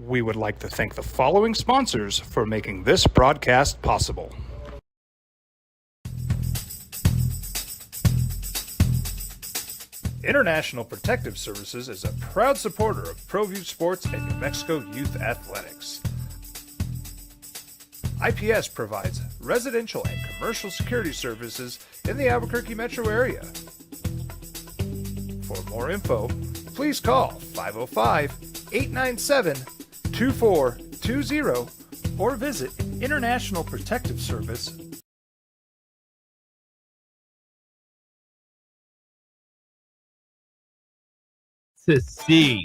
We would like to thank the following sponsors for making this broadcast possible. International Protective Services is a proud supporter of ProView Sports and New Mexico Youth Athletics. IPS provides residential and commercial security services in the Albuquerque metro area. For more info, please call 505-897-2420 or visit International Protective Service. To see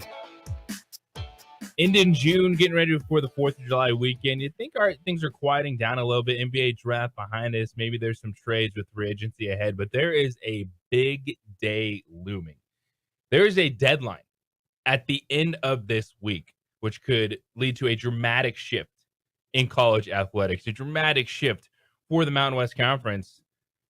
end in June, getting ready for the 4th of July weekend. You think things are quieting down a little bit. NBA draft behind us. Maybe there's some trades with free agency ahead, but there is a big day looming. There is a deadline at the end of this week, which could lead to a dramatic shift in college athletics, a dramatic shift for the Mountain West Conference.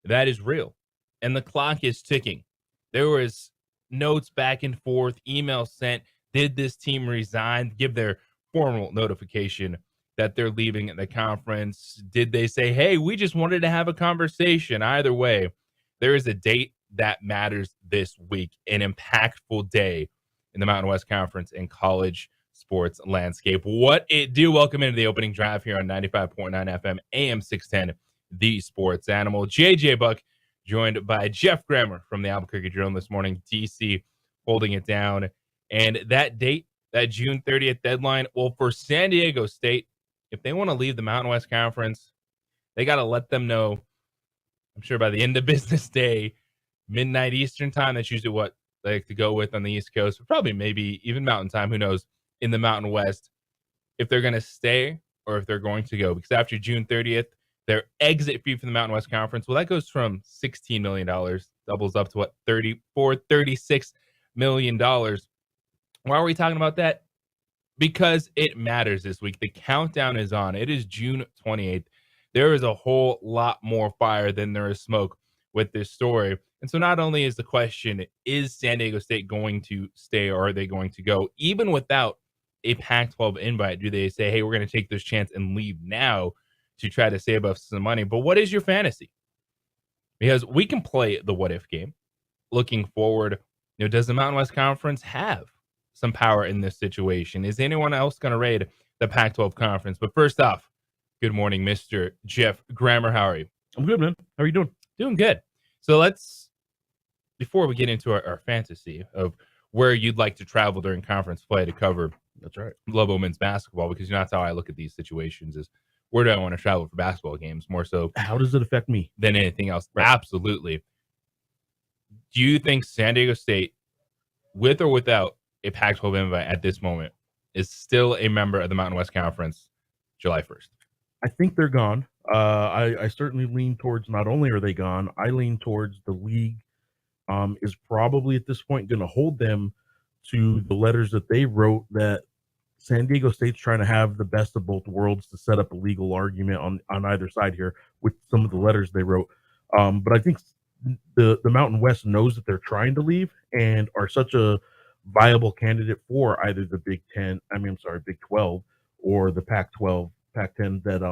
That is real. And the clock is ticking. There was notes back and forth, emails sent. Did this team resign? Give their formal notification that they're leaving the conference. Did they say, hey, we just wanted to have a conversation? Either way, there is a date that matters this week, an impactful day in the Mountain West Conference and college sports landscape. What it do? Welcome into the opening drive here on 95.9 FM, AM 610, The Sports Animal. JJ Buck, joined by Jeff Grammer from the Albuquerque Journal this morning, DC holding it down. And that date, that June 30th deadline, well, for San Diego State, if they want to leave the Mountain West Conference, they got to let them know, I'm sure by the end of business day, midnight Eastern time. That's usually what they like to go with on the East Coast, but probably maybe even Mountain Time, who knows, in the Mountain West, if they're going to stay or if they're going to go. Because after June 30th, their exit fee for the Mountain West Conference, well, that goes from $16 million, doubles up to what, $36 million. Why are we talking about that? Because it matters this week. The countdown is on. It is June 28th. There is a whole lot more fire than there is smoke with this story. And so not only is the question, is San Diego State going to stay or are they going to go? Even without a Pac-12 invite, do they say, hey, we're going to take this chance and leave now to try to save us some money? But what is your fantasy? Because we can play the what-if game. Looking forward, does the Mountain West Conference have some power in this situation? Is anyone else going to raid the Pac-12 conference? But first off, good morning, Mr. Jeff Grammer. How are you? I'm good, man. How are you doing? Doing good. So before we get into our fantasy of where you'd like to travel during conference play to cover, that's right, Lobo men's basketball, because that's how I look at these situations is, where do I want to travel for basketball games more so? How does it affect me? Than anything else? Right. Absolutely. Do you think San Diego State, with or without a Pac-12 invite at this moment, is still a member of the Mountain West Conference July 1st? I think they're gone. I certainly lean towards not only are they gone, I lean towards the league is probably at this point going to hold them to the letters that they wrote, that San Diego State's trying to have the best of both worlds to set up a legal argument on either side here with some of the letters they wrote. But I think the Mountain West knows that they're trying to leave and are such a viable candidate for either the Big 12 or the Pac-12, Pac-10 that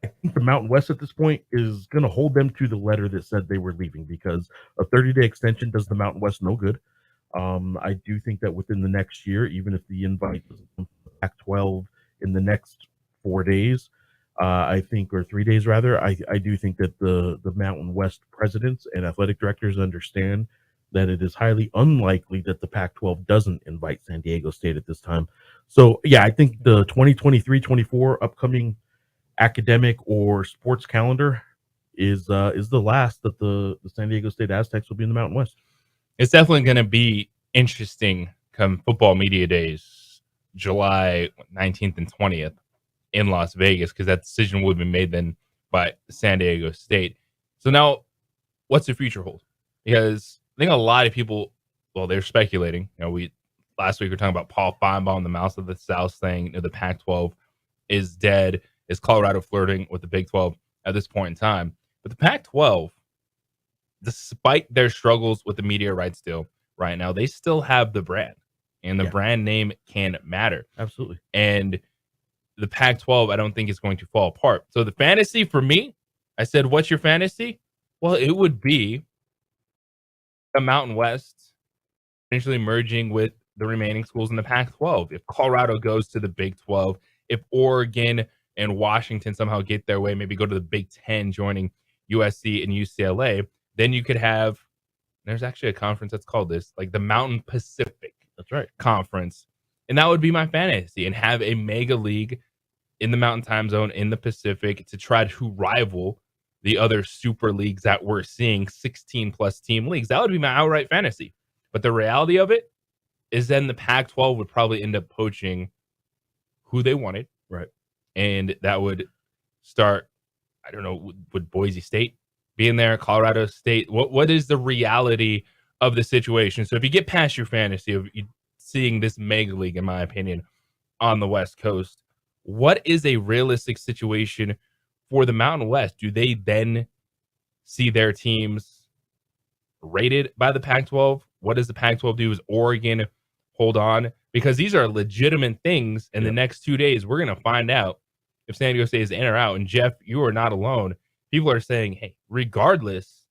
I think the Mountain West at this point is going to hold them to the letter that said they were leaving, because a 30-day extension does the Mountain West no good. I do think that within the next year, even if the invite is Pac-12 in the next 4 days, I think, or 3 days rather, I do think that the Mountain West presidents and athletic directors understand that it is highly unlikely that the Pac-12 doesn't invite San Diego State at this time. So, yeah, I think the 2023-24 upcoming academic or sports calendar is the last that the San Diego State Aztecs will be in the Mountain West. It's definitely going to be interesting come football media days, July 19th and 20th in Las Vegas, because that decision will be made then by San Diego State. So now, what's the future hold? Because I think a lot of people, well, they're speculating. Last week we were talking about Paul Feinbaum, the Mouse of the South, saying the Pac-12 is dead. Is Colorado flirting with the Big 12 at this point in time? But the Pac-12, despite their struggles with the media rights deal right now, they still have the brand. and the Yeah. brand name can matter. Absolutely. And the Pac-12, I don't think is going to fall apart. So the fantasy for me, I said, what's your fantasy? Well, it would be the Mountain West potentially merging with the remaining schools in the Pac-12. If Colorado goes to the Big 12, if Oregon and Washington somehow get their way, maybe go to the Big 10, joining USC and UCLA, then you could have, there's actually a conference that's called this, like the Mountain Pacific That's right. Conference. And that would be my fantasy, and have a mega league in the Mountain Time Zone in the Pacific to try to rival the other super leagues that we're seeing, 16 plus team leagues. That would be my outright fantasy. But the reality of it is then the Pac-12 would probably end up poaching who they wanted. Right. And that would start, I don't know, would Boise State be in there? Colorado State? What is the reality of the situation? So if you get past your fantasy of seeing this mega league, in my opinion, on the West Coast, what is a realistic situation for the Mountain West? Do they then see their teams rated by the Pac-12? What does the Pac-12 do? Is Oregon hold on? Because these are legitimate things. In the next 2 days, we're going to find out if San Diego State is in or out. And Jeff, you are not alone. People are saying, hey, regardless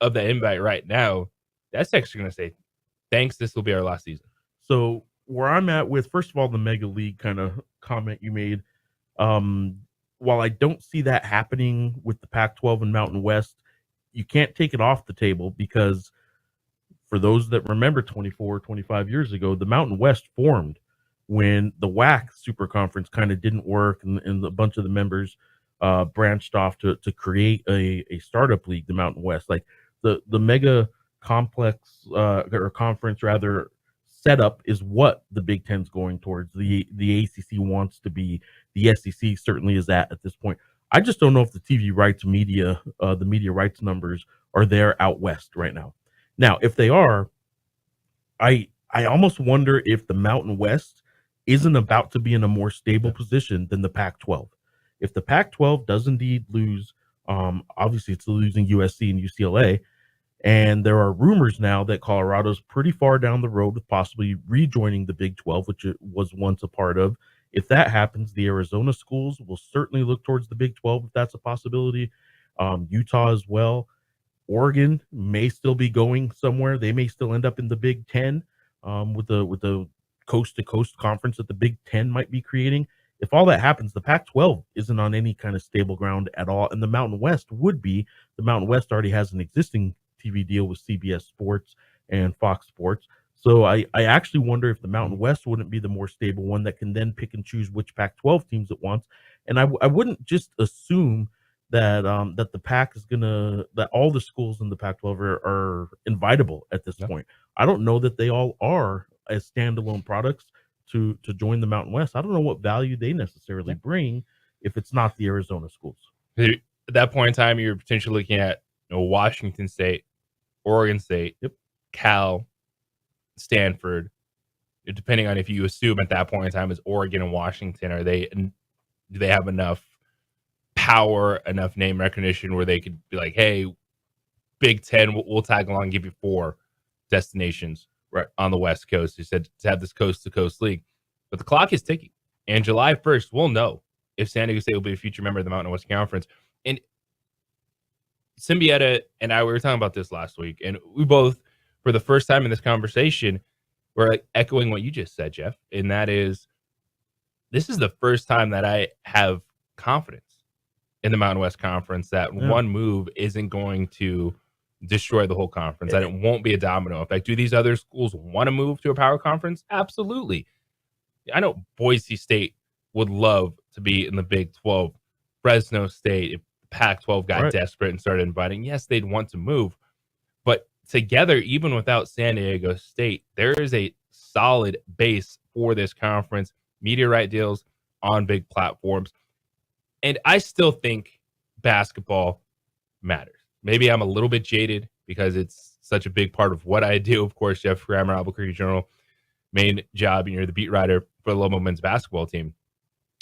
of the invite right now, that's actually going to say, thanks, this will be our last season. So where I'm at with, first of all, the mega league kind of comment you made, while I don't see that happening with the Pac-12 and Mountain West, you can't take it off the table, because for those that remember 24, 25 years ago, the Mountain West formed when the WAC Super Conference kind of didn't work, and a bunch of the members branched off to create a startup league, the Mountain West. Like the mega complex or conference rather setup is what the Big Ten's going towards. The ACC wants to be. The SEC certainly is at this point. I just don't know if the TV rights media, the media rights numbers are there out west right now. Now, if they are, I almost wonder if the Mountain West isn't about to be in a more stable position than the Pac-12. If the Pac-12 does indeed lose, obviously it's losing USC and UCLA, and there are rumors now that Colorado's pretty far down the road with possibly rejoining the Big 12, which it was once a part of. If that happens, the Arizona schools will certainly look towards the Big 12 if that's a possibility. Utah as well. Oregon may still be going somewhere. They may still end up in the Big 10 with the coast-to-coast conference that the Big 10 might be creating. If all that happens, the Pac-12 isn't on any kind of stable ground at all, and the Mountain West would be. The Mountain West already has an existing TV deal with CBS Sports and Fox Sports. So I actually wonder if the Mountain West wouldn't be the more stable one that can then pick and choose which Pac-12 teams it wants. And I wouldn't just assume that that the Pac is that all the schools in the Pac-12 are invitable at this point. I don't know that they all are as standalone products to join the Mountain West. I don't know what value they necessarily bring if it's not the Arizona schools. At that point in time, you're potentially looking at Washington State, Oregon State, Cal, Stanford. Depending on if you assume at that point in time is Oregon and Washington, do they have enough power, enough name recognition where they could be like, hey, Big Ten, we'll tag along and give you 4 destinations right on the West Coast. You said to have this coast-to-coast league. But the clock is ticking. And July 1st, we'll know if San Diego State will be a future member of the Mountain West Conference. And Symbieta and I, we were talking about this last week, and we both, for the first time in this conversation, were echoing what you just said, Jeff, and that is, this is the first time that I have confidence in the Mountain West Conference that one move isn't going to destroy the whole conference, that it won't be a domino effect. Do these other schools want to move to a power conference? Absolutely. I know Boise State would love to be in the Big 12. Fresno State, if Pac-12 got desperate and started inviting, yes, they'd want to move. But together, even without San Diego State, there is a solid base for this conference, media right deals on big platforms. And I still think basketball matters. Maybe I'm a little bit jaded because it's such a big part of what I do. Of course, Jeff Grammer, Albuquerque Journal, main job, and you're the beat writer for the Lobo men's basketball team.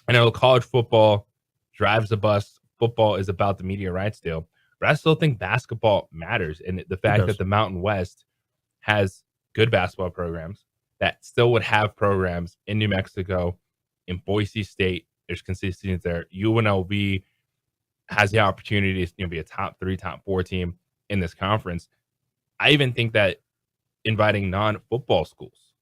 I know college football drives the bus. Football is about the media rights deal. But I still think basketball matters. And the fact that the Mountain West has good basketball programs, that still would have programs in New Mexico, in Boise State. There's consistency there. UNLV has the opportunity to be a top 3, top 4 team in this conference. I even think that inviting non-football schools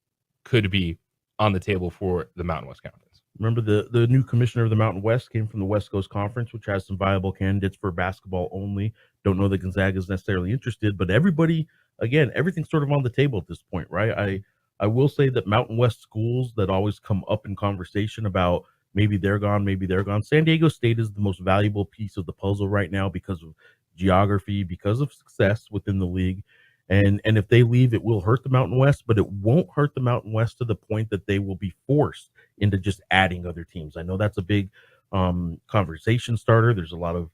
could be on the table for the Mountain West Conference. Remember, the new commissioner of the Mountain West came from the West Coast Conference, which has some viable candidates for basketball only. Don't know that Gonzaga is necessarily interested, but everybody, again, everything's sort of on the table at this point, right? I will say that Mountain West schools that always come up in conversation about maybe they're gone, maybe they're gone. San Diego State is the most valuable piece of the puzzle right now because of geography, because of success within the league. And if they leave, it will hurt the Mountain West, but it won't hurt the Mountain West to the point that they will be forced into just adding other teams. I know that's a big conversation starter. There's a lot of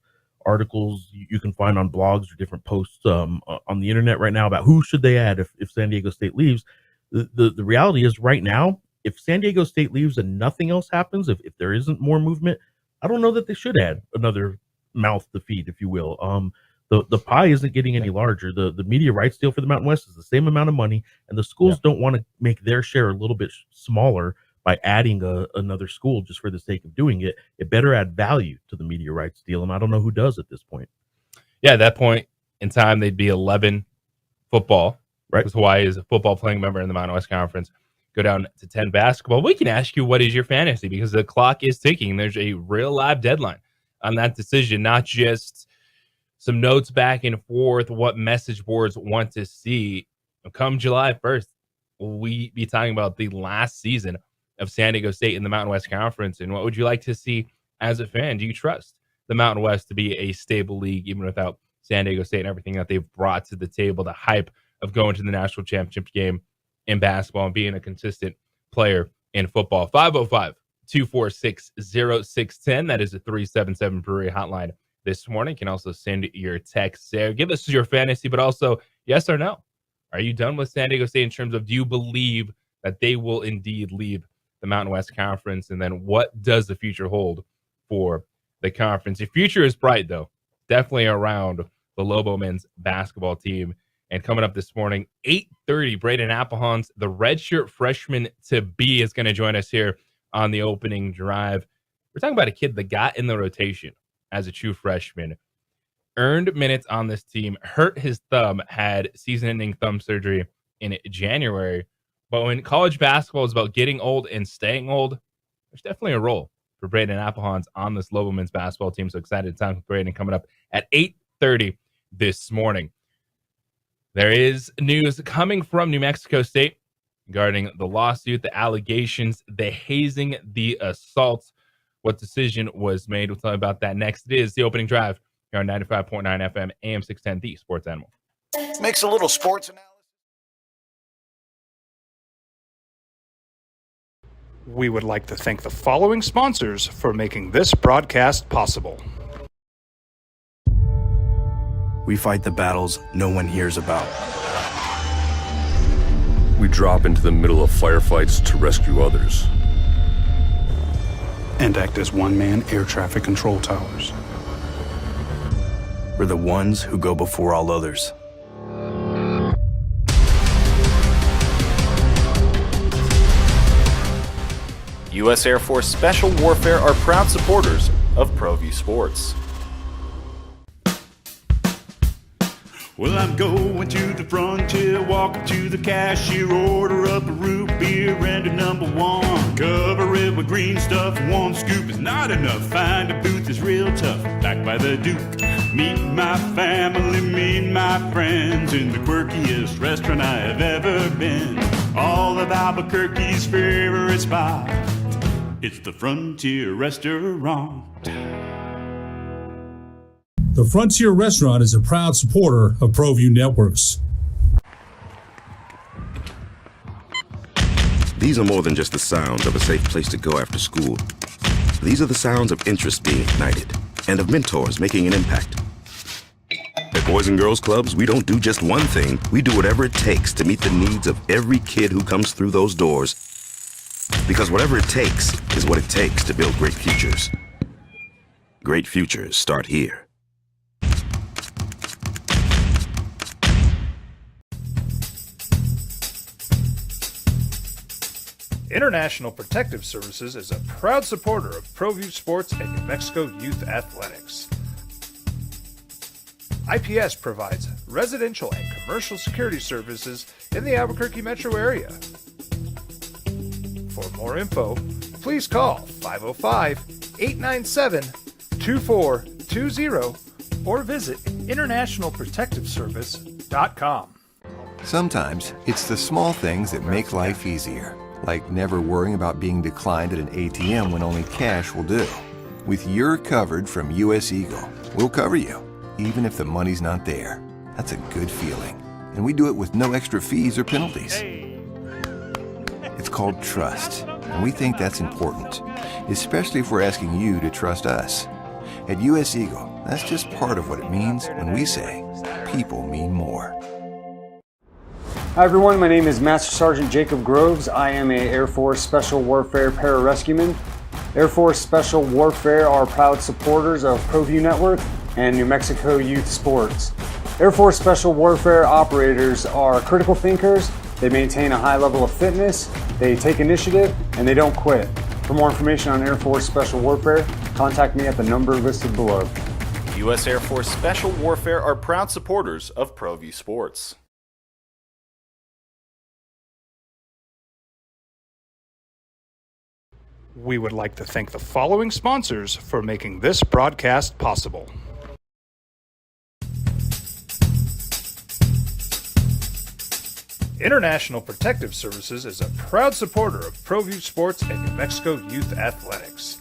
articles you can find on blogs or different posts on the internet right now about who should they add if San Diego State leaves. The reality is right now, if San Diego State leaves and nothing else happens, if there isn't more movement, I don't know that they should add another mouth to feed, if you will. The pie isn't getting any larger. The media rights deal for the Mountain West is the same amount of money, and the schools don't want to make their share a little bit smaller by adding another school just for the sake of doing it. It better add value to the media rights deal, and I don't know who does at this point. Yeah, at that point in time, they'd be 11 football, right? Because Hawaii is a football playing member in the Mountain West Conference. Go down to 10 basketball. We can ask you, what is your fantasy? Because the clock is ticking. There's a real live deadline on that decision, not just some notes back and forth, what message boards want to see. Come July 1st, will we be talking about the last season of San Diego State in the Mountain West Conference? And what would you like to see as a fan? Do you trust the Mountain West to be a stable league, even without San Diego State and everything that they've brought to the table, the hype of going to the national championship game in basketball and being a consistent player in football? 505-246-0610. That is a 377 Brewery hotline this morning. You can also send your text there. Give us your fantasy, but also yes or no. Are you done with San Diego State in terms of, do you believe that they will indeed leave the Mountain West Conference? And then what does the future hold for the conference? Your future is bright, though. Definitely around the Lobo men's basketball team. And coming up this morning, 8:30, Braden Appelhans, the redshirt freshman to be, is going to join us here on the opening drive. We're talking about a kid that got in the rotation as a true freshman, earned minutes on this team, hurt his thumb, had season-ending thumb surgery in January. But when college basketball is about getting old and staying old, there's definitely a role for Braden Appelhans on this Lobo men's basketball team. So excited to talk with Braden coming up at 8:30 this morning. There is news coming from New Mexico State regarding the lawsuit, the allegations, the hazing, the assaults. What decision was made? We'll tell you about that next. It is the opening drive here on 95.9 FM, AM 610, the Sports Animal. Makes a little sports analysis. We would like to thank the following sponsors for making this broadcast possible. We fight the battles no one hears about. We drop into the middle of firefights to rescue others. And act as one-man air traffic control towers. We're the ones who go before all others. U.S. Air Force Special Warfare are proud supporters of ProView Sports. Well, I'm going to the frontier, walking to the cashier, order up a root beer and a number one. Cover it with green stuff, one scoop is not enough. Find a booth is real tough, back by the Duke. Meet my family, meet my friends in the quirkiest restaurant I have ever been. All of Albuquerque's favorite spot, it's the Frontier Restaurant. The Frontier Restaurant is a proud supporter of ProView Networks. These are more than just the sounds of a safe place to go after school. These are the sounds of interest being ignited and of mentors making an impact. At Boys and Girls Clubs, we don't do just one thing. We do whatever it takes to meet the needs of every kid who comes through those doors. Because whatever it takes is what it takes to build great futures. Great futures start here. International Protective Services is a proud supporter of ProView Sports and New Mexico Youth Athletics. IPS provides residential and commercial security services in the Albuquerque metro area. For more info, please call 505-897-2420 or visit internationalprotectiveservice.com. Sometimes it's the small things that make life easier, like never worrying about being declined at an ATM when only cash will do. With You're Covered from US Eagle, we'll cover you, even if the money's not there. That's a good feeling. And we do it with no extra fees or penalties. It's called trust, and we think that's important, especially if we're asking you to trust us. At US Eagle, that's just part of what it means when we say people mean more. Hi everyone, my name is Master Sergeant Jacob Groves. I am a Air Force Special Warfare Pararescueman. Air Force Special Warfare are proud supporters of ProView Network and New Mexico Youth Sports. Air Force Special Warfare operators are critical thinkers. They maintain a high level of fitness, they take initiative, and they don't quit. For more information on Air Force Special Warfare, contact me at the number listed below. U.S. Air Force Special Warfare are proud supporters of ProView Sports. We would like to thank the following sponsors for making this broadcast possible. International Protective Services is a proud supporter of ProView Sports and New Mexico Youth Athletics.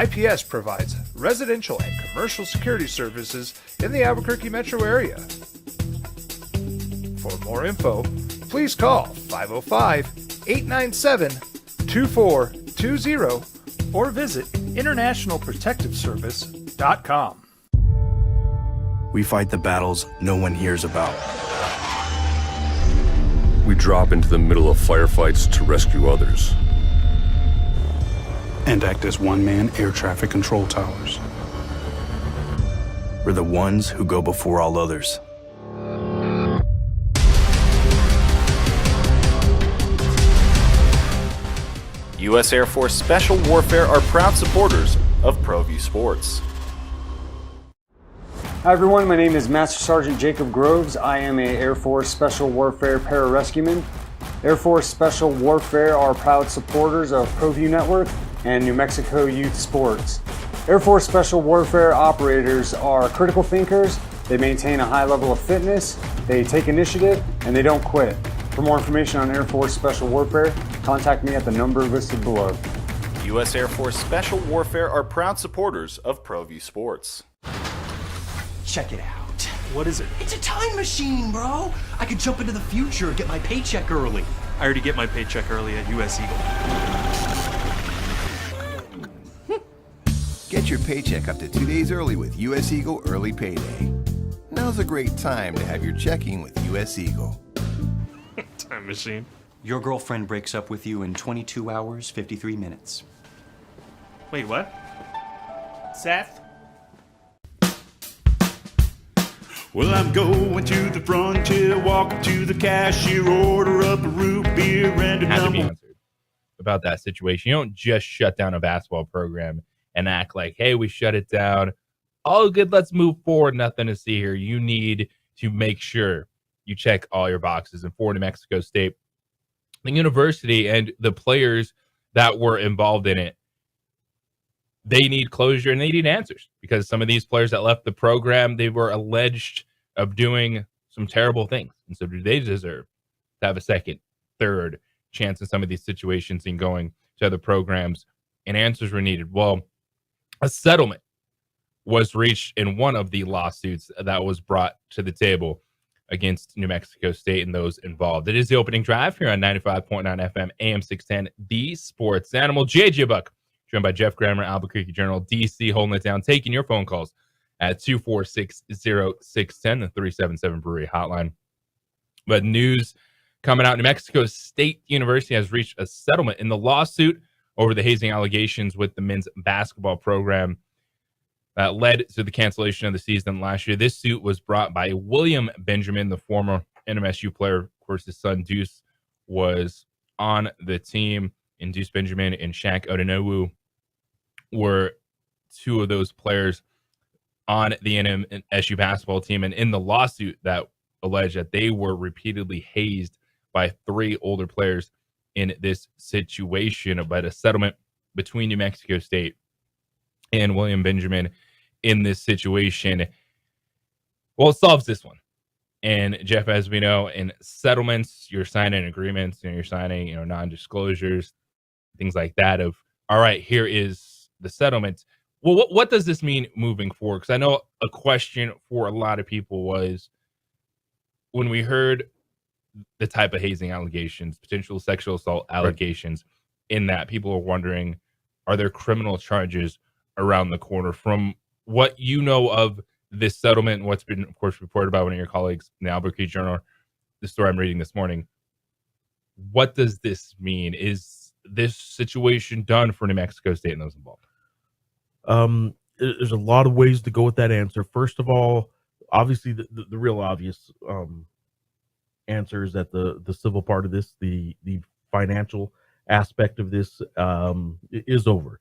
IPS provides residential and commercial security services in the Albuquerque metro area. For more info, please call 505-897-2420 or visit internationalprotectiveservice.com. We fight the battles no one hears about. We drop into the middle of firefights to rescue others. And act as one-man air traffic control towers. We're the ones who go before all others. U.S. Air Force Special Warfare are proud supporters of ProView Sports. Hi everyone, my name is Master Sergeant Jacob Groves. I am a Air Force Special Warfare Pararescueman. Air Force Special Warfare are proud supporters of ProView Network and New Mexico Youth Sports. Air Force Special Warfare operators are critical thinkers, they maintain a high level of fitness, they take initiative, and they don't quit. For more information on Air Force Special Warfare, contact me at the number listed below. U.S. Air Force Special Warfare are proud supporters of ProView Sports. Check it out. What is it? It's a time machine, bro. I could jump into the future and get my paycheck early. I already get my paycheck early at US Eagle. Get your paycheck up to 2 days early with US Eagle Early Payday. Now's a great time to have your checking with US Eagle. Time machine. Your girlfriend breaks up with you in 22 hours, 53 minutes. Wait, what? Seth? Well, I'm going to the frontier, walk up to the cashier, order up a root beer and a Has to be number. answered about that situation. You don't just shut down a basketball program and act like, hey, we shut it down. All good, let's move forward. Nothing to see here. You need to make sure you check all your boxes. And for New Mexico State, the university and the players that were involved in it, they need closure and they need answers, because some of these players that left the program, they were alleged of doing some terrible things. And so do they deserve to have a second, third chance in some of these situations and going to other programs? And answers were needed. Well, a settlement was reached in one of the lawsuits that was brought to the table against New Mexico State and those involved. It is the opening drive here on 95.9 FM, AM 610, The Sports Animal. JJ Buck, joined by Jeff Grammer, Albuquerque Journal, DC, holding it down, taking your phone calls at 246-0610, the 377 Brewery hotline. But news coming out, New Mexico State University has reached a settlement in the lawsuit over the hazing allegations with the men's basketball program that led to the cancellation of the season last year. This suit was brought by William Benjamin, the former NMSU player. Of course, his son Deuce was on the team, and Deuce Benjamin and Shaq Odonowu were two of those players on the NMSU basketball team. And in the lawsuit that alleged that they were repeatedly hazed by 3 older players in this situation, about a settlement between New Mexico State and William Benjamin in this situation. Well, it solves this one. And Jeff, as we know, in settlements, you're signing agreements and you're signing, non-disclosures, things like that of, all right, here is the settlement. Well, what does this mean moving forward? Because I know a question for a lot of people was when we heard the type of hazing allegations, potential sexual assault allegations, in that people are wondering, are there criminal charges around the corner? From what you know of this settlement, and what's been, of course, reported by one of your colleagues in the Albuquerque Journal, the story I'm reading this morning, what does this mean? Is this situation done for New Mexico State and those involved? There's a lot of ways to go with that answer. First of all, obviously the real obvious answer is that the civil part of this, the financial aspect of this, is over.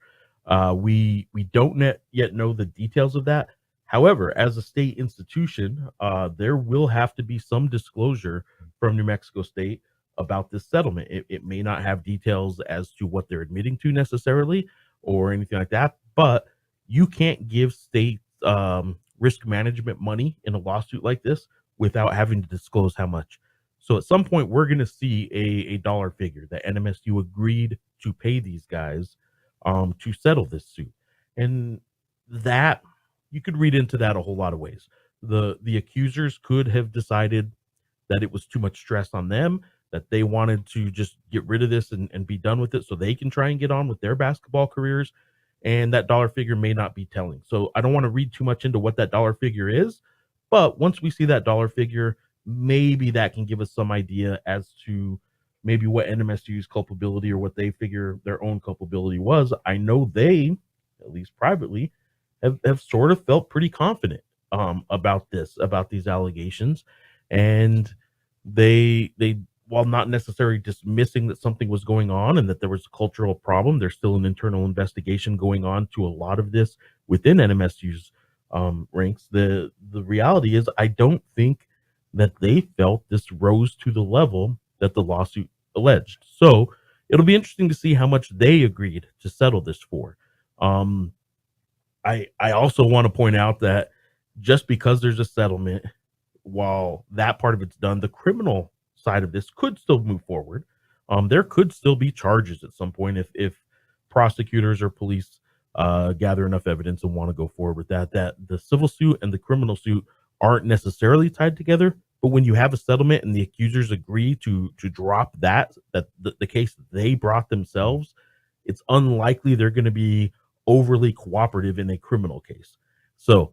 We don't yet know the details of that. However, as a state institution, there will have to be some disclosure from New Mexico State about this settlement. It may not have details as to what they're admitting to necessarily or anything like that, but you can't give state risk management money in a lawsuit like this without having to disclose how much. So at some point, we're going to see a dollar figure that NMSU agreed to pay these guys to settle this suit. And that, you could read into that a whole lot of ways. The accusers could have decided that it was too much stress on them, that they wanted to just get rid of this and be done with it so they can try and get on with their basketball careers. And that dollar figure may not be telling. So I don't want to read too much into what that dollar figure is, but once we see that dollar figure, maybe that can give us some idea as to maybe what NMSU's culpability or what they figure their own culpability was. I know they, at least privately, have sort of felt pretty confident about these allegations. And they while not necessarily dismissing that something was going on and that there was a cultural problem, there's still an internal investigation going on to a lot of this within NMSU's ranks. The reality is, I don't think that they felt this rose to the level that the lawsuit alleged. So it'll be interesting to see how much they agreed to settle this for. I also want to point out that just because there's a settlement, while that part of it's done, the criminal side of this could still move forward. There could still be charges at some point if prosecutors or police gather enough evidence and want to go forward with that the civil suit and the criminal suit aren't necessarily tied together. But when you have a settlement and the accusers agree to drop the case they brought themselves, it's unlikely they're going to be overly cooperative in a criminal case. So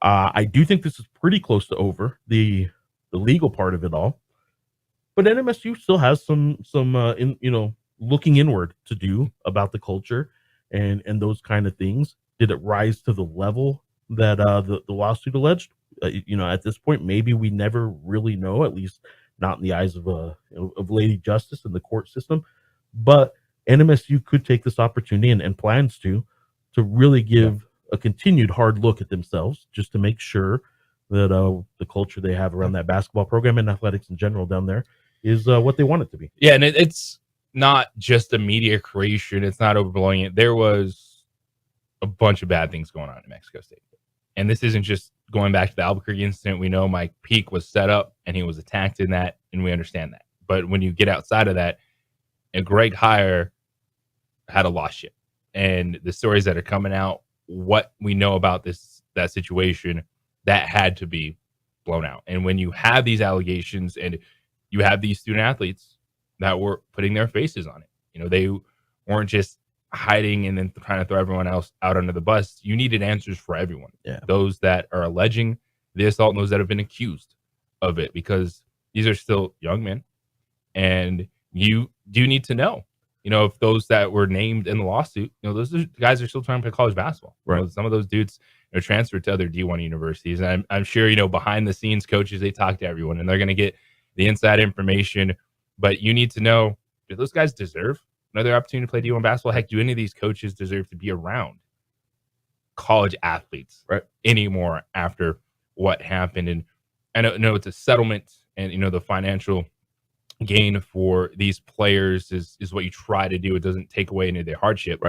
I do think this is pretty close to over, the legal part of it all. But NMSU still has some looking inward to do about the culture and those kind of things. Did it rise to the level that the lawsuit alleged? At this point, maybe we never really know, at least not in the eyes of Lady Justice and the court system. But NMSU could take this opportunity and plans to really give a continued hard look at themselves, just to make sure that the culture they have around that basketball program and athletics in general down there is what they want it to be. Yeah, and it's not just a media creation. It's not overblowing it. There was a bunch of bad things going on in Mexico State. And this isn't just going back to the Albuquerque incident. We know Mike Peake was set up and he was attacked in that, and we understand that. But when you get outside of that, and Greg Heyer had a lost ship. And the stories that are coming out, what we know about that situation, that had to be blown out. And when you have these allegations and you have these student athletes that were putting their faces on it, they weren't just hiding and then trying to throw everyone else out under the bus. You needed answers for everyone. Yeah. Those that are alleging the assault and those that have been accused of it, because these are still young men, and you do need to know, if those that were named in the lawsuit, those guys are still trying to play college basketball. Right. Some of those dudes are transferred to other D1 universities. And I'm sure, behind the scenes coaches, they talk to everyone and they're going to get the inside information, but you need to know do those guys deserve another opportunity to play D1 basketball? Heck, do any of these coaches deserve to be around college athletes anymore after what happened? And I know it's a settlement, and the financial gain for these players is what you try to do. It doesn't take away any of their hardship,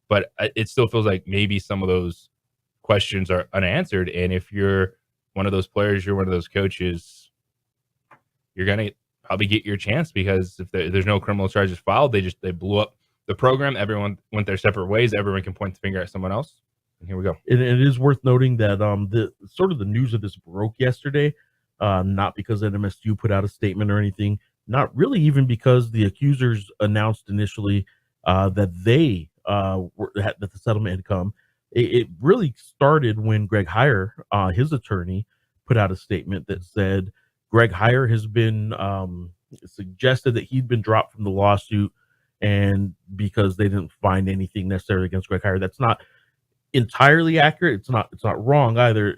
but it still feels like maybe some of those questions are unanswered. And if you're one of those players, you're one of those coaches, you're gonna probably get your chance, because if there's no criminal charges filed, they blew up the program. Everyone went their separate ways. Everyone can point the finger at someone else. And here we go. And it is worth noting that the news of this broke yesterday, not because NMSU put out a statement or anything, not really even because the accusers announced initially that that the settlement had come. It really started when Greg Heyer, his attorney, put out a statement that said Greg Heyer has been suggested that he'd been dropped from the lawsuit, and because they didn't find anything necessarily against Greg Heyer. That's not entirely accurate. It's not wrong either.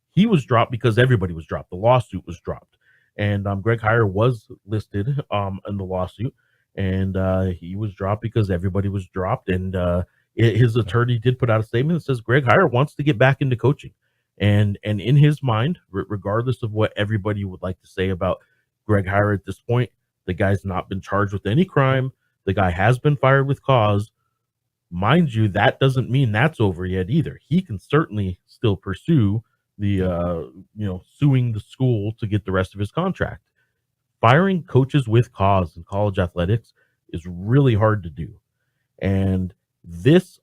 He was dropped because everybody was dropped. The lawsuit was dropped, and Greg Heyer was listed in the lawsuit, and he was dropped because everybody was dropped. And his attorney did put out a statement that says Greg Heyer wants to get back into coaching, and in his mind, regardless of what everybody would like to say about Greg Heyer at this point, the guy's not been charged with any crime. The guy has been fired with cause. Mind you, that doesn't mean that's over yet either. He can certainly still pursue the suing the school to get the rest of his contract. Firing coaches with cause in college athletics is really hard to do, and this,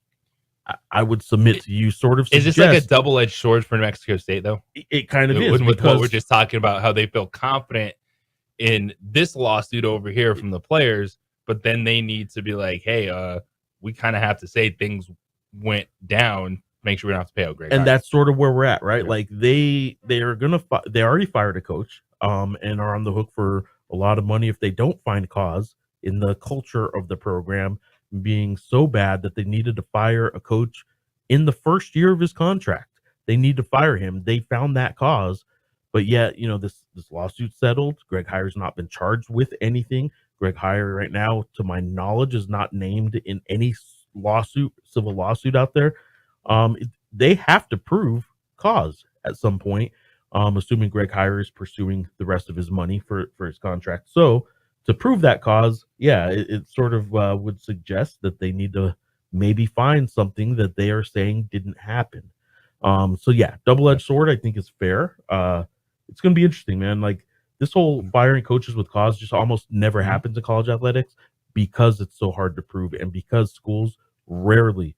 I would submit to you, sort of is this like a double-edged sword for New Mexico State, though? It kind of is, with what we're just talking about, how they feel confident in this lawsuit over here from the players, but then they need to be like, hey, we kind of have to say things went down, make sure we don't have to pay out Greg. And that's sort of where we're at, right? Like they already fired a coach, and are on the hook for a lot of money if they don't find cause, in the culture of the program being so bad that they needed to fire a coach in the first year of his contract. They need to fire him. They found that cause, but yet, this lawsuit settled. Greg Heyer's not been charged with anything. Greg Heyer right now, to my knowledge, is not named in any civil lawsuit out there. They have to prove cause at some point, assuming Greg Heyer is pursuing the rest of his money for his contract. So to prove that cause, it sort of would suggest that they need to maybe find something that they are saying didn't happen. Double-edged sword, I think, is fair. It's going to be interesting, man. Like, this whole firing coaches with cause just almost never happens in college athletics, because it's so hard to prove, and because schools rarely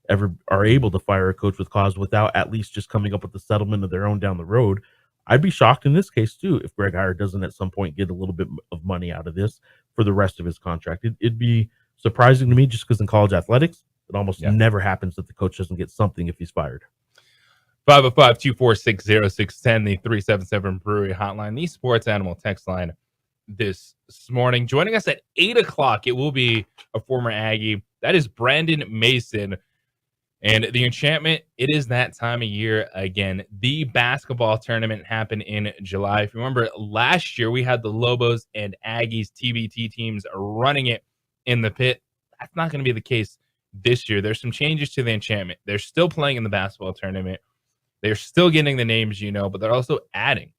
ever are able to fire a coach with cause without at least just coming up with a settlement of their own down the road. I'd be shocked in this case too if Greg Heyer doesn't at some point get a little bit of money out of this for the rest of his contract. It'd be surprising to me, just because in college athletics, it almost never happens that the coach doesn't get something if he's fired. 505-246-0610, the 377 Brewery Hotline, the Sports Animal text line this morning. Joining us at 8 o'clock, it will be a former Aggie. That is Brandon Mason. And the Enchantment, it is that time of year again. The basketball tournament happened in July. If you remember, last year we had the Lobos and Aggies TBT teams running it in the pit. That's not going to be the case this year. There's some changes to the Enchantment. They're still playing in the basketball tournament. They're still getting the names, but they're also adding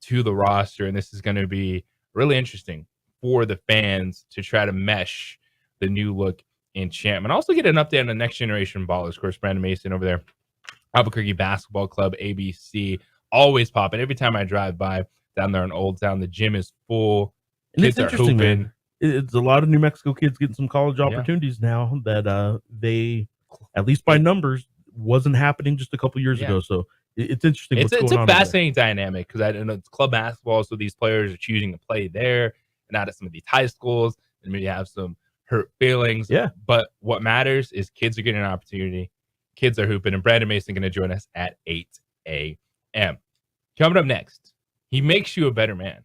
to the roster. And this is going to be really interesting for the fans to try to mesh the new look Enchantment. Also get an update on the next generation ballers. Of course, Brandon Mason over there, Albuquerque Basketball Club, ABC, always popping. Every time I drive by down there in Old Town, the gym is full. And kids it's are hooping. Man. It's a lot of New Mexico kids getting some college opportunities now that they, at least by numbers, wasn't happening just a couple years ago. So it's interesting. It's a fascinating dynamic, because I know it's club basketball, so these players are choosing to play there and not at some of these high schools, and maybe have some hurt feelings. But what matters is kids are getting an opportunity. Kids are hooping, and Brandon Mason going to join us at 8 a.m. Coming up next, he makes you a better man.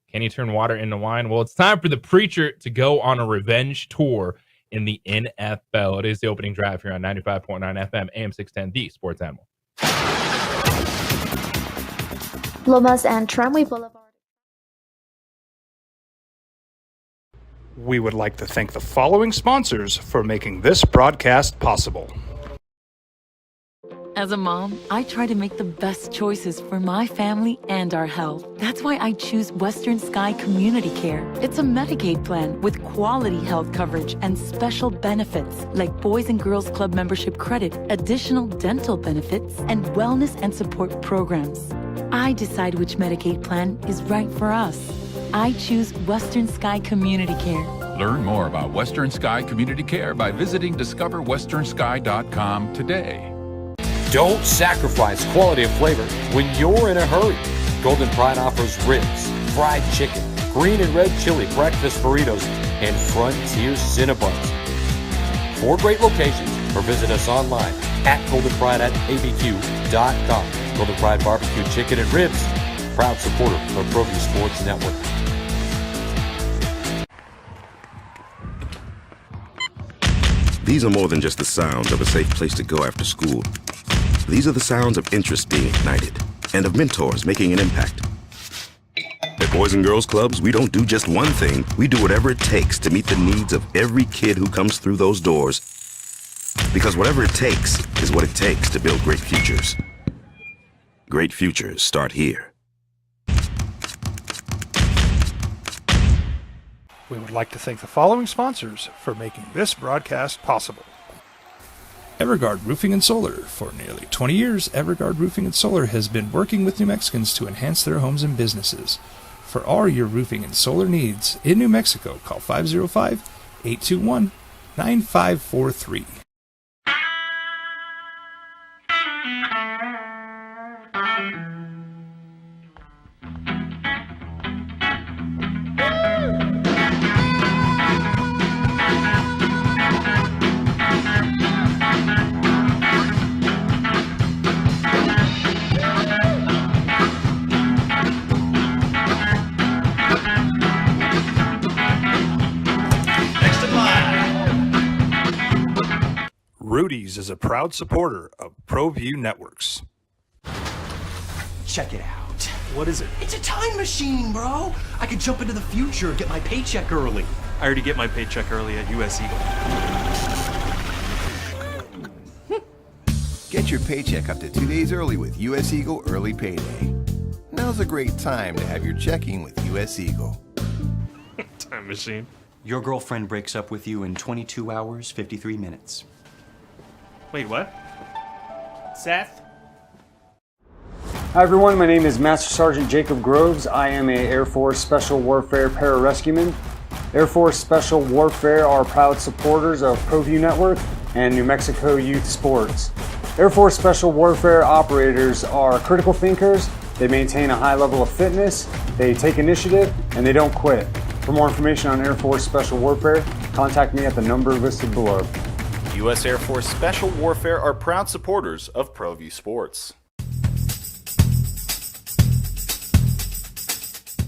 Can he turn water into wine? Well, it's time for the preacher to go on a revenge tour in the NFL. It is the opening drive here on 95.9 FM, AM 610, the Sports Animal. Lomas and Tramway Boulevard. We would like to thank the following sponsors for making this broadcast possible. As a mom, I try to make the best choices for my family and our health. That's why I choose Western Sky Community Care. It's a Medicaid plan with quality health coverage and special benefits like Boys and Girls Club membership credit, additional dental benefits, and wellness and support programs. I decide which Medicaid plan is right for us. I choose Western Sky Community Care. Learn more about Western Sky Community Care by visiting discoverwesternsky.com today. Don't sacrifice quality and flavor when you're in a hurry. Golden Pride offers ribs, fried chicken, green and red chili breakfast burritos, and Frontier Cinnabons. 4 great locations, or visit us online at goldenpride@abq.com. Golden Pride Barbecue Chicken and Ribs, proud supporter of ProView Sports Network. These are more than just the sounds of a safe place to go after school. These are the sounds of interest being ignited and of mentors making an impact. At Boys and Girls Clubs, we don't do just one thing. We do whatever it takes to meet the needs of every kid who comes through those doors. Because whatever it takes is what it takes to build great futures. Great futures start here. We would like to thank the following sponsors for making this broadcast possible. Everguard Roofing and Solar. For nearly 20 years, Everguard Roofing and Solar has been working with New Mexicans to enhance their homes and businesses. For all your roofing and solar needs in New Mexico, call 505-821-9543. Rudy's is a proud supporter of ProView Networks. Check it out. What is it? It's a time machine, bro. I could jump into the future, get my paycheck early. I already get my paycheck early at US Eagle. Get your paycheck up to 2 days early with US Eagle Early Payday. Now's a great time to have your checking with US Eagle. Time machine. Your girlfriend breaks up with you in 22 hours, 53 minutes. Wait, what? Seth? Hi everyone, my name is Master Sergeant Jacob Groves. I am a Air Force Special Warfare Pararescueman. Air Force Special Warfare are proud supporters of ProView Network and New Mexico Youth Sports. Air Force Special Warfare operators are critical thinkers. They maintain a high level of fitness, they take initiative, and they don't quit. For more information on Air Force Special Warfare, contact me at the number listed below. U.S. Air Force Special Warfare are proud supporters of ProView Sports.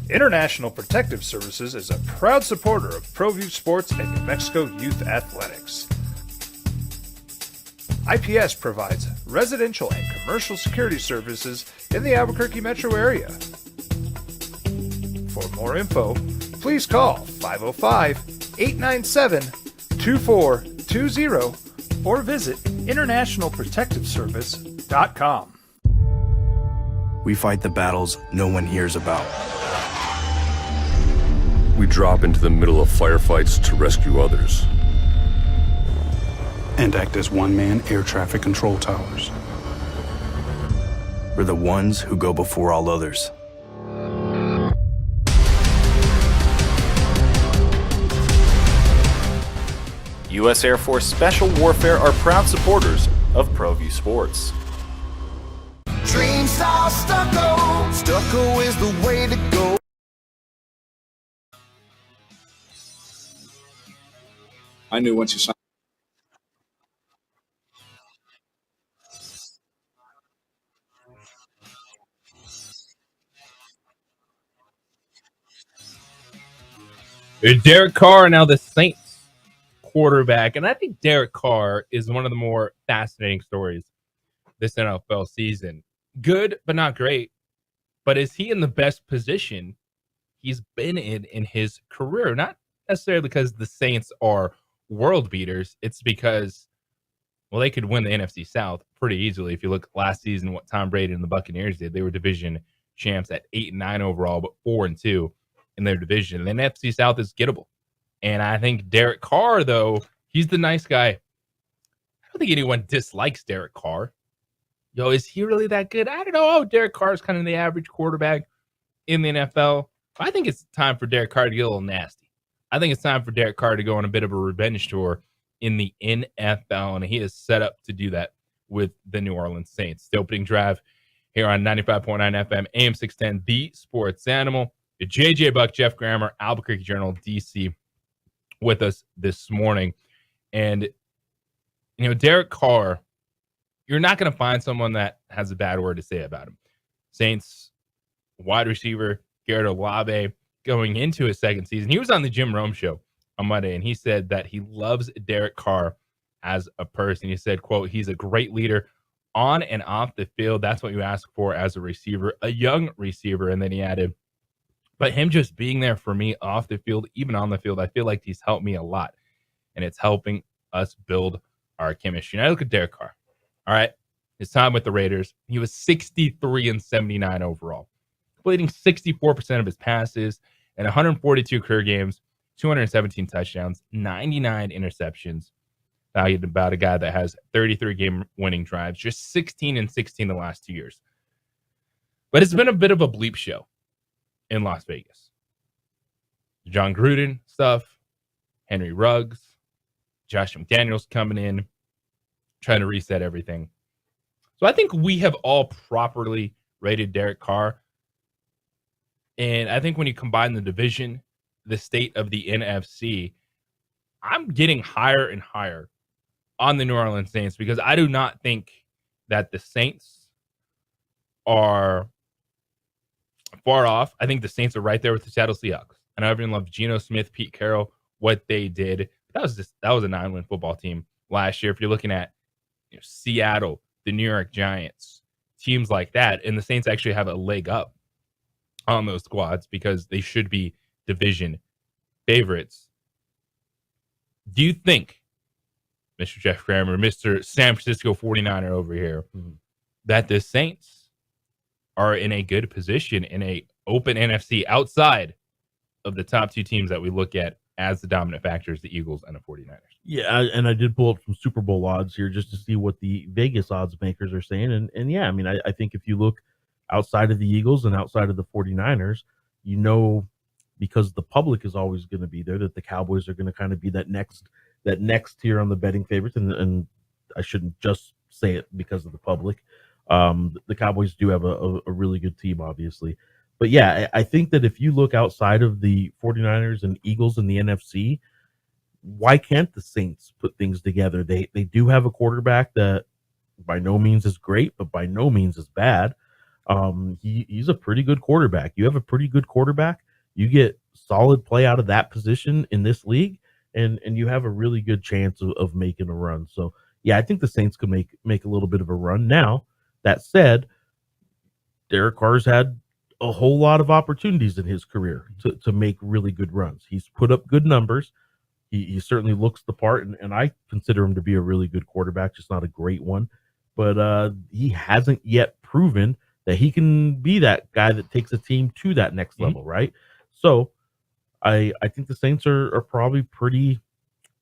International Protective Services is a proud supporter of ProView Sports and New Mexico Youth Athletics. IPS provides residential and commercial security services in the Albuquerque metro area. For more info, please call 505-897-2420 or visit internationalprotectiveservice.com. We fight the battles no one hears about. We drop into the middle of firefights to rescue others. And act as one-man air traffic control towers. We're the ones who go before all others. U.S. Air Force Special Warfare are proud supporters of ProView Sports. Dream style stucco. Stucco is the way to go. I knew once you signed. Derek Carr, now the Saints quarterback. And I think Derek Carr is one of the more fascinating stories this NFL season. Good, but not great. But is he in the best position he's been in his career? Not necessarily because the Saints are world beaters. It's because, well, they could win the NFC South pretty easily. If you look last season, what Tom Brady and the Buccaneers did, they were division champs at 8-9 overall, but 4-2 in their division. And the NFC South is gettable. And I think Derek Carr, though, he's the nice guy. I don't think anyone dislikes Derek Carr. Yo, is he really that good? I don't know. Oh, Derek Carr is kind of the average quarterback in the NFL. I think it's time for Derek Carr to get a little nasty. I think it's time for Derek Carr to go on a bit of a revenge tour in the NFL, and he is set up to do that with the New Orleans Saints. The opening drive here on 95.9 FM, AM 610, The Sports Animal. The JJ Buck, Jeff Grammer, Albuquerque Journal, DC, with us this morning. And, Derek Carr, you're not going to find someone that has a bad word to say about him. Saints wide receiver Garrett Olave going into his second season. He was on the Jim Rome show on Monday, and he said that he loves Derek Carr as a person. He said, quote, he's a great leader on and off the field. That's what you ask for as a receiver, a young receiver. And then he added, but him just being there for me off the field, even on the field, I feel like he's helped me a lot, and it's helping us build our chemistry. Now look at Derek Carr. All right, his time with the Raiders, he was 63-79 overall, completing 64% of his passes and 142 career games, 217 touchdowns, 99 interceptions. Valued about a guy that has 33 game-winning drives, just 16-16 the last 2 years. But it's been a bit of a bleep show in Las Vegas. John Gruden stuff, Henry Ruggs, Josh McDaniels coming in, trying to reset everything. So I think we have all properly rated Derek Carr. And I think when you combine the division, the state of the NFC, I'm getting higher and higher on the New Orleans Saints because I do not think that the Saints are far off. I think the Saints are right there with the Seattle Seahawks. And I everyone loved Geno Smith, Pete Carroll, what they did. That was a 9-win football team last year. If you're looking at Seattle, the New York Giants, teams like that, and the Saints actually have a leg up on those squads because they should be division favorites. Do you think, Mr. Jeff Kramer, Mr. San Francisco 49er over here, that the Saints are in a good position in a open NFC outside of the top two teams that we look at as the dominant factors, the Eagles and the 49ers? Yeah, and I did pull up some Super Bowl odds here just to see what the Vegas odds makers are saying. And yeah, I mean, I think if you look outside of the Eagles and outside of the 49ers, because the public is always going to be there, that the Cowboys are going to kind of be that next tier on the betting favorites. And I shouldn't just say it because of the public. The Cowboys do have a really good team, obviously. But yeah, I think that if you look outside of the 49ers and Eagles in the NFC, why can't the Saints put things together? They do have a quarterback that by no means is great, but by no means is bad. He's a pretty good quarterback. You have a pretty good quarterback, you get solid play out of that position in this league, and you have a really good chance of making a run. So yeah, I think the Saints could make a little bit of a run. Now, that said, Derek Carr's had a whole lot of opportunities in his career to make really good runs. He's put up good numbers. He certainly looks the part, and I consider him to be a really good quarterback, just not a great one. But he hasn't yet proven that he can be that guy that takes a team to that next level, right? So I think the Saints are probably pretty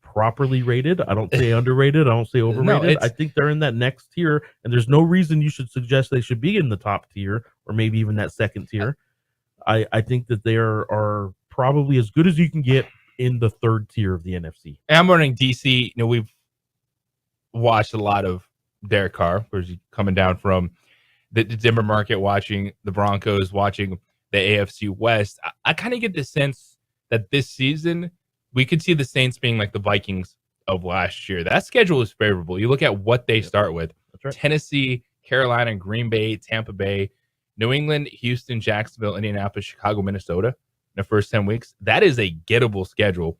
properly rated. I don't say underrated. I don't say overrated. I think they're in that next tier, and there's no reason you should suggest they should be in the top tier or maybe even that second tier. I think that they are probably as good as you can get in the third tier of the NFC. And I'm running DC. We've watched a lot of Derek Carr, where's he coming down from the Denver market, watching the Broncos, watching the AFC West. I kind of get the sense that this season we could see the Saints being like the Vikings of last year. That schedule is favorable. You look at what they start with. That's right. Tennessee, Carolina, Green Bay, Tampa Bay, New England, Houston, Jacksonville, Indianapolis, Chicago, Minnesota in the first 10 weeks. That is a gettable schedule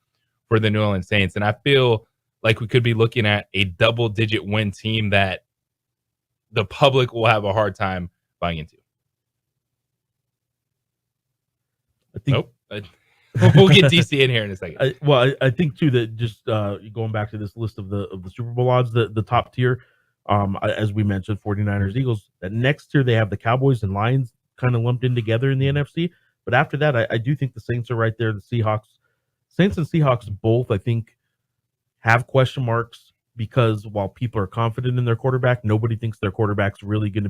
for the New Orleans Saints. And I feel like we could be looking at a double-digit win team that the public will have a hard time buying into. I think We'll get DC in here in a second. I think too that just going back to this list of the Super Bowl odds, the top tier, as we mentioned, 49ers, Eagles. That next tier they have the Cowboys and Lions kind of lumped in together in the NFC. But after that, I do think the Saints are right there. The Saints and Seahawks both, I think, have question marks because while people are confident in their quarterback, nobody thinks their quarterback's really going to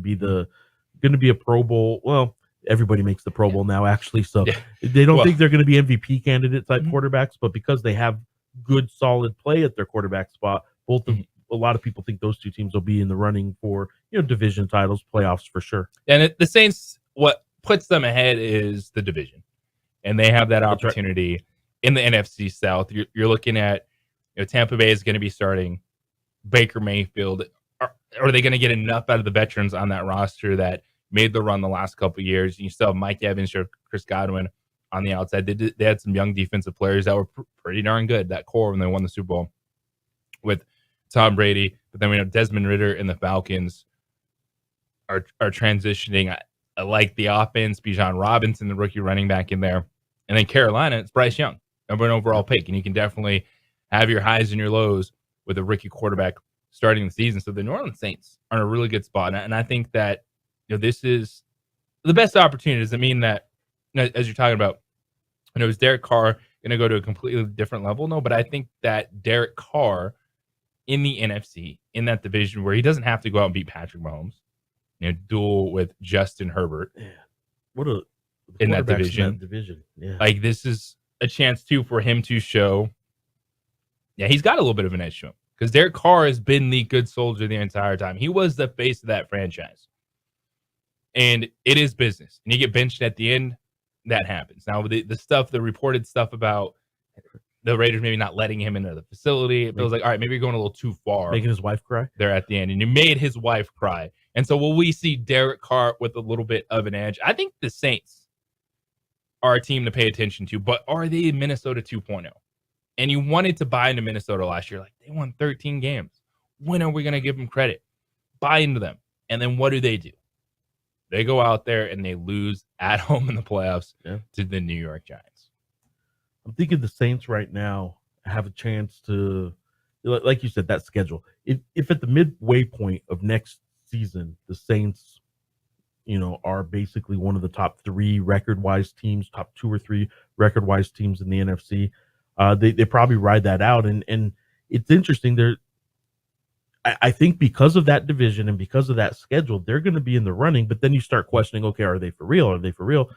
be a Pro Bowl. Well, everybody makes the Pro Bowl now, actually. So they don't think they're going to be MVP candidate type quarterbacks, but because they have good, solid play at their quarterback spot, a lot of people think those two teams will be in the running for division titles, playoffs for sure. And the Saints, what puts them ahead is the division, and they have that opportunity in the NFC South. You're looking at Tampa Bay is going to be starting Baker Mayfield. Are they going to get enough out of the veterans on that roster that made the run the last couple of years? You still have Mike Evans or Chris Godwin on the outside. They had some young defensive players that were pretty darn good, that core, when they won the Super Bowl with Tom Brady. But then we have Desmond Ridder and the Falcons are transitioning. I like the offense. Bijan Robinson, the rookie running back, in there. And then Carolina, it's Bryce Young, number 1 overall pick. And you can definitely have your highs and your lows with a rookie quarterback starting the season. So the New Orleans Saints are in a really good spot. And I think that this is the best opportunity. Does it mean that, as you're talking about, is Derek Carr going to go to a completely different level? No, but I think that Derek Carr in the NFC, in that division where he doesn't have to go out and beat Patrick Mahomes, duel with Justin Herbert. Yeah. What a in that division. Yeah. Like, this is a chance too for him to show. Yeah, he's got a little bit of an edge to him because Derek Carr has been the good soldier the entire time. He was the face of that franchise. And it is business. And you get benched at the end, that happens. Now, the reported stuff about the Raiders maybe not letting him into the facility, it feels like, all right, maybe you're going a little too far. Making his wife cry? There at the end. And you made his wife cry. And so will we see Derek Carr with a little bit of an edge? I think the Saints are a team to pay attention to, but are they Minnesota 2.0? And you wanted to buy into Minnesota last year. Like, they won 13 games. When are we going to give them credit? Buy into them. And then what do? They go out there and they lose at home in the playoffs to the New York Giants. I'm thinking the Saints right now have a chance to, like you said, that schedule. If at the midway point of next season, the Saints, are basically one of the top 3 record-wise teams, top 2 or 3 record-wise teams in the NFC, they probably ride that out. And it's interesting. I think because of that division and because of that schedule, they're going to be in the running. But then you start questioning, okay, are they for real? Are they for real?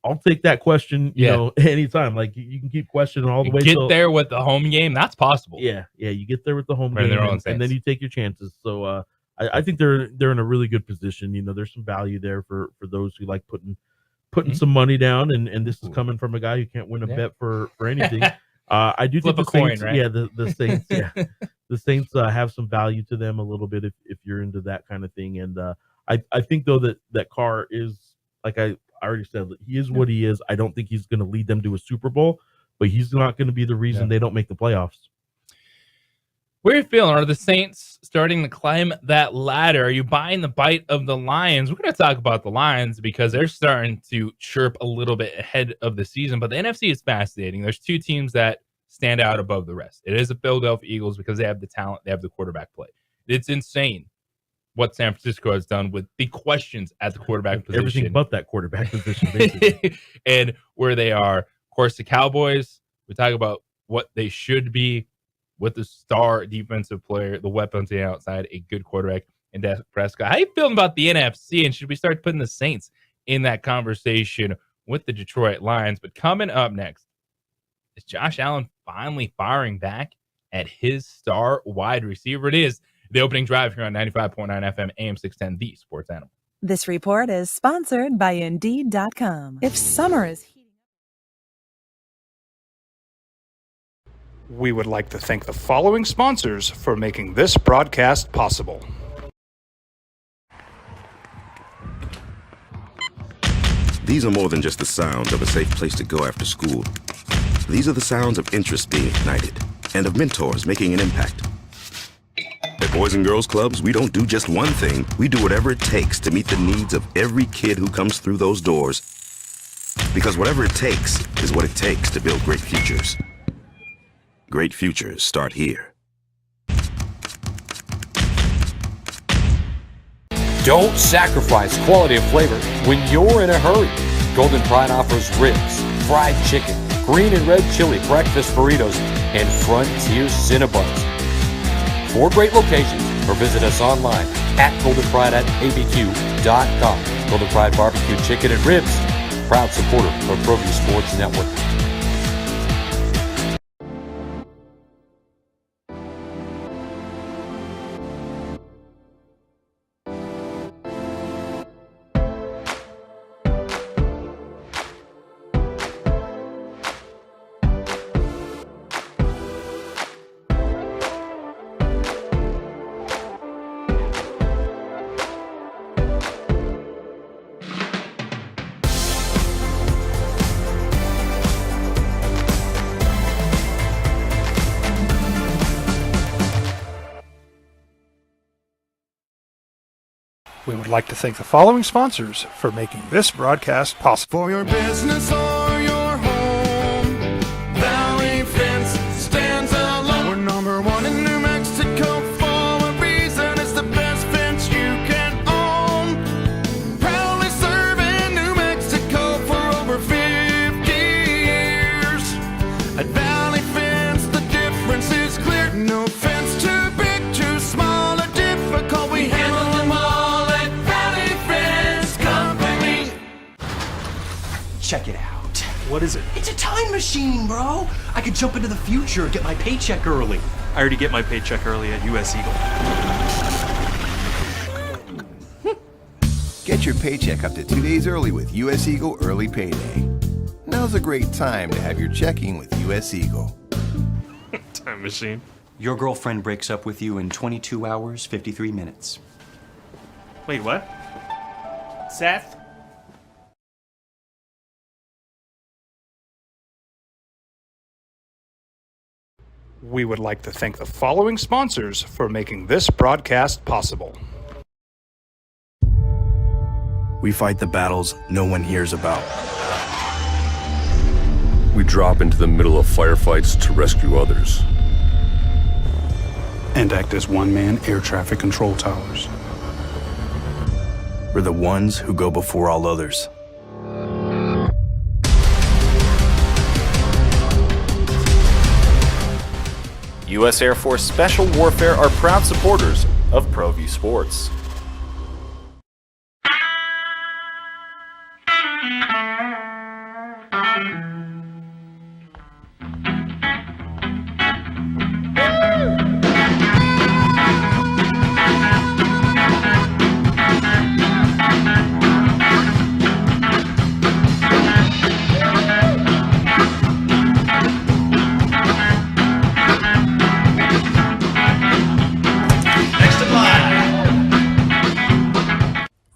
I'll take that question, anytime. Like, you can keep questioning all the way. Get there with the home game. That's possible. Yeah. You get there with the home game, and then you take your chances. So I think they're in a really good position. There's some value there for those who like putting some money down, and this is coming from a guy who can't win a bet for anything. I do Flip think a coin, right? Yeah, the Saints. Yeah, the Saints have some value to them a little bit if you're into that kind of thing. And I think though that Carr is, like I already said, he is what he is. I don't think he's going to lead them to a Super Bowl, but he's not going to be the reason they don't make the playoffs. Where are you feeling? Are the Saints starting to climb that ladder? Are you buying the bite of the Lions? We're going to talk about the Lions because they're starting to chirp a little bit ahead of the season, but the NFC is fascinating. There's 2 teams that stand out above the rest. It is the Philadelphia Eagles because they have the talent, they have the quarterback play. It's insane what San Francisco has done with the questions at the quarterback position. Everything but that quarterback position, basically. And where they are. Of course, the Cowboys, we talk about what they should be with the star defensive player, the weapons on the outside, a good quarterback, and Dak Prescott. How you feeling about the NFC? And should we start putting the Saints in that conversation with the Detroit Lions? But coming up next, is Josh Allen finally firing back at his star wide receiver? It is the opening drive here on 95.9 FM, AM 610, the Sports Animal. This report is sponsored by Indeed.com. If summer is heating up. We would like to thank the following sponsors for making this broadcast possible. These are more than just the sound of a safe place to go after school. These are the sounds of interest being ignited and of mentors making an impact. At Boys and Girls Clubs, we don't do just one thing. We do whatever it takes to meet the needs of every kid who comes through those doors Because whatever it takes is what it takes to build great futures. Great futures start here. Don't sacrifice quality of flavor when you're in a hurry. Golden Pride offers ribs, fried chicken, green and red chili breakfast burritos, and Frontier Cinnabons. 4 great locations, or visit us online at goldenpride@abq.com. Golden Pride Barbecue Chicken and Ribs, proud supporter of ProView Sports Network. We would like to thank the following sponsors for making this broadcast possible. For your business or your home, Valley Fence stands alone. We're number 1 in New Mexico for a reason. It's the best fence you can own. Proudly serving New Mexico for over 50 years. At Valley Fence, the difference is clear. No fence too big, too small, or difficult. We handle them all. Check it out. What is it? It's a time machine, bro. I could jump into the future, get my paycheck early. I already get my paycheck early at US Eagle. Get your paycheck up to 2 days early with US Eagle Early Payday. Now's a great time to have your checking with US Eagle. Time machine. Your girlfriend breaks up with you in 22 hours, 53 minutes. Wait, what? Seth? We would like to thank the following sponsors for making this broadcast possible. We fight the battles no one hears about. We drop into the middle of firefights to rescue others. And act as one-man air traffic control towers. We're the ones who go before all others. U.S. Air Force Special Warfare are proud supporters of ProView Sports.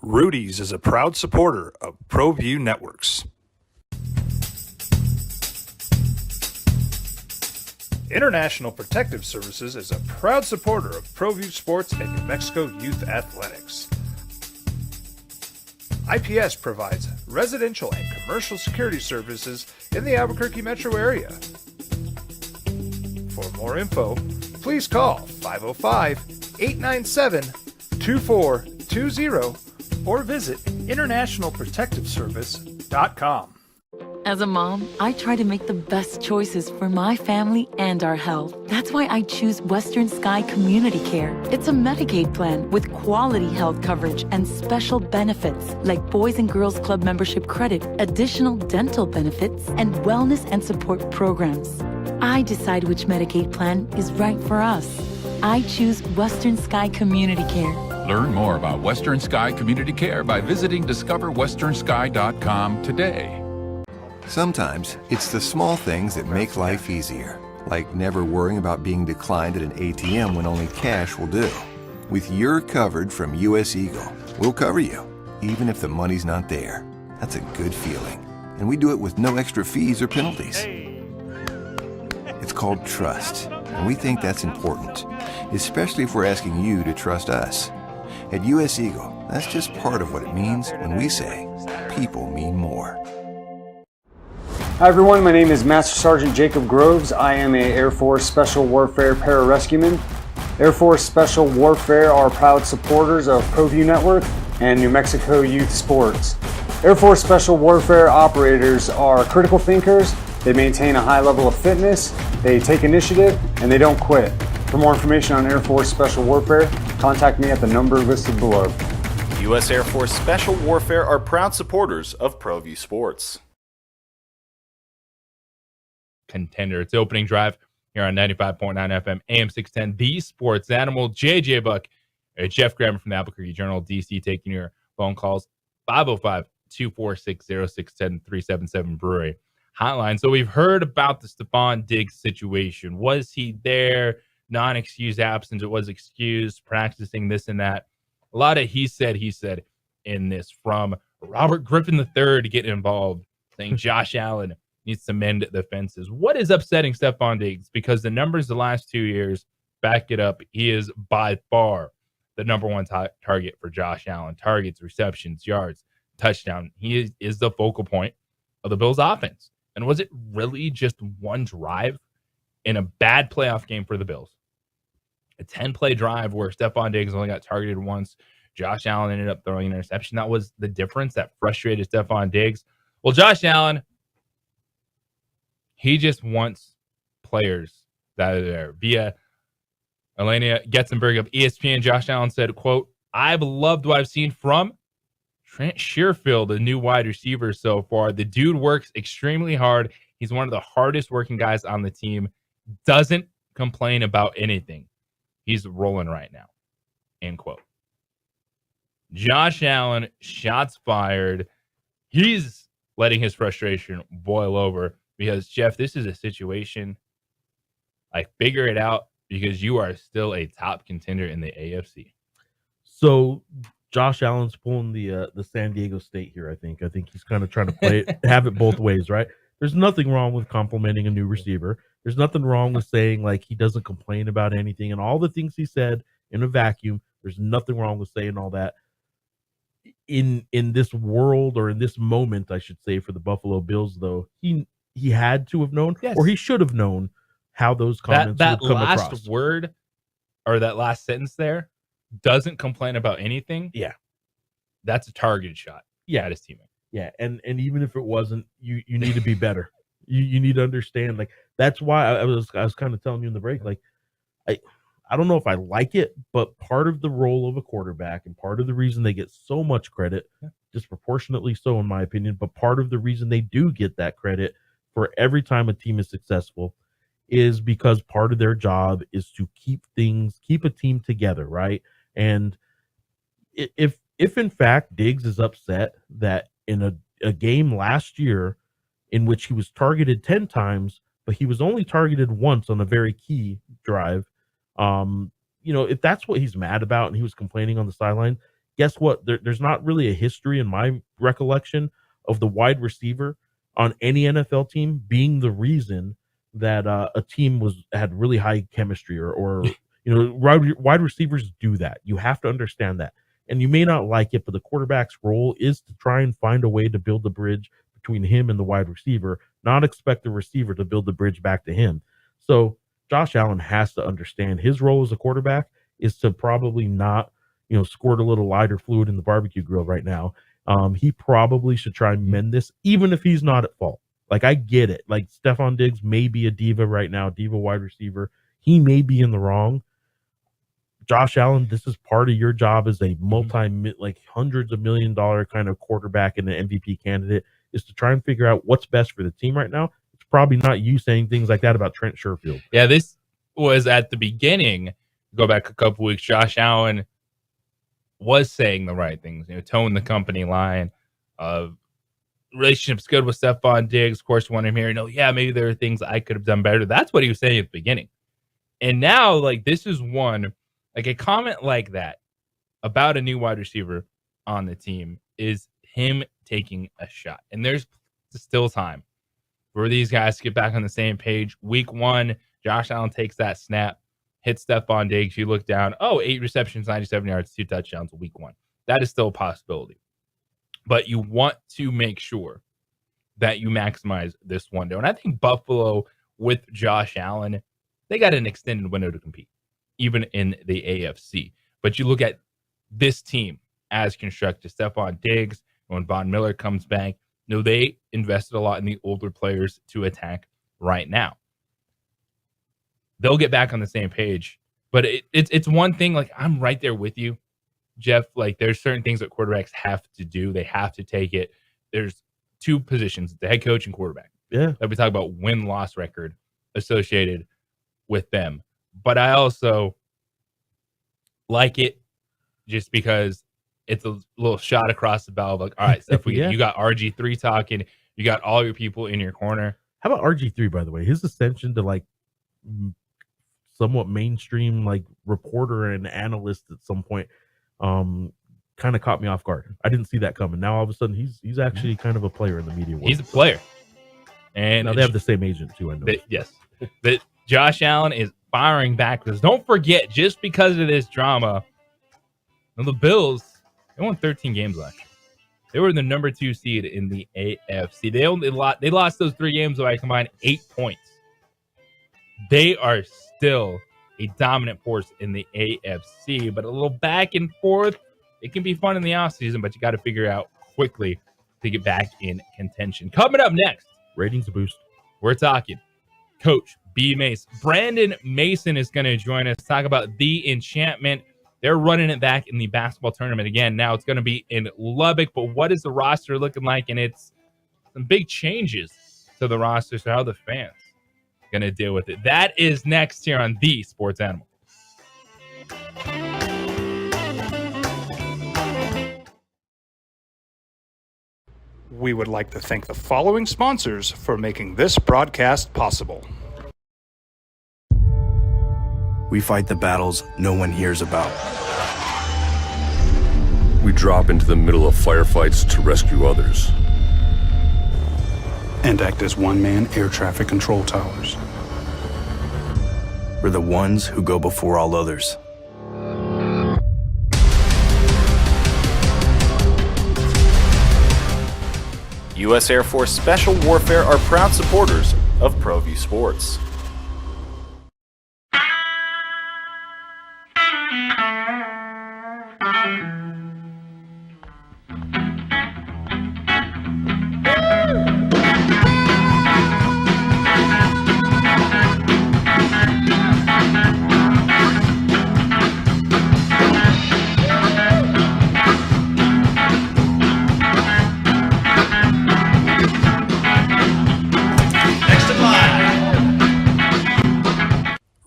Rudy's is a proud supporter of ProView Networks. International Protective Services is a proud supporter of ProView Sports and New Mexico Youth Athletics. IPS provides residential and commercial security services in the Albuquerque metro area. For more info, please call 505-897-2420 or visit internationalprotectiveservice.com. As a mom, I try to make the best choices for my family and our health. That's why I choose Western Sky Community Care. It's a Medicaid plan with quality health coverage and special benefits like Boys and Girls Club membership credit, additional dental benefits, and wellness and support programs. I decide which Medicaid plan is right for us. I choose Western Sky Community Care. Learn more about Western Sky Community Care by visiting discoverwesternsky.com today. Sometimes it's the small things that make life easier, like never worrying about being declined at an ATM when only cash will do. With You're Covered from US Eagle, we'll cover you, even if the money's not there. That's a good feeling. And we do it with no extra fees or penalties. It's called trust, and we think that's important, especially if we're asking you to trust us. At US Eagle, that's just part of what it means when we say people mean more. Hi everyone, my name is Master Sergeant Jacob Groves. I am a Air Force Special Warfare Pararescueman. Air Force Special Warfare are proud supporters of ProView Network and New Mexico Youth Sports. Air Force Special Warfare operators are critical thinkers. They maintain a high level of fitness, they take initiative, and they don't quit. For more information on Air Force Special Warfare, contact me at the number listed below. U.S. Air Force Special Warfare are proud supporters of ProView Sports. Contender. It's opening drive here on 95.9 FM, AM 610, The Sports Animal. JJ Buck, Jeff Grammer from the Albuquerque Journal, DC, taking your phone calls. 505-246-0610-377 Brewery hotline. So we've heard about the Stephon Diggs situation. Was he there? Non-excused absence. It was excused, practicing this and that. A lot of he said in this, from Robert Griffin III to get involved, saying Josh Allen needs to mend the fences. What is upsetting Stephon Diggs? Because the numbers the last 2 years back it up. He is by far the number one target for Josh Allen. Targets, receptions, yards, touchdown. He is the focal point of the Bills' offense. And was it really just one drive in a bad playoff game for the Bills? A 10-play drive where Stephon Diggs only got targeted once. Josh Allen ended up throwing an interception. That was the difference that frustrated Stephon Diggs. Well, Josh Allen, he just wants players that are there. Via Elena Getzenberg of ESPN, Josh Allen said, quote, "I've loved what I've seen from Trent Sherfield, a new wide receiver so far. The dude works extremely hard. He's one of the hardest working guys on the team. Doesn't complain about anything. He's rolling right now." End quote. Josh Allen, shots fired. He's letting his frustration boil over because, Jeff, this is a situation, like, figure it out because you are still a top contender in the AFC. So Josh Allen's pulling the San Diego State here, I think. I think he's kind of trying to play it, have it both ways, right? There's nothing wrong with complimenting a new receiver. There's nothing wrong with saying, like, he doesn't complain about anything and all the things he said in a vacuum. There's nothing wrong with saying all that. In this world, or in this moment, I should say, for the Buffalo Bills, though, he had to have known, or he should have known how those comments that would come last across. word, or that last sentence there, doesn't complain about anything. Yeah, that's a targeted shot. Yeah, at his teammate. Yeah, and even if it wasn't, you need to be better. You need to understand. Like, that's why I was kind of telling you in the break. Like, I don't know if I like it, but part of the role of a quarterback and part of the reason they get so much credit, disproportionately so in my opinion, but part of the reason they do get that credit for every time a team is successful is because part of their job is to keep a team together, right? And if in fact Diggs is upset that in a game last year in which he was targeted 10 times, but he was only targeted once on a very key drive, if that's what he's mad about and he was complaining on the sideline, guess what? There's not really a history in my recollection of the wide receiver on any NFL team being the reason that a team had really high chemistry or wide receivers do that. You have to understand that. And you may not like it, but the quarterback's role is to try and find a way to build the bridge between him and the wide receiver, not expect the receiver to build the bridge back to him. So Josh Allen has to understand his role as a quarterback is to probably not, squirt a little lighter fluid in the barbecue grill right now. He probably should try and mend this, even if he's not at fault. Like, I get it. Like, Stephon Diggs may be a diva right now, diva wide receiver. He may be in the wrong. Josh Allen, this is part of your job as a hundreds of $1 million kind of quarterback and an MVP candidate, is to try and figure out what's best for the team right now. It's probably not you saying things like that about Trent Sherfield. Yeah, this was at the beginning. Go back a couple weeks. Josh Allen was saying the right things, towing the company line. Relationship's good with Stephon Diggs. Of course, want him here. Maybe there are things I could have done better. That's what he was saying at the beginning. And now, like, this is one, like, a comment like that about a new wide receiver on the team is him taking a shot. And there's still time for these guys to get back on the same page. Week 1, Josh Allen takes that snap, hits Stephon Diggs. You look down, 8 receptions, 97 yards, 2 touchdowns week 1. That is still a possibility. But you want to make sure that you maximize this window. And I think Buffalo with Josh Allen, they got an extended window to compete, even in the AFC. But you look at this team as constructed, Stephon Diggs, when Von Miller comes back, they invested a lot in the older players to attack right now. They'll get back on the same page. But it's one thing, like, I'm right there with you, Jeff. Like, there's certain things that quarterbacks have to do. They have to take it. There's two positions, the head coach and quarterback. Yeah. That we talk about win-loss record associated with them. But I also like it just because it's a little shot across the bow of like, all right, Steph, you got RG3 talking. You got all your people in your corner. How about RG3, by the way? His ascension to, like, somewhat mainstream, like, reporter and analyst at some point kind of caught me off guard. I didn't see that coming. Now all of a sudden he's actually kind of a player in the media world. He's a player. And now they have the same agent too, I know. Yes. That Josh Allen is firing back, because don't forget, just because of this drama, the Bills, they won 13 games last year. They were the number 2 seed in the AFC. They lost those 3 games by a combined 8 points. They are still a dominant force in the AFC, but a little back and forth. It can be fun in the offseason, but you got to figure out quickly to get back in contention. Coming up next, ratings boost. We're talking Coach B. Mace. Brandon Mason is going to join us, talk about the Enchantment. They're running it back in the basketball tournament again. Now it's going to be in Lubbock, but what is the roster looking like? And it's some big changes to the roster, so how the fans going to deal with it. That is next here on The Sports Animal. We would like to thank the following sponsors for making this broadcast possible. We fight the battles no one hears about. We drop into the middle of firefights to rescue others. And act as one-man air traffic control towers. We're the ones who go before all others. U.S. Air Force Special Warfare are proud supporters of ProView Sports.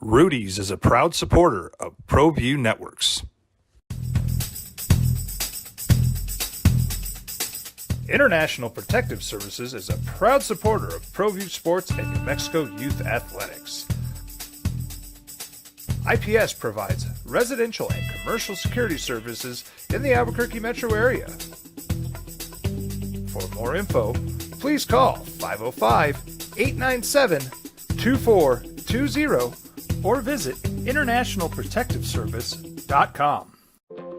Rudy's is a proud supporter of ProView Networks. International Protective Services is a proud supporter of ProView Sports and New Mexico Youth Athletics. IPS provides residential and commercial security services in the Albuquerque metro area. For more info, please call 505-897-2420 or visit internationalprotectiveservice.com.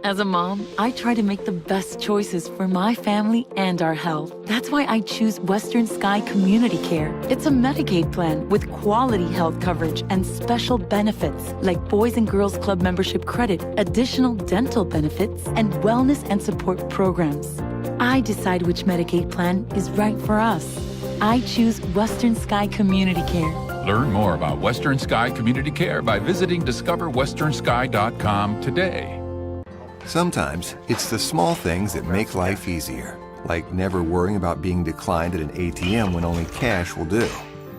As a mom, I try to make the best choices for my family and our health. That's why I choose Western Sky Community Care. It's a Medicaid plan with quality health coverage and special benefits like Boys and Girls Club membership credit, additional dental benefits, and wellness and support programs. I decide which Medicaid plan is right for us. I choose Western Sky Community Care. Learn more about Western Sky Community Care by visiting discoverwesternsky.com today. Sometimes it's the small things that make life easier, like never worrying about being declined at an ATM when only cash will do.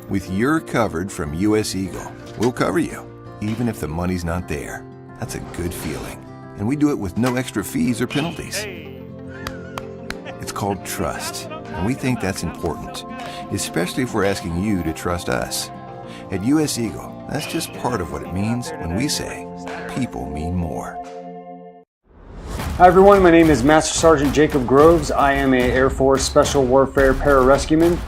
With You're Covered from US Eagle, we'll cover you, even if the money's not there. That's a good feeling. And we do it with no extra fees or penalties. It's called trust, and we think that's important, especially if we're asking you to trust us. At US Eagle, that's just part of what it means when we say, people mean more. Hi everyone, my name is Master Sergeant Jacob Groves. I am a Air Force Special Warfare Pararescueman.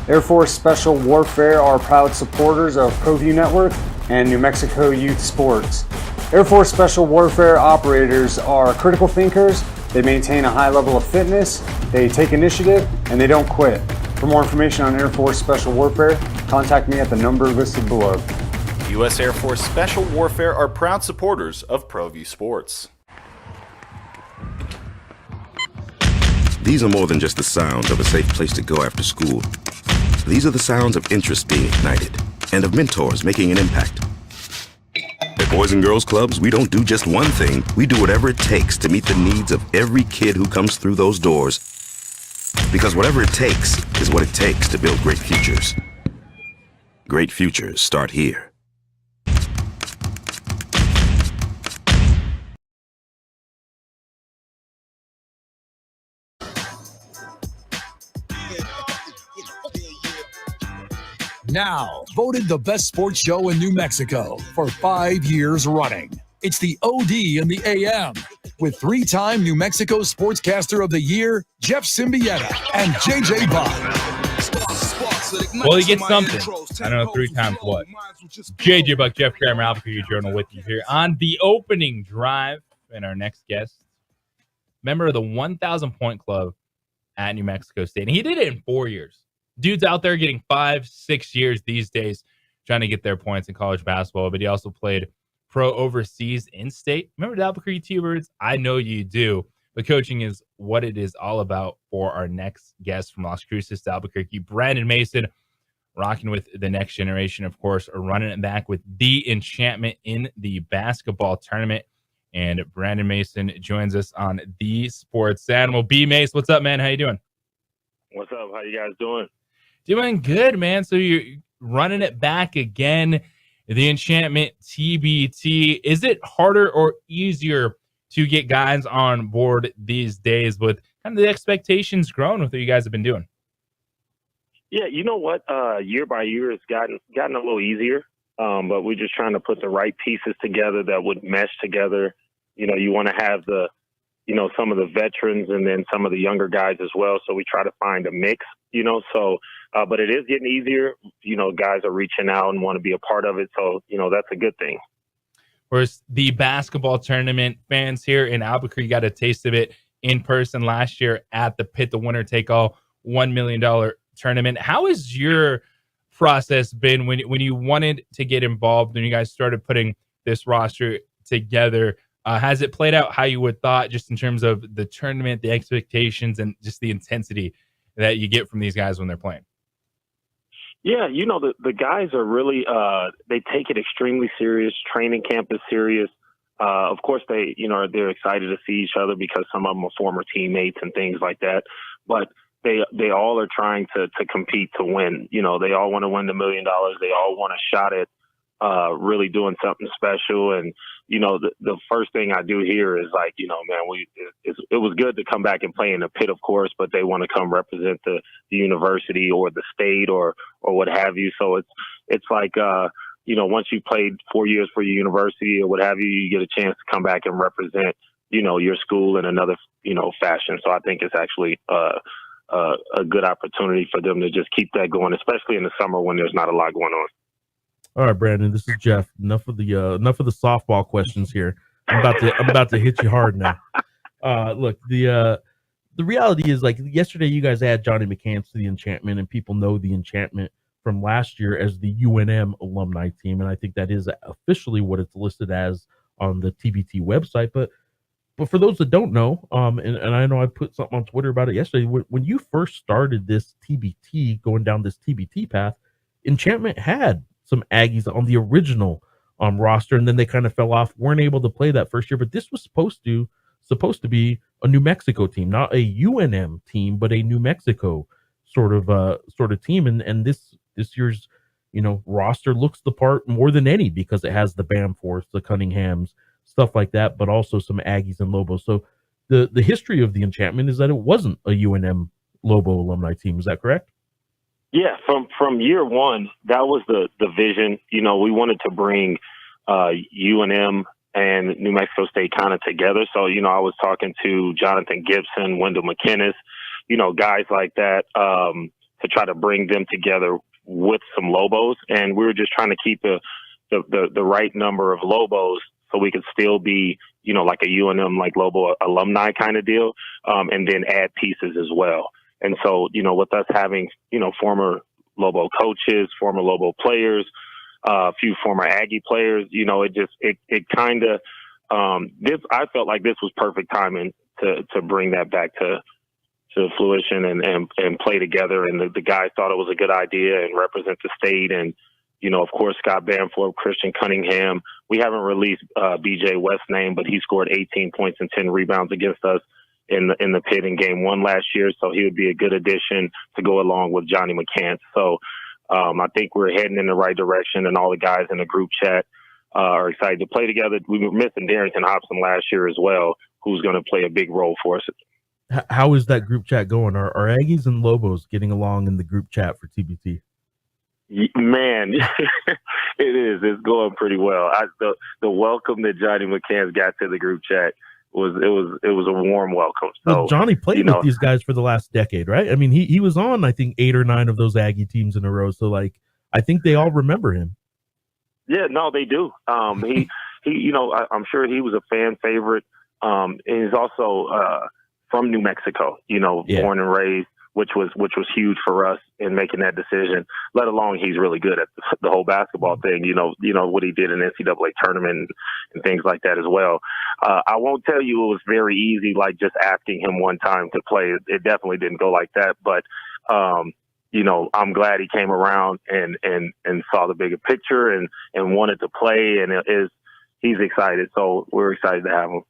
Air Force Special Warfare are proud supporters of ProView Network and New Mexico Youth Sports. Air Force Special Warfare operators are critical thinkers. They maintain a high level of fitness, they take initiative, and they don't quit. For more information on Air Force Special Warfare, contact me at the number listed below. U.S. Air Force Special Warfare are proud supporters of ProView Sports. These are more than just the sounds of a safe place to go after school. These are the sounds of interest being ignited and of mentors making an impact. At Boys and Girls Clubs, we don't do just one thing. We do whatever it takes to meet the needs of every kid who comes through those doors. Because whatever it takes is what it takes to build great futures. Great futures start here. Now, voted the best sports show in New Mexico for 5 years running. It's the OD in the AM with 3-time New Mexico Sportscaster of the Year, Jeff Symbieta and JJ Bond. Well, you get something. I don't know 3 times what. JJ Buck, Jeff Kramer, Albuquerque Journal with you here on the opening drive. And our next guest, member of the 1,000 Point Club at New Mexico State. And he did it in 4 years. Dude's out there getting 5-6 years these days trying to get their points in college basketball, but he also played pro overseas in state. Remember the Albuquerque T-Birds? I know you do, but coaching is what it is all about for our next guest from Las Cruces to Albuquerque, Brandon Mason, rocking with the next generation, of course, running it back with the enchantment in the basketball tournament. And Brandon Mason joins us on the Sports Animal. B Mace, what's up, man? How you doing? What's up? How you guys doing? Doing good, man. So you're running it back again. The enchantment TBT. Is it harder or easier to get guys on board these days with kind of the expectations growing with what you guys have been doing? Yeah, you know what? Year by year, it's gotten a little easier, but we're just trying to put the right pieces together that would mesh together. You know, you want to have some of the veterans and then some of the younger guys as well. So we try to find a mix, but it is getting easier. Guys are reaching out and want to be a part of it. So, that's a good thing. Whereas the basketball tournament, fans here in Albuquerque got a taste of it in person last year at the Pit the Winner Take All $1 million tournament. How has your process been when you wanted to get involved, when you guys started putting this roster together? Has it played out how you would thought, just in terms of the tournament, the expectations, and just the intensity that you get from these guys when they're playing? Yeah, the guys are really they take it extremely serious. Training camp is serious. Of course, they're excited to see each other because some of them are former teammates and things like that. But they all are trying to compete to win. They all want to win the $1 million. They all want a shot at really doing something special. And the first thing I do here is it was good to come back and play in the Pit, of course, but they want to come represent the university or the state or what have you. So it's like once you played 4 years for your university or what have you, you get a chance to come back and represent your school in another fashion. So I think it's actually a good opportunity for them to just keep that going, especially in the summer when there's not a lot going on. All right, Brandon, this is Jeff. Enough of the softball questions here. I'm about to hit you hard now. Look, the reality is, yesterday you guys add Johnny McCants to the Enchantment, and people know the Enchantment from last year as the UNM alumni team, and I think that is officially what it's listed as on the TBT website. But for those that don't know, and I know I put something on Twitter about it yesterday, when you first started this TBT, going down this TBT path, Enchantment had some Aggies on the original roster, and then they kind of fell off, weren't able to play that first year. But this was supposed to be a New Mexico team, not a UNM team, but a New Mexico sort of team. And this year's roster looks the part more than any because it has the Bam Force, the Cunninghams, stuff like that, but also some Aggies and Lobos. So the history of the Enchantment is that it wasn't a UNM Lobo alumni team. Is that correct? Yeah, from year one, that was the vision. We wanted to bring UNM and New Mexico State kind of together. So, I was talking to Jonathan Gibson, Wendell McKinnis, guys like that, to try to bring them together with some Lobos. And we were just trying to keep the right number of Lobos so we could still be, like a UNM, like Lobo alumni kind of deal, and then add pieces as well. And so, with us having, former Lobo coaches, former Lobo players, a few former Aggie players, it kind of, I felt like this was perfect timing to bring that back to fruition and play together. And the guys thought it was a good idea and represent the state. And, of course, Scott Banforth, Christian Cunningham. We haven't released BJ West's name, but he scored 18 points and 10 rebounds against us in the pit in game 1 last year. So he would be a good addition to go along with Johnny McCants. So I think we're heading in the right direction, and all the guys in the group chat are excited to play together. We were missing Darrington Hobson last year as well, who's going to play a big role for us. How is that group chat going? Are Aggies and Lobos getting along in the group chat for TBT? Man, it is. It's going pretty well. The welcome that Johnny McCants got to the group chat was a warm welcome. So well, Johnny played with these guys for the last decade, right? I mean, he was on, I think, 8 or 9 of those Aggie teams in a row. So, I think they all remember him. Yeah, no, they do. He I'm sure he was a fan favorite. And he's also from New Mexico, born and raised, which was huge for us in making that decision, let alone he's really good at the whole basketball thing, what he did in the NCAA tournament and things like that as well. I won't tell you it was very easy, like just asking him one time to play. It definitely didn't go like that. But, I'm glad he came around and saw the bigger picture and wanted to play, and he's excited. So we're excited to have him.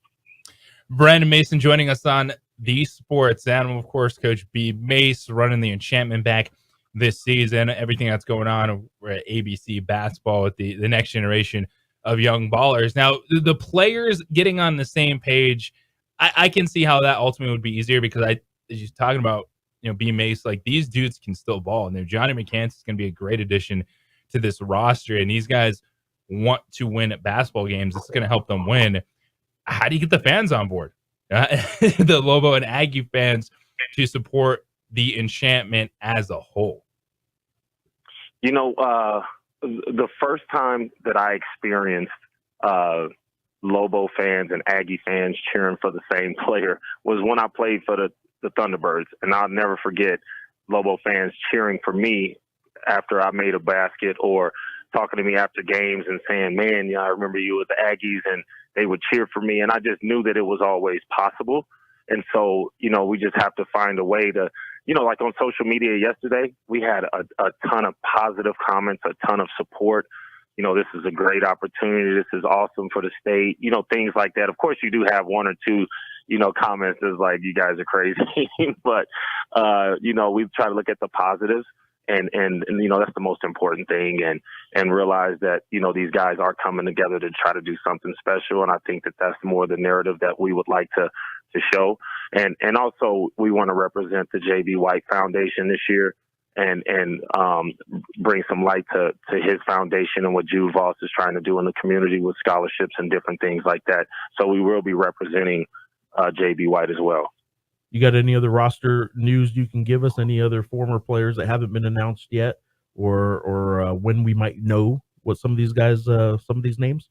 Brandon Mason joining us on The Sports Animal, of course, Coach B. Mace running the Enchantment back this season, everything that's going on at ABC basketball with the next generation of young ballers. Now, the players getting on the same page, I can see how that ultimately would be easier because as you're talking about, B. Mace, these dudes can still ball. And Johnny McCants is going to be a great addition to this roster, and these guys want to win at basketball games. It's going to help them win. How do you get the fans on board? The Lobo and Aggie fans to support the Enchantment as a whole? The first time that I experienced Lobo fans and Aggie fans cheering for the same player was when I played for the Thunderbirds. And I'll never forget Lobo fans cheering for me after I made a basket or talking to me after games and saying, man, I remember you with the Aggies, and they would cheer for me. And I just knew that it was always possible. And so, we just have to find a way to, like on social media yesterday, we had a ton of positive comments, a ton of support. This is a great opportunity. This is awesome for the state, things like that. Of course, you do have one or two, comments that's like, you guys are crazy. But, we try to look at the positives. And that's the most important thing, and realize that, these guys are coming together to try to do something special. And I think that that's more the narrative that we would like to show. And also we want to represent the J.B. White Foundation this year and bring some light to his foundation and what Jude Voss is trying to do in the community with scholarships and different things like that. So we will be representing J.B. White as well. You got any other roster news you can give us? Any other former players that haven't been announced yet, or when we might know what some of these guys, some of these names?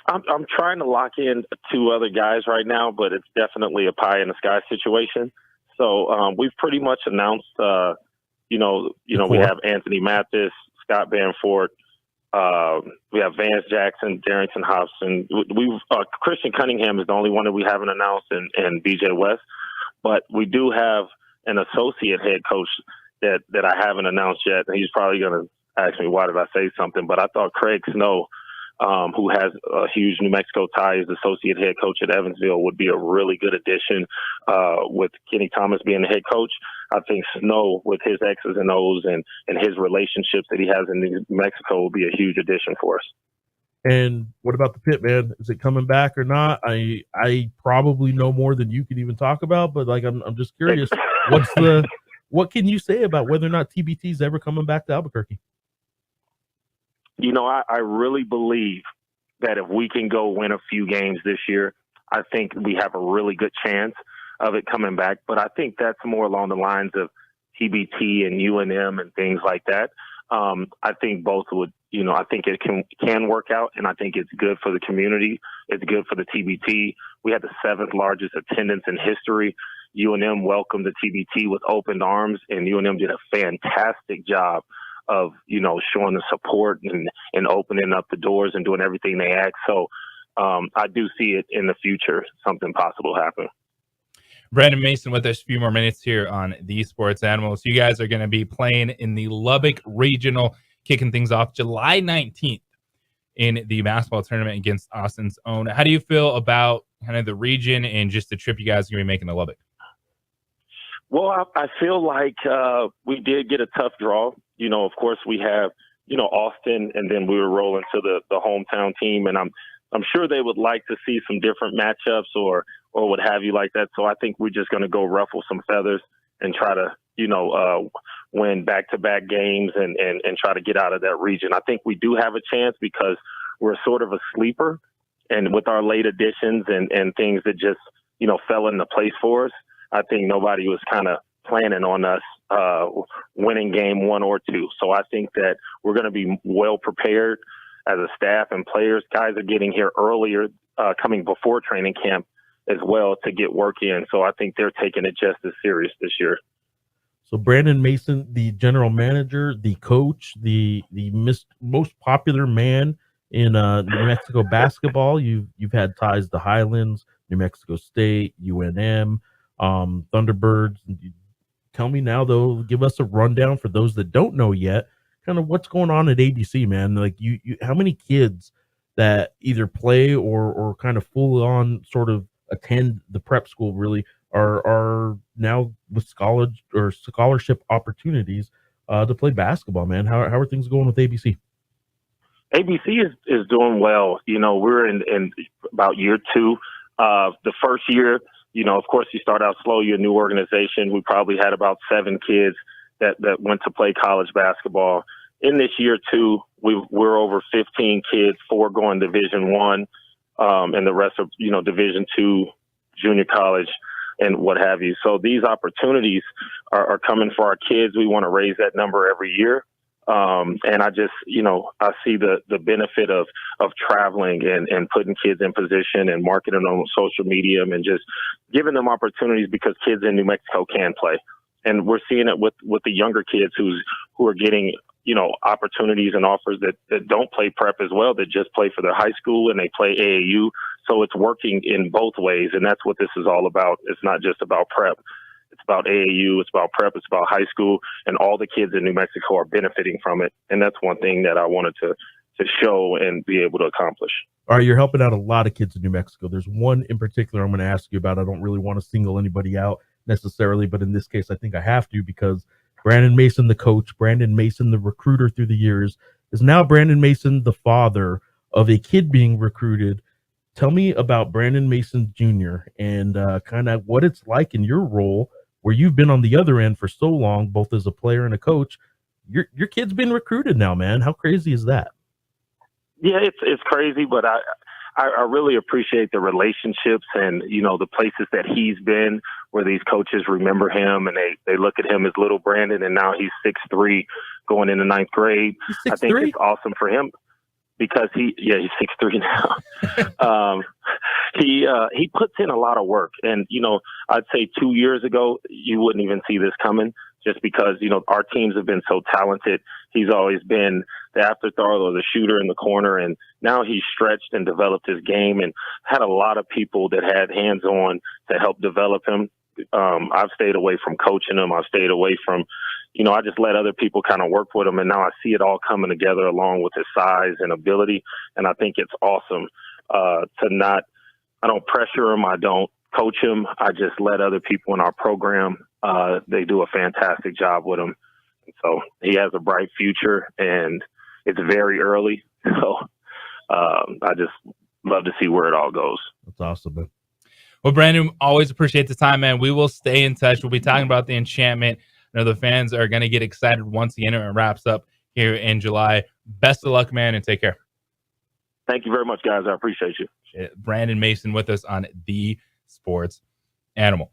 I'm trying to lock in 2 other guys right now, but it's definitely a pie in the sky situation. So we've pretty much announced, we have Anthony Mathis, Scott Banforth, we have Vance Jackson, Darrington Hobson. Christian Cunningham is the only one that we haven't announced, and BJ West. But we do have an associate head coach that I haven't announced yet. And he's probably going to ask me, why did I say something? But I thought Craig Snow, who has a huge New Mexico tie as associate head coach at Evansville, would be a really good addition with Kenny Thomas being the head coach. I think Snow, with his X's and O's and his relationships that he has in New Mexico, will be a huge addition for us. And what about the pit, man? Is it coming back or not? I probably know more than you could even talk about, but I'm just curious. What can you say about whether or not TBT is ever coming back to Albuquerque? I really believe that if we can go win a few games this year, I think we have a really good chance of it coming back. But I think that's more along the lines of TBT and UNM and things like that. I think both would, I think it can work out, and I think it's good for the community. It's good for the TBT. We had the 7th largest attendance in history UNM welcomed the TBT with open arms, and UNM did a fantastic job of, showing the support and opening up the doors and doing everything they asked. So I do see it in the future, something possible happen. Brandon Mason with us a few more minutes here on the Sports Animals. You guys are going to be playing in the Lubbock Regional, kicking things off July 19th in the basketball tournament against Austin's own. How do you feel about kind of the region and just the trip you guys are going to be making to Lubbock? Well, I feel like we did get a tough draw. Of course, we have, Austin, and then we were rolling to the hometown team, and I'm sure they would like to see some different matchups or what have you like that. So I think we're just going to go ruffle some feathers and try to, win back-to-back games and try to get out of that region. I think we do have a chance because we're sort of a sleeper, and with our late additions and things that just, fell into place for us, I think nobody was kind of planning on us winning game 1 or 2. So I think that we're going to be well prepared as a staff and players. Guys are getting here earlier, coming before training camp as well to get work in. So I think they're taking it just as serious this year. So Brandon Mason, the general manager, the coach, the most popular man in New Mexico basketball. You've had ties to Highlands, New Mexico State, UNM, Thunderbirds. Tell me now, though, give us a rundown for those that don't know yet, kind of what's going on at ABC, man. Like you how many kids that either play or kind of full on sort of attend the prep school really are now with scholarship opportunities to play basketball, man. How are things going with ABC? ABC is doing well. We're in about year 2. The first year, of course, you start out slow. You're a new organization. We probably had about 7 kids that went to play college basketball. In this year 2, we're over 15 kids, 4 going Division I, and the rest of, Division II, junior college, and what have you. So these opportunities are coming for our kids. We want to raise that number every year. And I just, I see the benefit of traveling and putting kids in position and marketing on social media and just giving them opportunities because kids in New Mexico can play. And we're seeing it with the younger kids who are getting, opportunities and offers that don't play prep as well, that just play for their high school and they play AAU. So it's working in both ways. And that's what this is all about. It's not just about prep. It's about AAU, it's about prep, it's about high school, and all the kids in New Mexico are benefiting from it. And that's one thing that I wanted to show and be able to accomplish. All right, you're helping out a lot of kids in New Mexico. There's one in particular I'm going to ask you about. I don't really want to single anybody out necessarily, but in this case, I think I have to because Brandon Mason, the coach, Brandon Mason, the recruiter through the years, is now Brandon Mason, the father of a kid being recruited. Tell me about Brandon Mason Jr. and kind of what it's like in your role where you've been on the other end for so long, both as a player and a coach. Your kid's been recruited now, man. How crazy is that? Yeah, it's crazy, but I really appreciate the relationships and, the places that he's been where these coaches remember him and they look at him as little Brandon, and now he's 6'3", going into 9th grade. I think it's awesome for him because he's 6'3" now. He puts in a lot of work. And, I'd say 2 years ago, you wouldn't even see this coming just because, our teams have been so talented. He's always been the afterthought or the shooter in the corner. And now he's stretched and developed his game and had a lot of people that had hands on to help develop him. I've stayed away from coaching him. I've stayed away from, I just let other people kind of work with him. And now I see it all coming together along with his size and ability. And I think it's awesome I don't pressure him. I don't coach him. I just let other people in our program. They do a fantastic job with him. So he has a bright future, and it's very early. So I just love to see where it all goes. That's awesome, man. Well, Brandon, always appreciate the time, man. We will stay in touch. We'll be talking about the enchantment. I know the fans are going to get excited once the interim wraps up here in July. Best of luck, man, and take care. Thank you very much, guys. I appreciate you. Brandon Mason with us on The Sports Animal.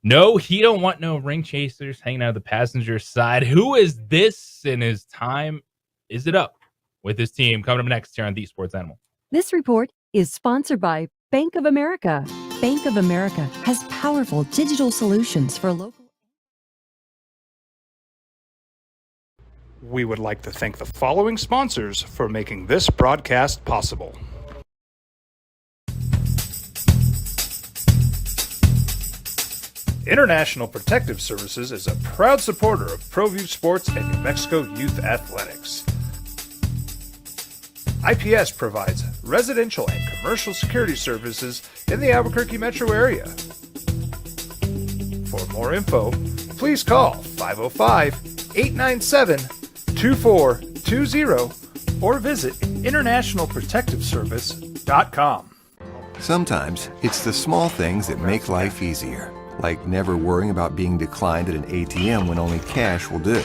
No, he don't want no ring chasers hanging out of the passenger side. Who is this in his time? Is it up with his team? Coming up next here on The Sports Animal. This report is sponsored by Bank of America. Bank of America has powerful digital solutions for local. We would like to thank the following sponsors for making this broadcast possible. International Protective Services is a proud supporter of ProView Sports and New Mexico Youth Athletics. IPS provides residential and commercial security services in the Albuquerque metro area. For more info, please call 505-897-2420 or visit internationalprotectiveservice.com. Sometimes it's the small things that make life easier, like never worrying about being declined at an ATM when only cash will do.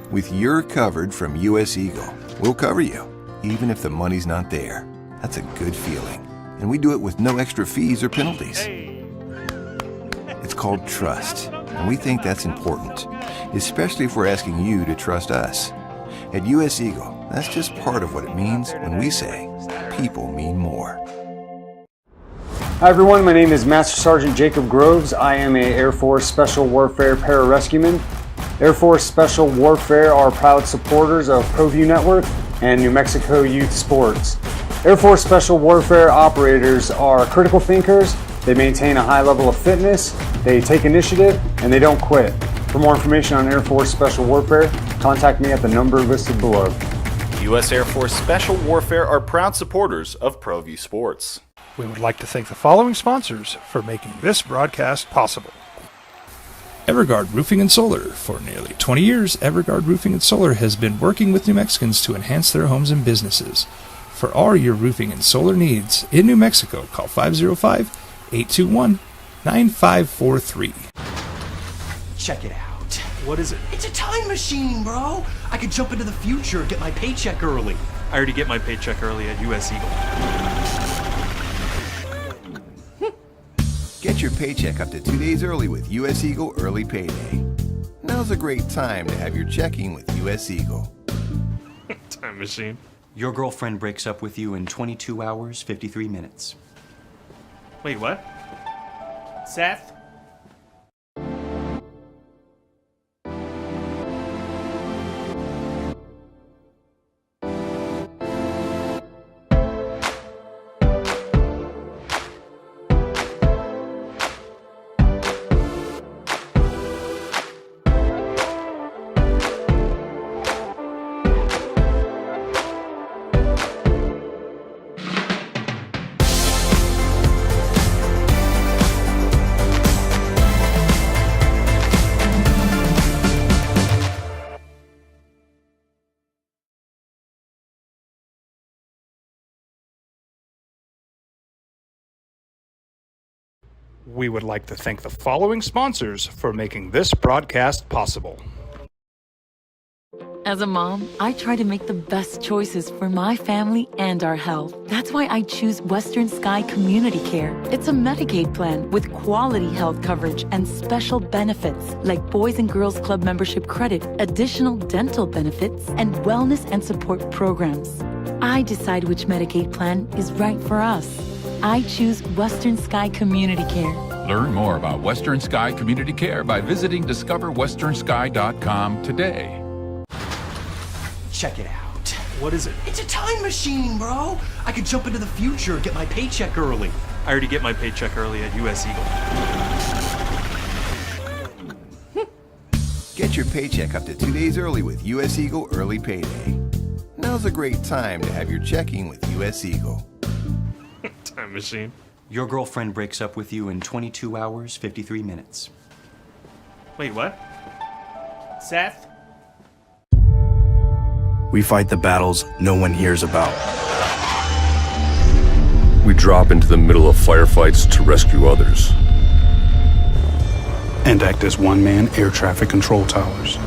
With You're Covered from US Eagle, we'll cover you, even if the money's not there. That's a good feeling. And we do it with no extra fees or penalties. It's called trust, and we think that's important, especially if we're asking you to trust us. At US Eagle, that's just part of what it means when we say people mean more. Hi everyone, my name is Master Sergeant Jacob Groves. I am a Air Force Special Warfare Pararescueman. Air Force Special Warfare are proud supporters of ProView Network and New Mexico Youth Sports. Air Force Special Warfare operators are critical thinkers. They maintain a high level of fitness, they take initiative, and they don't quit. For more information on Air Force Special Warfare, contact me at the number listed below. U.S. Air Force Special Warfare are proud supporters of ProView Sports. We would like to thank the following sponsors for making this broadcast possible. Everguard Roofing and Solar. For nearly 20 years, Everguard Roofing and Solar has been working with New Mexicans to enhance their homes and businesses. For all your roofing and solar needs in New Mexico, call 505-821-9543. Check it out. What is it? It's a time machine, bro. I could jump into the future, get my paycheck early. I already get my paycheck early at US Eagle. Get your paycheck up to 2 days early with US Eagle Early Payday. Now's a great time to have your checking with US Eagle. Time machine. Your girlfriend breaks up with you in 22 hours, 53 minutes. Wait, what? Seth? We would like to thank the following sponsors for making this broadcast possible. As a mom, I try to make the best choices for my family and our health. That's why I choose Western Sky Community Care. It's a Medicaid plan with quality health coverage and special benefits like Boys and Girls Club membership credit, additional dental benefits, and wellness and support programs. I decide which Medicaid plan is right for us. I choose Western Sky Community Care. Learn more about Western Sky Community Care by visiting discoverwesternsky.com today. Check it out. What is it? It's a time machine, bro. I could jump into the future, get my paycheck early. I already get my paycheck early at US Eagle. Get your paycheck up to 2 days early with US Eagle Early Payday. Now's a great time to have your checking with US Eagle. Time machine. Your girlfriend breaks up with you in 22 hours, 53 minutes. Wait, what? Seth? We fight the battles no one hears about. We drop into the middle of firefights to rescue others. And act as one-man air traffic control towers.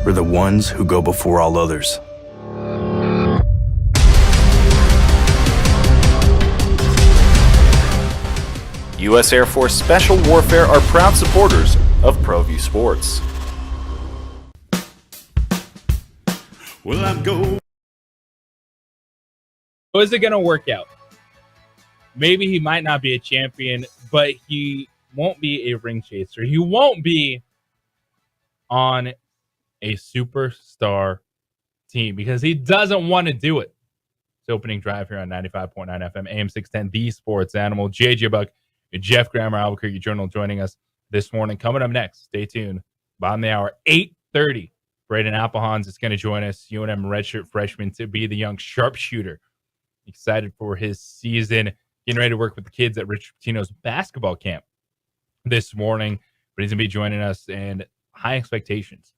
We're the ones who go before all others. U.S. Air Force Special Warfare are proud supporters of ProView Sports. Well, I'm going. So is it going to work out? maybe he might not be a champion, but he won't be a ring chaser. He won't be on a superstar team because he doesn't want to do it. It's opening drive here on 95.9 FM, AM 610, The Sports Animal. JJ Buck, Jeff Grammer, Albuquerque Journal joining us this morning. Coming up next, stay tuned. Bottom of the hour, 8:30. Braden Applehans is going to join us, UNM redshirt freshman, to be the young sharpshooter. Excited for his season. Getting ready to work with the kids at Rich Pitino's basketball camp this morning. But he's going to be joining us, and high expectations